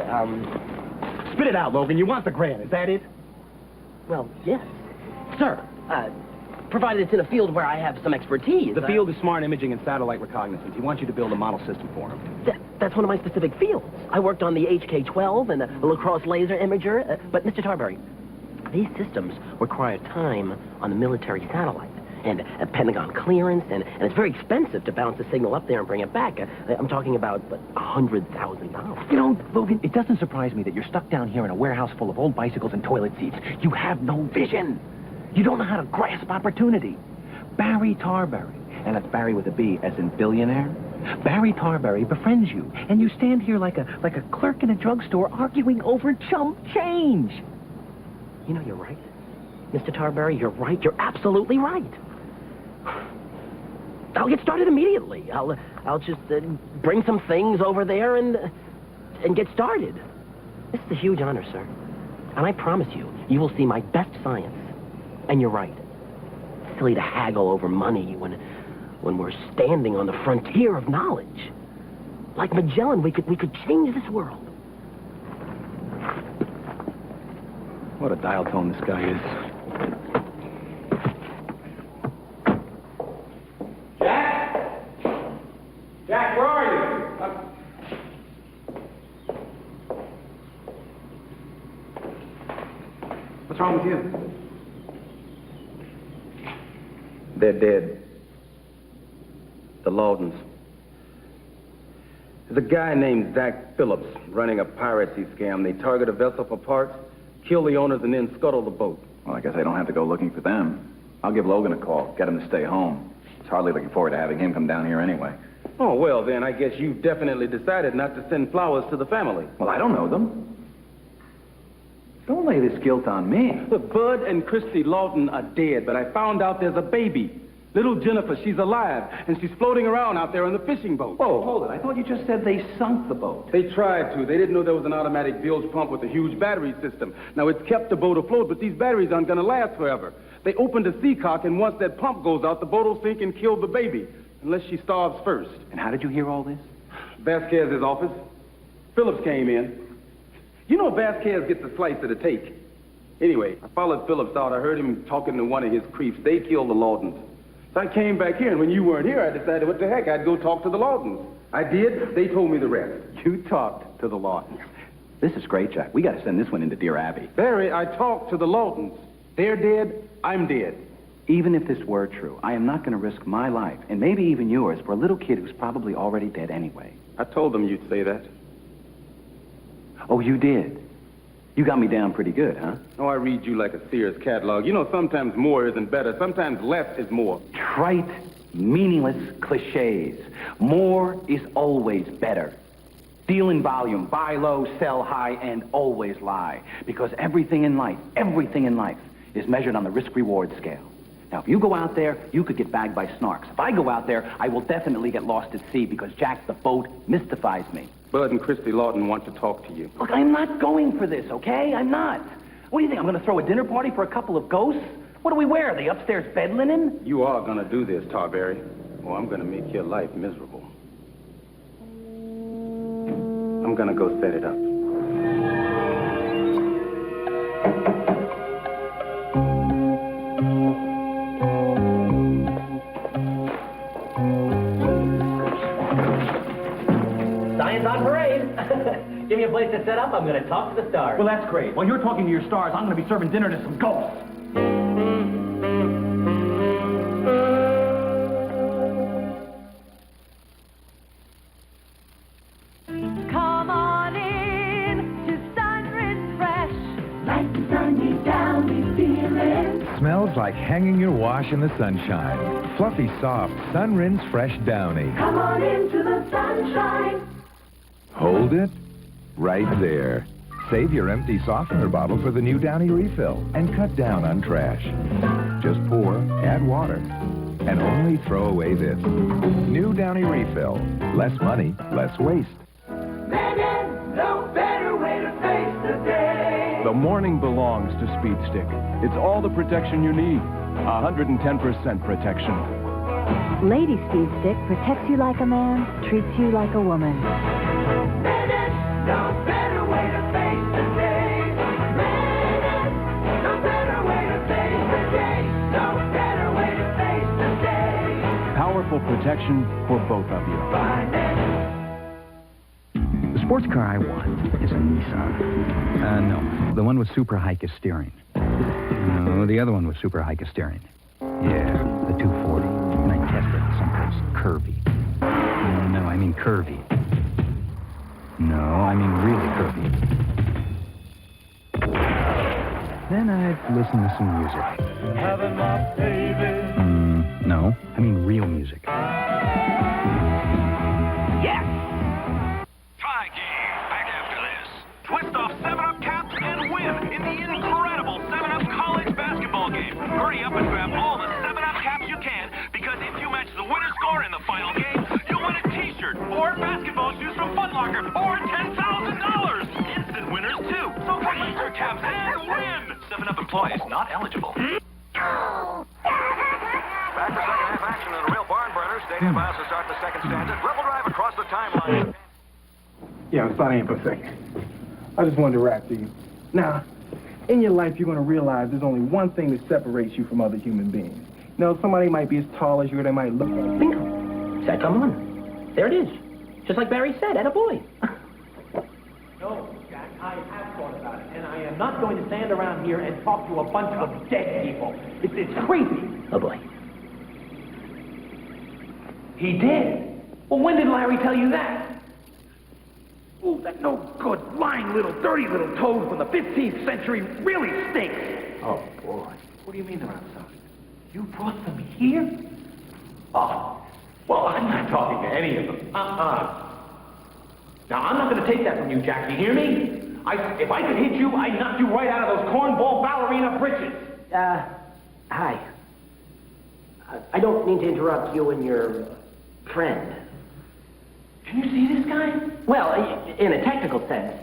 S1: Spit it out, Logan. You want the grant, is that it?
S3: Well, yes. Sir, provided it's in a field where I have some expertise.
S2: The field is smart imaging and satellite reconnaissance. He wants you to build a model system for him.
S3: That's one of my specific fields. I worked on the HK-12 and the lacrosse laser imager. But, Mr. Tarberry, these systems require time on the military satellite and Pentagon clearance, and it's very expensive to bounce the signal up there and bring it back. I'm talking about $100,000.
S1: You know, Logan, it doesn't surprise me that you're stuck down here in a warehouse full of old bicycles and toilet seats. You have no vision. You don't know how to grasp opportunity. Barry Tarberry, and that's Barry with a B, as in billionaire. Barry Tarberry befriends you, and you stand here like a clerk in a drugstore arguing over chump change.
S3: You know, you're right. Mr. Tarberry, you're right. You're absolutely right. I'll get started immediately. I'll just bring some things over there and and get started. This is a huge honor, sir. And I promise you, you will see my best science. And you're right. It's silly to haggle over money when we're standing on the frontier of knowledge. Like Magellan, we could change this world.
S2: What a dial tone this guy is.
S6: Jack, where are you?
S2: What's wrong with you? They're dead. The Lawtons. There's a guy named Zach Phillips running a piracy scam. They target a vessel for parts, kill the owners, and then scuttle the boat. Well, I guess I don't have to go looking for them. I'll give Logan a call, get him to stay home. I was hardly looking forward to having him come down here anyway.
S6: Oh, well, then I guess you've definitely decided not to send flowers to the family.
S2: Well, I don't know them. Don't lay this guilt on me.
S6: Look, Bud and Christy Lawton are dead, but I found out there's a baby. Little Jennifer, she's alive, and she's floating around out there on the fishing boat.
S2: Whoa, hold it. I thought you just said they sunk the boat.
S6: They tried to. They didn't know there was an automatic bilge pump with a huge battery system. Now, it's kept the boat afloat, but these batteries aren't going to last forever. They opened a seacock, and once that pump goes out, the boat will sink and kill the baby, unless she starves first.
S2: And how did you hear all this?
S6: Vasquez's office. Phillips came in. You know Vasquez gets a slice of the take. Anyway, I followed Phillips out. I heard him talking to one of his creeps. They killed the Lawtons. So I came back here, and when you weren't here, I decided, what the heck, I'd go talk to the Lawtons. I did. They told me the rest.
S2: You talked to the Lawtons. This is great, Jack. We got to send this one into Dear Abby.
S6: Barry, I talked to the Lawtons. They're dead. I'm dead.
S2: Even if this were true, I am not going to risk my life, and maybe even yours, for a little kid who's probably already dead anyway.
S6: I told them you'd say that.
S2: Oh, you did? You got me down pretty good, huh?
S6: Oh, I read you like a Sears catalog. You know, sometimes more isn't better. Sometimes less is more.
S2: Trite, meaningless cliches. More is always better. Deal in volume, buy low, sell high, and always lie. Because everything in life is measured on the risk-reward scale. Now, if you go out there, you could get bagged by snarks. If I go out there, I will definitely get lost at sea because Jack the boat mystifies me.
S6: Bud and Christy Lawton want to talk to you.
S2: Look, I'm not going for this, okay? I'm not. What do you think, I'm going to throw a dinner party for a couple of ghosts? What do we wear, the upstairs bed linen?
S6: You are going to do this, Tarberry. Oh, I'm going to make your life miserable. I'm going to go set it up.
S3: Science on parade. Give me a place to set up, I'm going to talk to the stars.
S15: Well, that's great. While you're talking to your stars, I'm going to be serving dinner to some ghosts.
S8: Come on in to Sunrise Fresh. Like the sun deep down, we feel it.
S20: Smells like hanging your wash in the sunshine. Fluffy, soft, Sun-Rinse Fresh Downy.
S8: Come on into the sunshine.
S20: Hold it right there. Save your empty softener bottle for the new Downy refill and cut down on trash. Just pour, add water, and only throw away this. New Downy refill. Less money, less waste.
S8: Man, no better way to face the day.
S10: The morning belongs to Speed Stick. It's all the protection you need. 110% protection.
S22: Lady Speed Stick protects you like a man, treats you like a woman.
S8: No better way to face the day. No better way to face the day. No better way to face the day.
S10: Powerful protection for both of you.
S23: The sports car I want is a Nissan. No, the one with super high steering. No, the other one with super high steering. Yeah, the 240. And I tested it someplace curvy. No, I mean curvy. No, I mean really curvy. Then I'd listen to some music.
S8: Having my baby.
S23: No, I mean real music.
S10: Yes! Tie game. Back after this. Twist off 7-Up caps and win in the incredible 7-Up college basketball game. Hurry up and grab all the 7-Up caps you can, because if you match the winner score in the final game, you'll win a t-shirt or basketball shoes from Foot Locker or $10,000. your tabs and win! 7-Up employees not eligible.
S8: Back to second half action in a real barn burner. Stadium Biles to start the second stanza. Dribble drive across the timeline.
S6: Yeah, start in for a second. I just wanted to rap to you. Now, in your life, you're going to realize there's only one thing that separates you from other human beings. You know, somebody might be as tall as you, or they might look like
S3: Bingo. Said, come on. There it is. Just like Barry said, attaboy.
S15: No, Jack, I have thought about it, and I am not going to stand around here and talk to a bunch of dead people. It's creepy.
S3: Oh, boy.
S15: He did? Well, when did Larry tell you that? Oh, that no good, lying little, dirty little toad from the 15th century really stinks.
S3: Oh, boy.
S15: What do you mean they're outside? You brought them here? Oh, well, I'm not talking to any of them. Now, I'm not going to take that from you, Jack. You hear me? If I could hit you, I'd knock you right out of those cornball ballerina britches.
S3: Hi. I don't mean to interrupt you and your friend.
S15: Can you see this guy?
S3: Well, in a technical sense,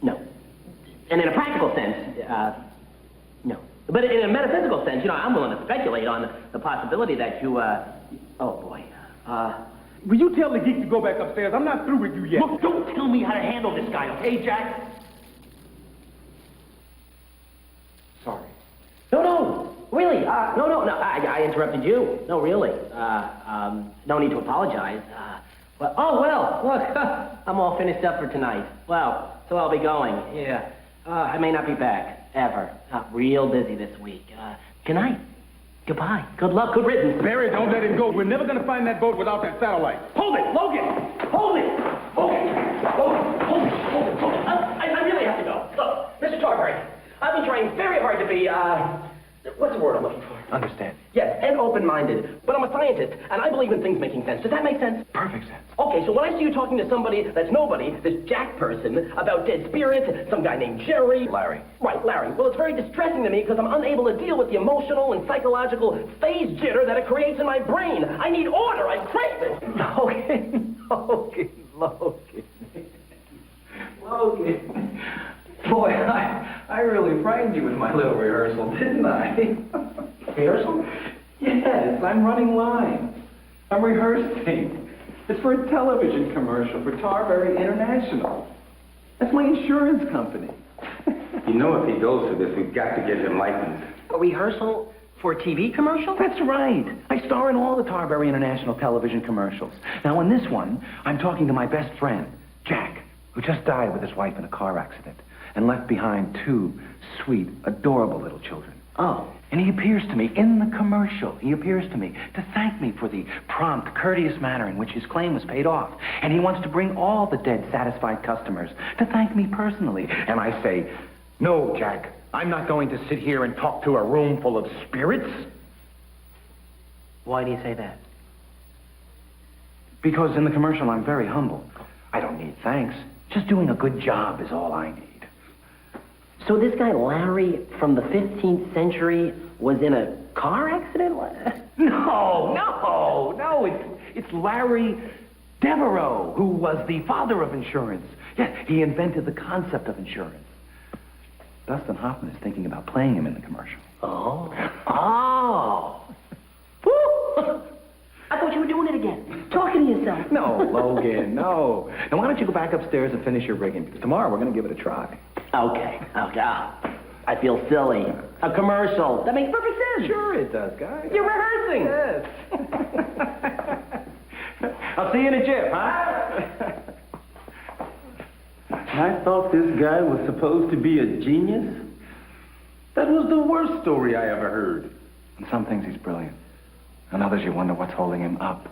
S3: no. And in a practical sense, no. But in a metaphysical sense, I'm willing to speculate on the possibility that you, oh boy,
S15: Will you tell the geek to go back upstairs? I'm not through with you yet. Look, don't tell me how to handle this guy, okay, Jack? Sorry.
S3: No, really, no, I interrupted you. No, really, no need to apologize. Well, look, I'm all finished up for tonight. Well, so I'll be going, yeah. I may not be back, ever. Real busy this week. Good night. Goodbye. Good luck. Good riddance.
S6: Barry, don't let him go. We're never going to find that boat without that satellite.
S3: Hold it, Logan! Hold it! Hold it! I really have to go. Look, Mr. Tarbury, I've been trying very hard to be, what's the word I'm looking for?
S2: Understand.
S3: Yes, and open-minded. But I'm a scientist, and I believe in things making sense. Does that make sense?
S2: Perfect sense.
S3: Okay, so when I see you talking to somebody that's nobody, this Jack person, about dead spirits, some guy named Jerry...
S2: Larry.
S3: Right, Larry. Well, it's very distressing to me because I'm unable to deal with the emotional and psychological phase jitter that it creates in my brain. I need order. I'm crazy.
S2: Logan. Boy, I really frightened you with my little rehearsal, didn't I?
S3: Rehearsal?
S2: Yes, I'm running lines. I'm rehearsing. It's for a television commercial for Tarberry International. That's my insurance company.
S6: You know, if he goes to this, we've got to get him licensed.
S3: A rehearsal for a TV commercial?
S15: That's right. I star in all the Tarberry International television commercials. Now, in this one, I'm talking to my best friend, Jack, who just died with his wife in a car accident and left behind 2 sweet, adorable little children.
S3: Oh.
S15: And he appears to me in the commercial. He appears to me to thank me for the prompt, courteous manner in which his claim was paid off. And he wants to bring all the dead, satisfied customers to thank me personally. And I say, no, Jack, I'm not going to sit here and talk to a room full of spirits.
S3: Why do you say that?
S15: Because in the commercial, I'm very humble. I don't need thanks. Just doing a good job is all I need.
S3: So this guy Larry from the 15th century was in a car accident?
S15: No. It's Larry Devereaux, who was the father of insurance. Yeah, he invented the concept of insurance. Dustin Hoffman is thinking about playing him in the commercial.
S3: Oh. I thought you were doing it again. Talking to yourself.
S15: No, Logan, no. Now, why don't you go back upstairs and finish your rigging? Because tomorrow we're going to give it a try.
S3: Okay. I feel silly. A commercial. That makes perfect sense.
S15: Sure it does, guys.
S3: You're rehearsing.
S15: Yes. I'll see you in a jiff, huh?
S6: I thought this guy was supposed to be a genius. That was the worst story I ever heard.
S15: In some things he's brilliant. In others you wonder what's holding him up.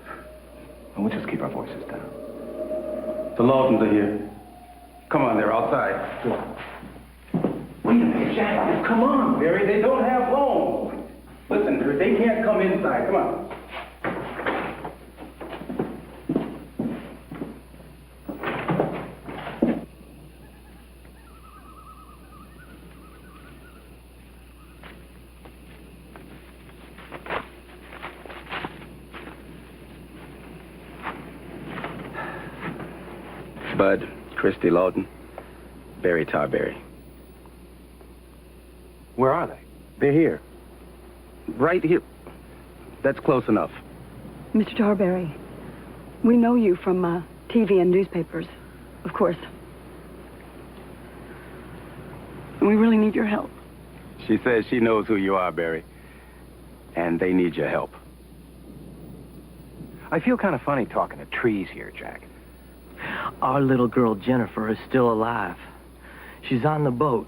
S15: And we'll just keep our voices down.
S6: The Lawtons are here. Come on, they're outside.
S15: Wait a minute, Jack. Come on, Barry. They don't have loans.
S6: Listen, they can't come inside. Come on.
S5: Bud, Christy Lawton, Barry Tarberry.
S6: Where are they? They're here. Right here. That's close enough.
S5: Mr. Tarberry, we know you from TV and newspapers, of course. And we really need your help.
S6: She says she knows who you are, Barry. And they need your help.
S18: I feel kind of funny talking to trees here, Jack.
S3: Our little girl Jennifer is still alive. She's on the boat.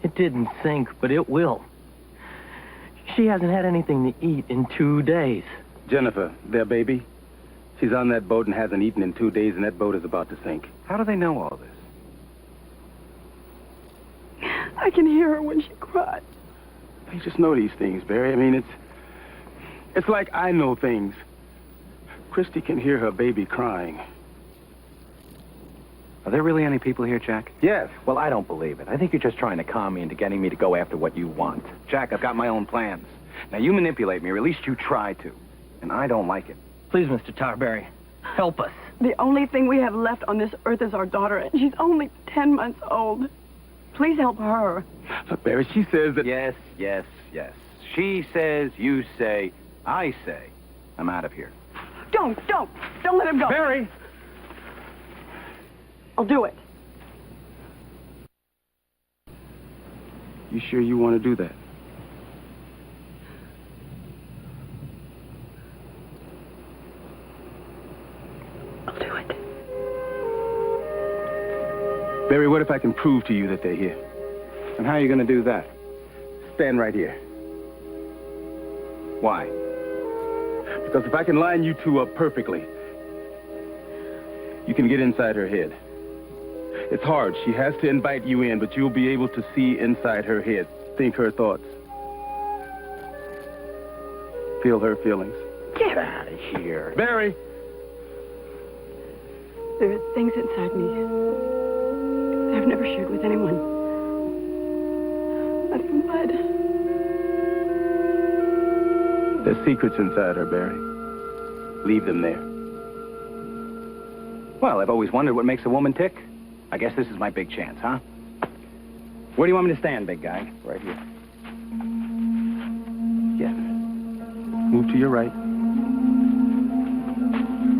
S3: It didn't sink, but it will. She hasn't had anything to eat in 2 days.
S6: Jennifer, their baby, she's on that boat and hasn't eaten in 2 days, and that boat is about to sink.
S18: How do they know all this?
S5: I can hear her when she cries.
S6: They just know these things, Barry. I mean, it's like I know things. Christy can hear her baby crying.
S18: Are there really any people here, Jack?
S6: Yes.
S2: Well, I don't believe it. I think you're just trying to con me into getting me to go after what you want.
S18: Jack, I've got my own plans. Now, you manipulate me, or at least you try to. And I don't like it.
S3: Please, Mr. Tarberry, help us.
S5: The only thing we have left on this earth is our daughter, and she's only 10 months old. Please help her.
S6: Look, Barry, she says that...
S18: Yes. She says, you say, I say. I'm out of here.
S5: Don't let him go.
S6: Barry!
S5: I'll do it.
S6: You sure you want to do that?
S5: I'll do it.
S6: Barry, what if I can prove to you that they're here?
S18: And how are you going to do that?
S6: Stand right here.
S18: Why?
S6: Because if I can line you two up perfectly, you can get inside her head. It's hard. She has to invite you in, but you'll be able to see inside her head, think her thoughts, feel her feelings.
S3: Get out of here.
S6: Barry!
S5: There are things inside me I've never shared with anyone. Nothing but...
S6: There's secrets inside her, Barry. Leave them there.
S18: Well, I've always wondered what makes a woman tick. I guess this is my big chance, huh? Where do you want me to stand, big guy?
S6: Right here. Yeah. Move to your right.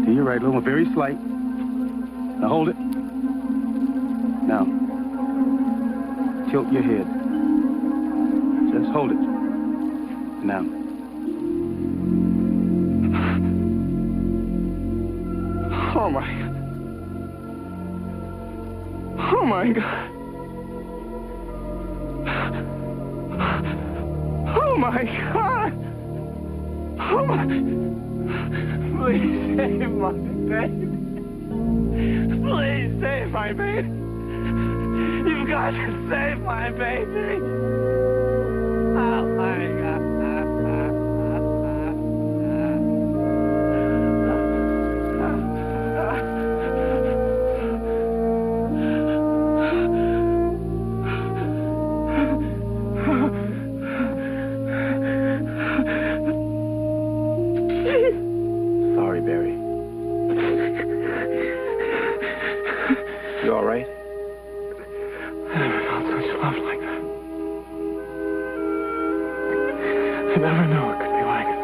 S6: To your right, a little very slight. Now hold it. Now, tilt your head. Just hold it. Now. Oh, my God. Oh, my God. Oh, my God. Oh, my... Please save my baby. Please save my baby. You've got to save my baby. Oh, my God. Sorry, Barry. You all right? I never felt such love like that. I never knew it could be like that.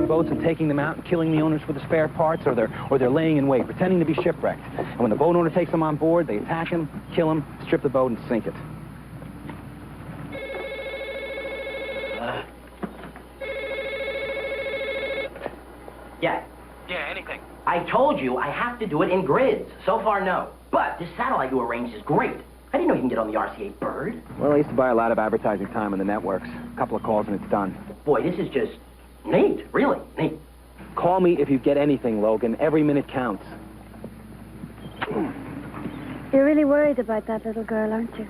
S2: Boats are taking them out and killing the owners for the spare parts, or they're laying in wait, pretending to be shipwrecked. And when the boat owner takes them on board, they attack him, kill him, strip the boat, and sink it.
S3: Yeah.
S18: Yeah, anything.
S3: I told you I have to do it in grids. So far, no. But this satellite you arranged is great. I didn't know you can get on the RCA Bird.
S2: Well, I used to buy a lot of advertising time on the networks. A couple of calls and it's done.
S3: Boy, this is just neat. Really neat.
S2: Call me if you get anything, Logan. Every minute counts.
S22: You're really worried about that little girl, aren't you?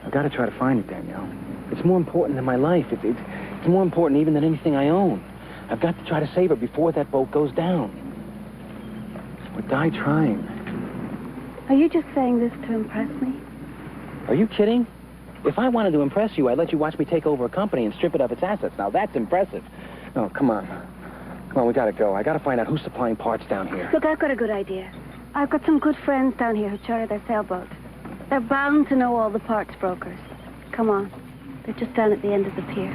S2: I've got to try to find it, Danielle. It's more important than my life. It's more important even than anything I own. I've got to try to save her before that boat goes down. Or die trying.
S22: Are you just saying this to impress me?
S2: Are you kidding?
S3: If I wanted to impress you, I'd let you watch me take over a company and strip it of its assets. Now, that's impressive. No, come on. Come on, we gotta go. I gotta find out who's supplying parts down here.
S22: Look, I've got a good idea. I've got some good friends down here who charter their sailboat. They're bound to know all the parts brokers. Come on. They're just down at the end of the pier.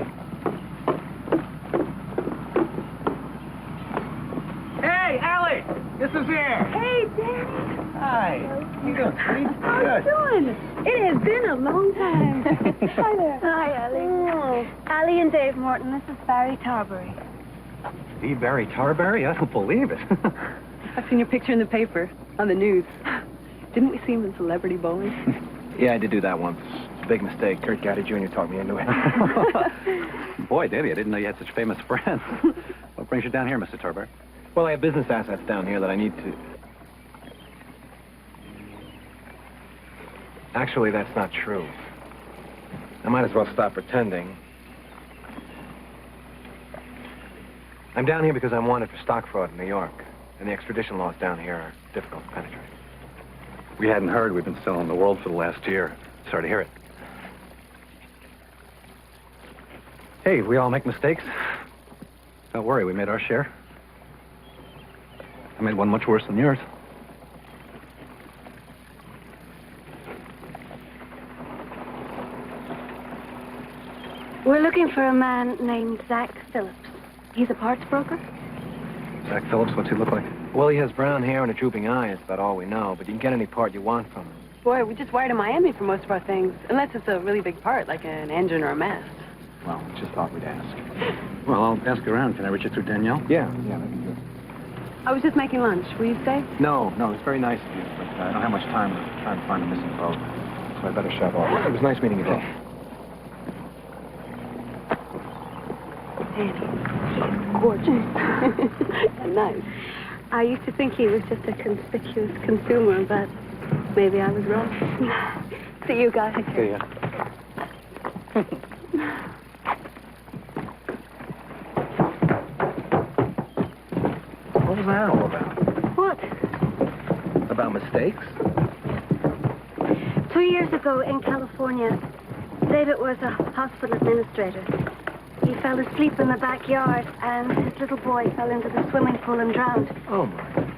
S18: Hey, Allie! This is here.
S22: Hey, Danny.
S18: Hi. How you doing, sweetie?
S22: How you doing? It has been a long time. Hi there. Hi, Allie. Allie and Dave Morton. This is Barry Tarbury.
S18: Steve Barry Tarbury? I don't believe it.
S5: I've seen your picture in the paper, on the news. Didn't we see him in Celebrity Bowling?
S18: Yeah, I did do that once. It's a big mistake. Kurt Gowdy Jr. talked me into it.
S23: Boy, Davey, I didn't know you had such famous friends. What brings you down here, Mr. Tarbury?
S18: Well, I have business assets down here that I need to... Actually, that's not true. I might as well stop pretending. I'm down here because I'm wanted for stock fraud in New York. And the extradition laws down here are difficult to penetrate.
S23: We hadn't heard. We've been selling the world for the last year. Sorry to hear it. Hey, we all make mistakes. Don't worry, we made our share. I made one much worse than yours.
S22: We're looking for a man named Zach Phillips. He's a parts broker?
S23: Zach Phillips, what's he look like?
S18: Well, he has brown hair and a drooping eye. That's about all we know. But you can get any part you want from him.
S5: Boy, we just wired to Miami for most of our things. Unless it's a really big part, like an engine or a mast.
S23: Well, just thought we'd ask. Well, I'll ask around. Can I reach you through Danielle?
S18: Yeah, that'd be good.
S5: I was just making lunch. Will you stay?
S18: No, it's very nice of you, but I don't have much time to try and find a missing boat. So I better shut off. It was nice meeting you, Dave.
S5: Danny. Gorgeous. And nice.
S22: I used to think he was just a conspicuous consumer, but maybe I was wrong. See you guys.
S18: See ya. What was that all about?
S22: What?
S18: About mistakes?
S22: 2 years ago in California, David was a hospital administrator. He fell asleep in the backyard, and his little boy fell into the swimming pool and drowned.
S18: Oh, my.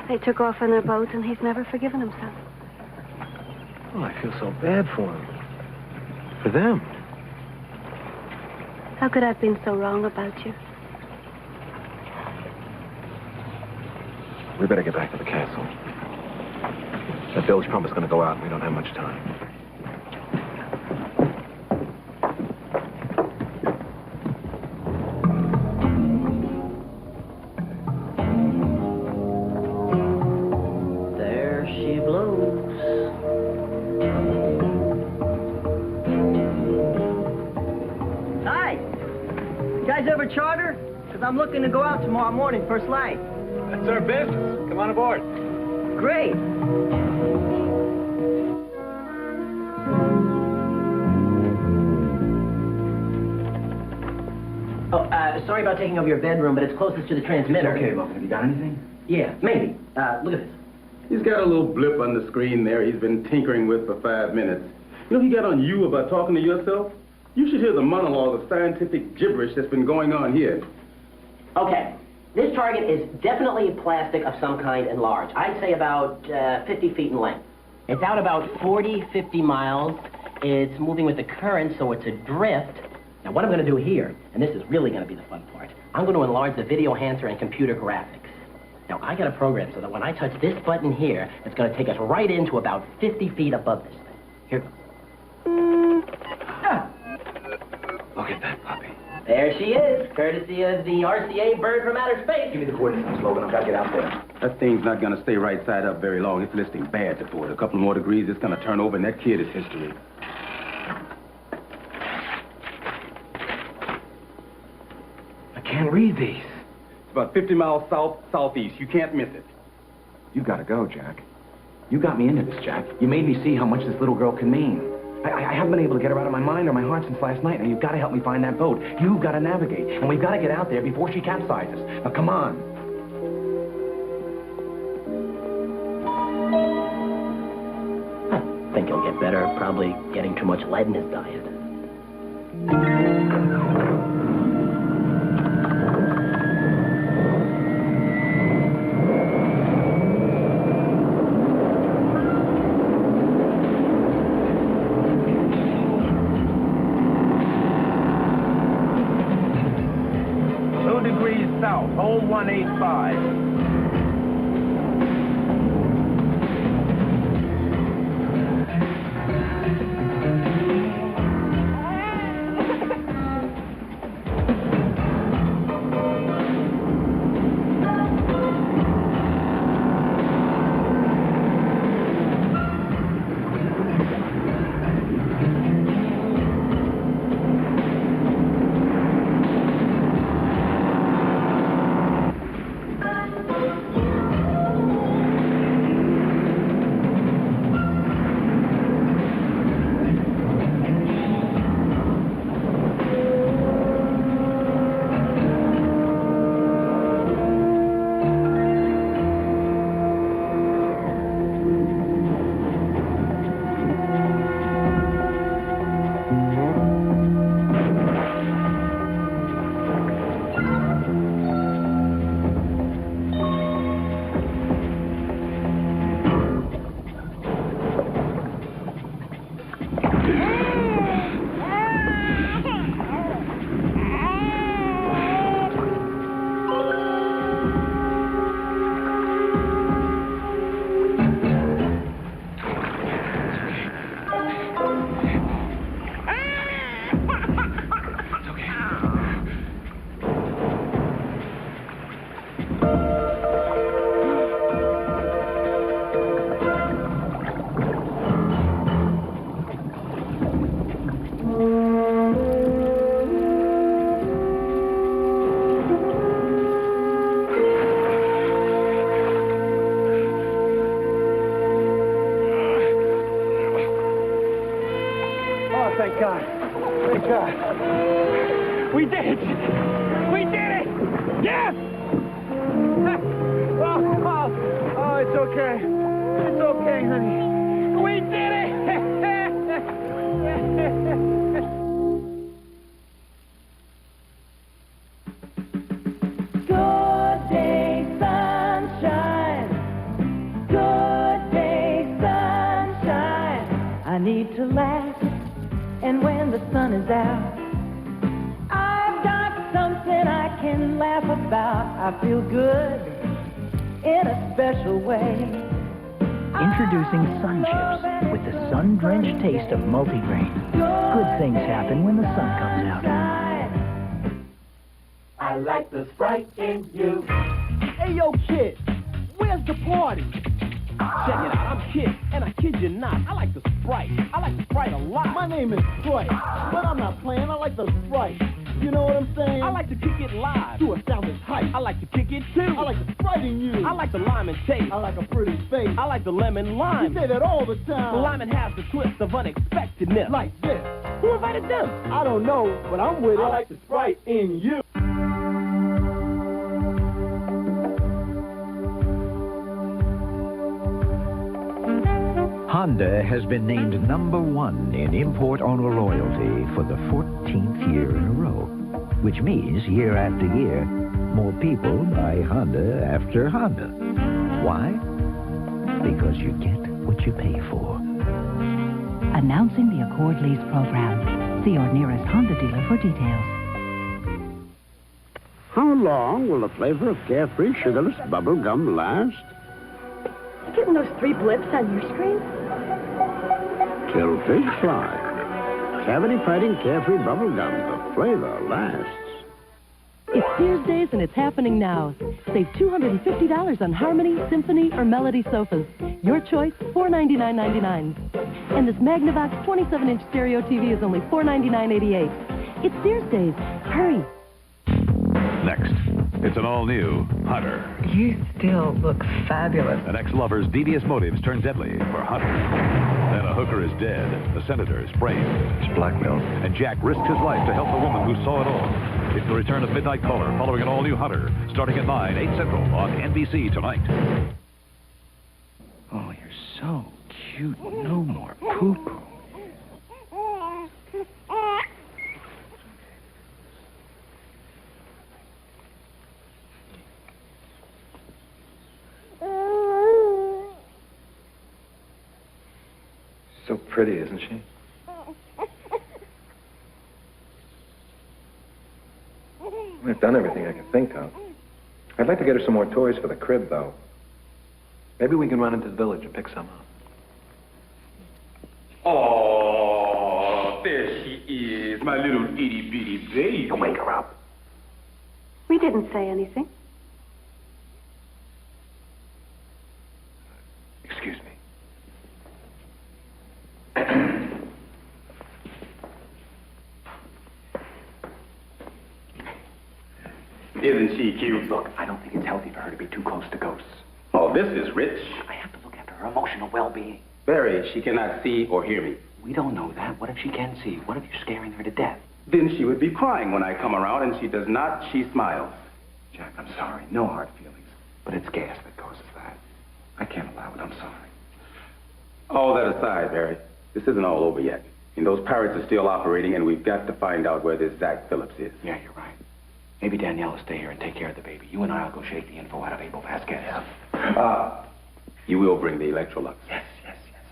S22: They took off in their boat, and he's never forgiven himself.
S18: Oh, I feel so bad for him. For them.
S22: How could I have been so wrong about you?
S18: We better get back to the castle. That bilge pump is going to go out, and we don't have much time.
S3: There she blows.
S14: Hi. You guys ever charter? Because I'm looking to go out tomorrow morning, first light.
S18: That's our business. Come on aboard.
S14: Great.
S3: Oh, sorry about taking over your bedroom, but it's closest to the transmitter.
S18: Okay, Logan. Have you got anything?
S3: Yeah, maybe. Look at this.
S6: He's got a little blip on the screen there he's been tinkering with for 5 minutes. You know he got on you about talking to yourself? You should hear the monologue of scientific gibberish that's been going on here.
S3: Okay. This target is definitely plastic of some kind and large. I'd say about 50 feet in length. It's out about 40, 50 miles. It's moving with the current, so it's adrift. Now, what I'm going to do here, and this is really going to be the fun part, I'm going to enlarge the video enhancer and computer graphics. Now, I got a program so that when I touch this button here, it's going to take us right into about 50 feet above this thing. Here goes.
S18: Look at that puppy.
S3: There she is, courtesy of the RCA Bird from Outer Space.
S18: Give me the coordinates, Logan. I've got to get out there.
S6: That thing's not going to stay right side up very long. It's listing bad to port. A couple more degrees, it's going to turn over, and that kid is history.
S18: I can't read these.
S6: It's about 50 miles southeast. You can't miss it.
S18: You got to go, Jack. You got me into this, Jack. You made me see how much this little girl can mean. I haven't been able to get her out of my mind or my heart since last night. Now, you've got to help me find that boat. You've got to navigate. And we've got to get out there before she capsizes. Now, come on.
S3: Thank think he'll get better. Probably getting too much lead in his diet.
S4: South, hold 185.
S8: Thank God. Thank God. We did it! We did it! Yes! Oh, it's okay. It's okay, honey. We did it!
S7: Good day, sunshine. Good day, sunshine. I need to laugh. And when the sun is out, I've got something I can laugh about. I feel good in a special way.
S9: Introducing Sun Chips with the sun-drenched taste of multigrain. Good things happen when the sun comes out.
S8: I like the Sprite in you.
S17: Hey, yo, kid, where's the party? Check it out, I'm Kid, and I kid you not, I like the Sprite. I like the Sprite a lot. My name is Sprite, but I'm not playing, I like the Sprite. You know what I'm saying? I like to kick it live. To a sound that's hype. I like to kick it too. I like the Sprite in you. I like the lime and taste. I like a pretty face. I like the lemon lime. You say that all the time. The lemon has the twist of unexpectedness. Like this. Who invited them? I don't know, but I'm with it. I like the Sprite in you.
S25: Honda has been named #1 in import owner loyalty for the 14th year in a row, which means year after year, more people buy Honda after Honda. Why? Because you get what you pay for.
S26: Announcing the Accord Lease program. See your nearest Honda dealer for details.
S27: How long will the flavor of carefree sugarless bubble gum last?
S5: You getting those 3 blips on your screen?
S27: Till fish fly. Cavity-fighting carefree bubble gum. The flavor lasts.
S28: It's Sears Days and it's happening now. Save $250 on Harmony, Symphony, or Melody sofas. Your choice, $499.99. And this Magnavox 27-inch stereo TV is only $499.88. It's Sears Days. Hurry.
S12: Next, it's an all-new Hunter.
S29: You still look fabulous.
S12: An ex-lover's devious motives turn deadly for Hunter. Then a hooker is dead, the senator is framed. It's blackmail. And Jack risks his life to help the woman who saw it all. It's the return of Midnight Caller following an all-new Hunter, starting at 8 Central on NBC tonight.
S15: Oh, you're so
S18: cute. No more poo-poo.
S2: So pretty, isn't she? I've done everything I can think of. I'd like to get her some more toys for the crib, though. Maybe we can run into the village and pick some up.
S6: Oh, there she is, my little itty-bitty baby.
S2: Don't wake her up.
S22: We didn't say anything.
S2: Excuse me.
S6: Isn't she cute?
S18: Look, I don't think it's healthy for her to be too close to ghosts.
S6: Oh, this is rich.
S18: I have to look after her emotional well-being.
S6: Barry, she cannot see or hear me.
S18: We don't know that. What if she can see? What if you're scaring her to death?
S6: Then she would be crying when I come around, and she does not. She smiles.
S2: Jack, I'm sorry. No hard feelings.
S18: But it's gas that causes that.
S2: I can't allow it. I'm sorry.
S6: All that aside, Barry, this isn't all over yet. And those pirates are still operating, and we've got to find out where this Zach Phillips is.
S18: Yeah, you're right. Maybe Danielle will stay here and take care of the baby. You and I will go shake the info out of Abel Vasquez.
S6: You will bring the Electrolux.
S18: Yes.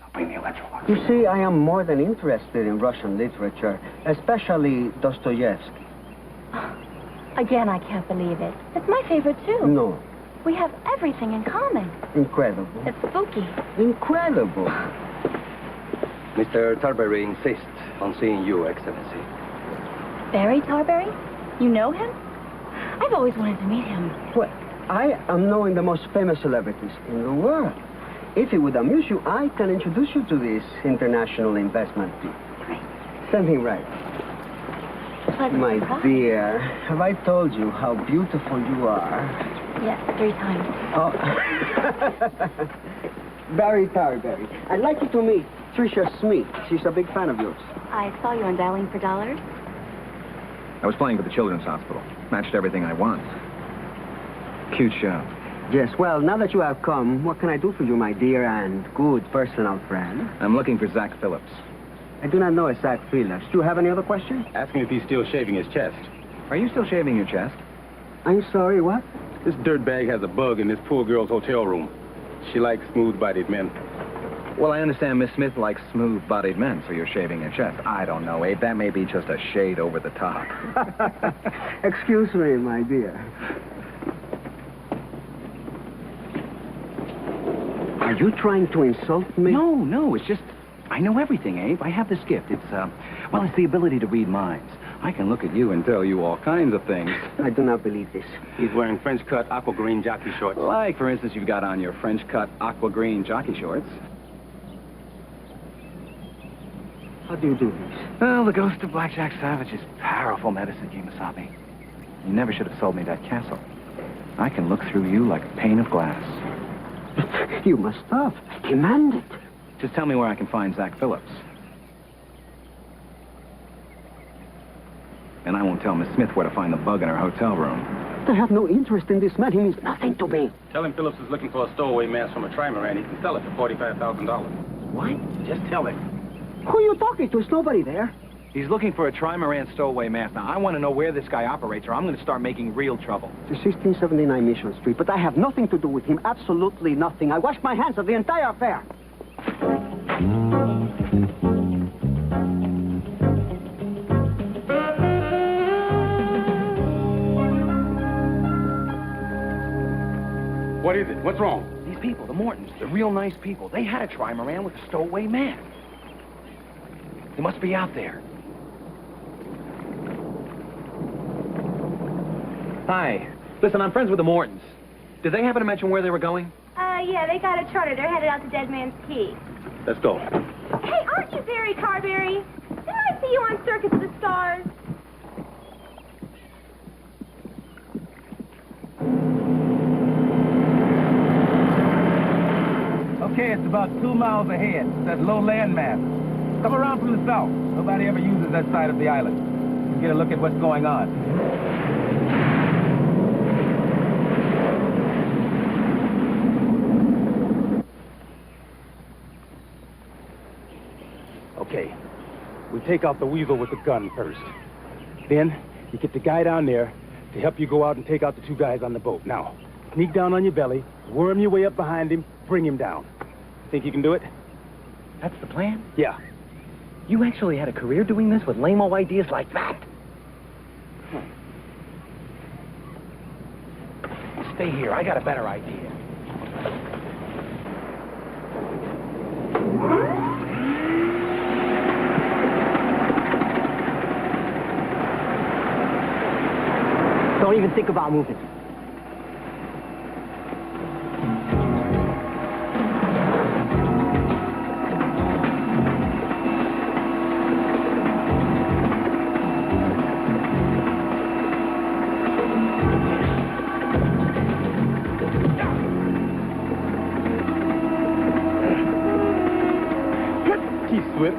S18: I'll bring the Electrolux.
S1: You see, I am more than interested in Russian literature, especially Dostoevsky.
S10: Again, I can't believe it. It's my favorite, too.
S1: No.
S10: We have everything in common.
S1: Incredible.
S10: It's spooky.
S1: Incredible.
S11: Mr. Tarberry insists on seeing you, Excellency.
S10: Barry Tarberry? You know him? I've always wanted to meet him.
S1: Well, I am knowing the most famous celebrities in the world. If it would amuse you, I can introduce you to this international investment people.
S10: Right.
S1: Something right. My dear, have I told you how beautiful you are?
S10: Yes, 3 times.
S1: Oh. Barry Tarberry. I'd like you to meet Tricia Smith. She's a big fan of yours.
S10: I saw you on Dialing for Dollars.
S2: I was playing for the Children's Hospital. Matched everything I want. Cute show.
S1: Yes, well, now that you have come, what can I do for you, my dear and good personal friend?
S2: I'm looking for Zach Phillips.
S1: I do not know a Zach Phillips. Do you have any other questions?
S6: Ask him if he's still shaving his chest.
S2: Are you still shaving your chest?
S1: I'm sorry, what?
S6: This dirtbag has a bug in this poor girl's hotel room. She likes smooth-bodied men.
S2: Well, I understand Miss Smith likes smooth-bodied men, so you're shaving your chest. I don't know, Abe. That may be just a shade over the top.
S1: Excuse me, my dear. Are you trying to insult me?
S18: No, it's just... I know everything, Abe. I have this gift. It's the ability to read minds. I can look at you and tell you all kinds of things.
S1: I do not believe this.
S6: He's wearing French-cut aqua green jockey shorts.
S2: Like, for instance, you've got on your French-cut aqua green jockey shorts.
S1: How do you do this?
S18: Well, the ghost of Blackjack Savage is powerful medicine, Kimasabi. You never should have sold me that castle. I can look through you like a pane of glass.
S1: You must stop. I demand it.
S2: Just tell me where I can find Zach Phillips. And I won't tell Miss Smith where to find the bug in her hotel room.
S1: I have no interest in this man. He means nothing to me.
S6: Tell him Phillips is looking for a stowaway mask from a trimaran. He can sell it for $45,000.
S1: What?
S6: Just tell him.
S1: Who are you talking to? There's nobody there.
S2: He's looking for a trimaran stowaway mask. Now, I want to know where this guy operates, or I'm going to start making real trouble.
S1: The 1679 Mission Street, but I have nothing to do with him. Absolutely nothing. I washed my hands of the entire affair.
S6: What is it? What's wrong?
S18: These people, the Mortons, they're real nice people. They had a trimaran with a stowaway mask. He must be out there.
S2: Hi. Listen, I'm friends with the Mortons. Did they happen to mention where they were going?
S13: Yeah, they got a charter. They're headed out to Dead Man's Key.
S6: Let's go.
S13: Hey, aren't you Barry Tarberry? Didn't I see you on Circuit of the Stars?
S4: Okay, it's about 2 miles ahead. It's that low landmass. Come around from the south. Nobody ever uses that side of the island. You can get a look at what's going on.
S17: take out the weasel with the gun first. Then you get the guy down there to help you go out and take out the two guys on the boat. Now, sneak down on your belly, worm your way up behind him, bring him down. Think you can do it?
S18: That's the plan?
S17: Yeah.
S18: You actually had a career doing this with lame-o ideas like that? Stay here. I got a better idea.
S3: Don't even think about moving.
S17: Keep swift.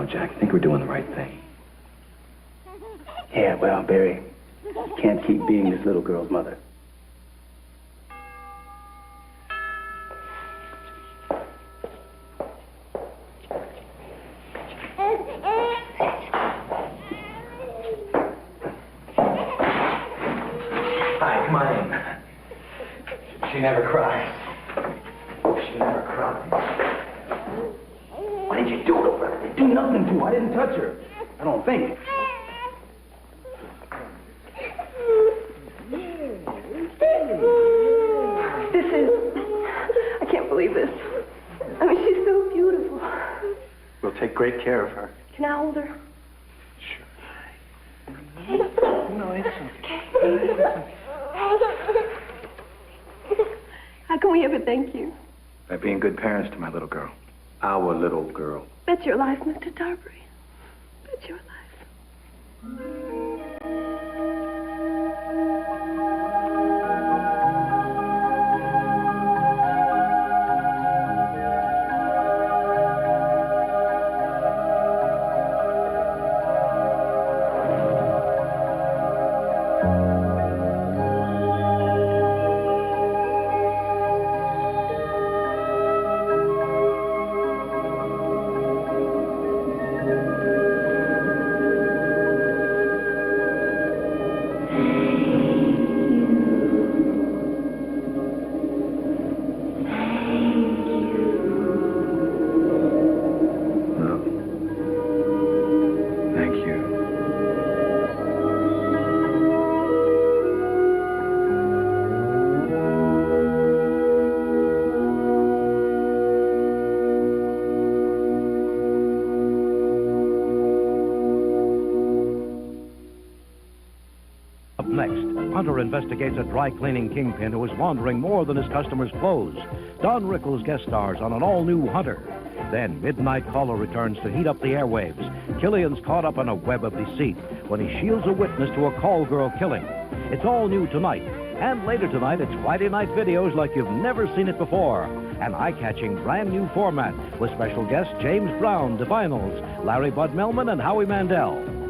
S18: Jack. I think we're doing the right thing.
S7: Yeah, well, Barry, can't keep being this little girl's mother.
S18: Hi, come on in. She never cries. She never cries. What did you do to her? I did nothing to her. I didn't touch her. I don't think.
S5: I can't believe this. I mean, she's so beautiful.
S7: We'll take great care of her.
S5: Can I hold her?
S7: No, it's okay.
S5: How can we ever thank you?
S7: By being good parents to my little girl. Our little girl.
S5: That's your life, Mr. Tarbury. That's your life.
S14: Hunter investigates a dry cleaning kingpin who is laundering more than his customers' clothes. Don Rickles guest stars on an all-new Hunter. Then Midnight Caller returns to heat up the airwaves. Killian's caught up in a web of deceit when he shields a witness to a call girl killing. It's all new tonight. And later tonight, it's Friday night videos like you've never seen it before. An eye-catching brand new format with special guests James Brown, Divinals, Larry Bud Melman, and Howie Mandel.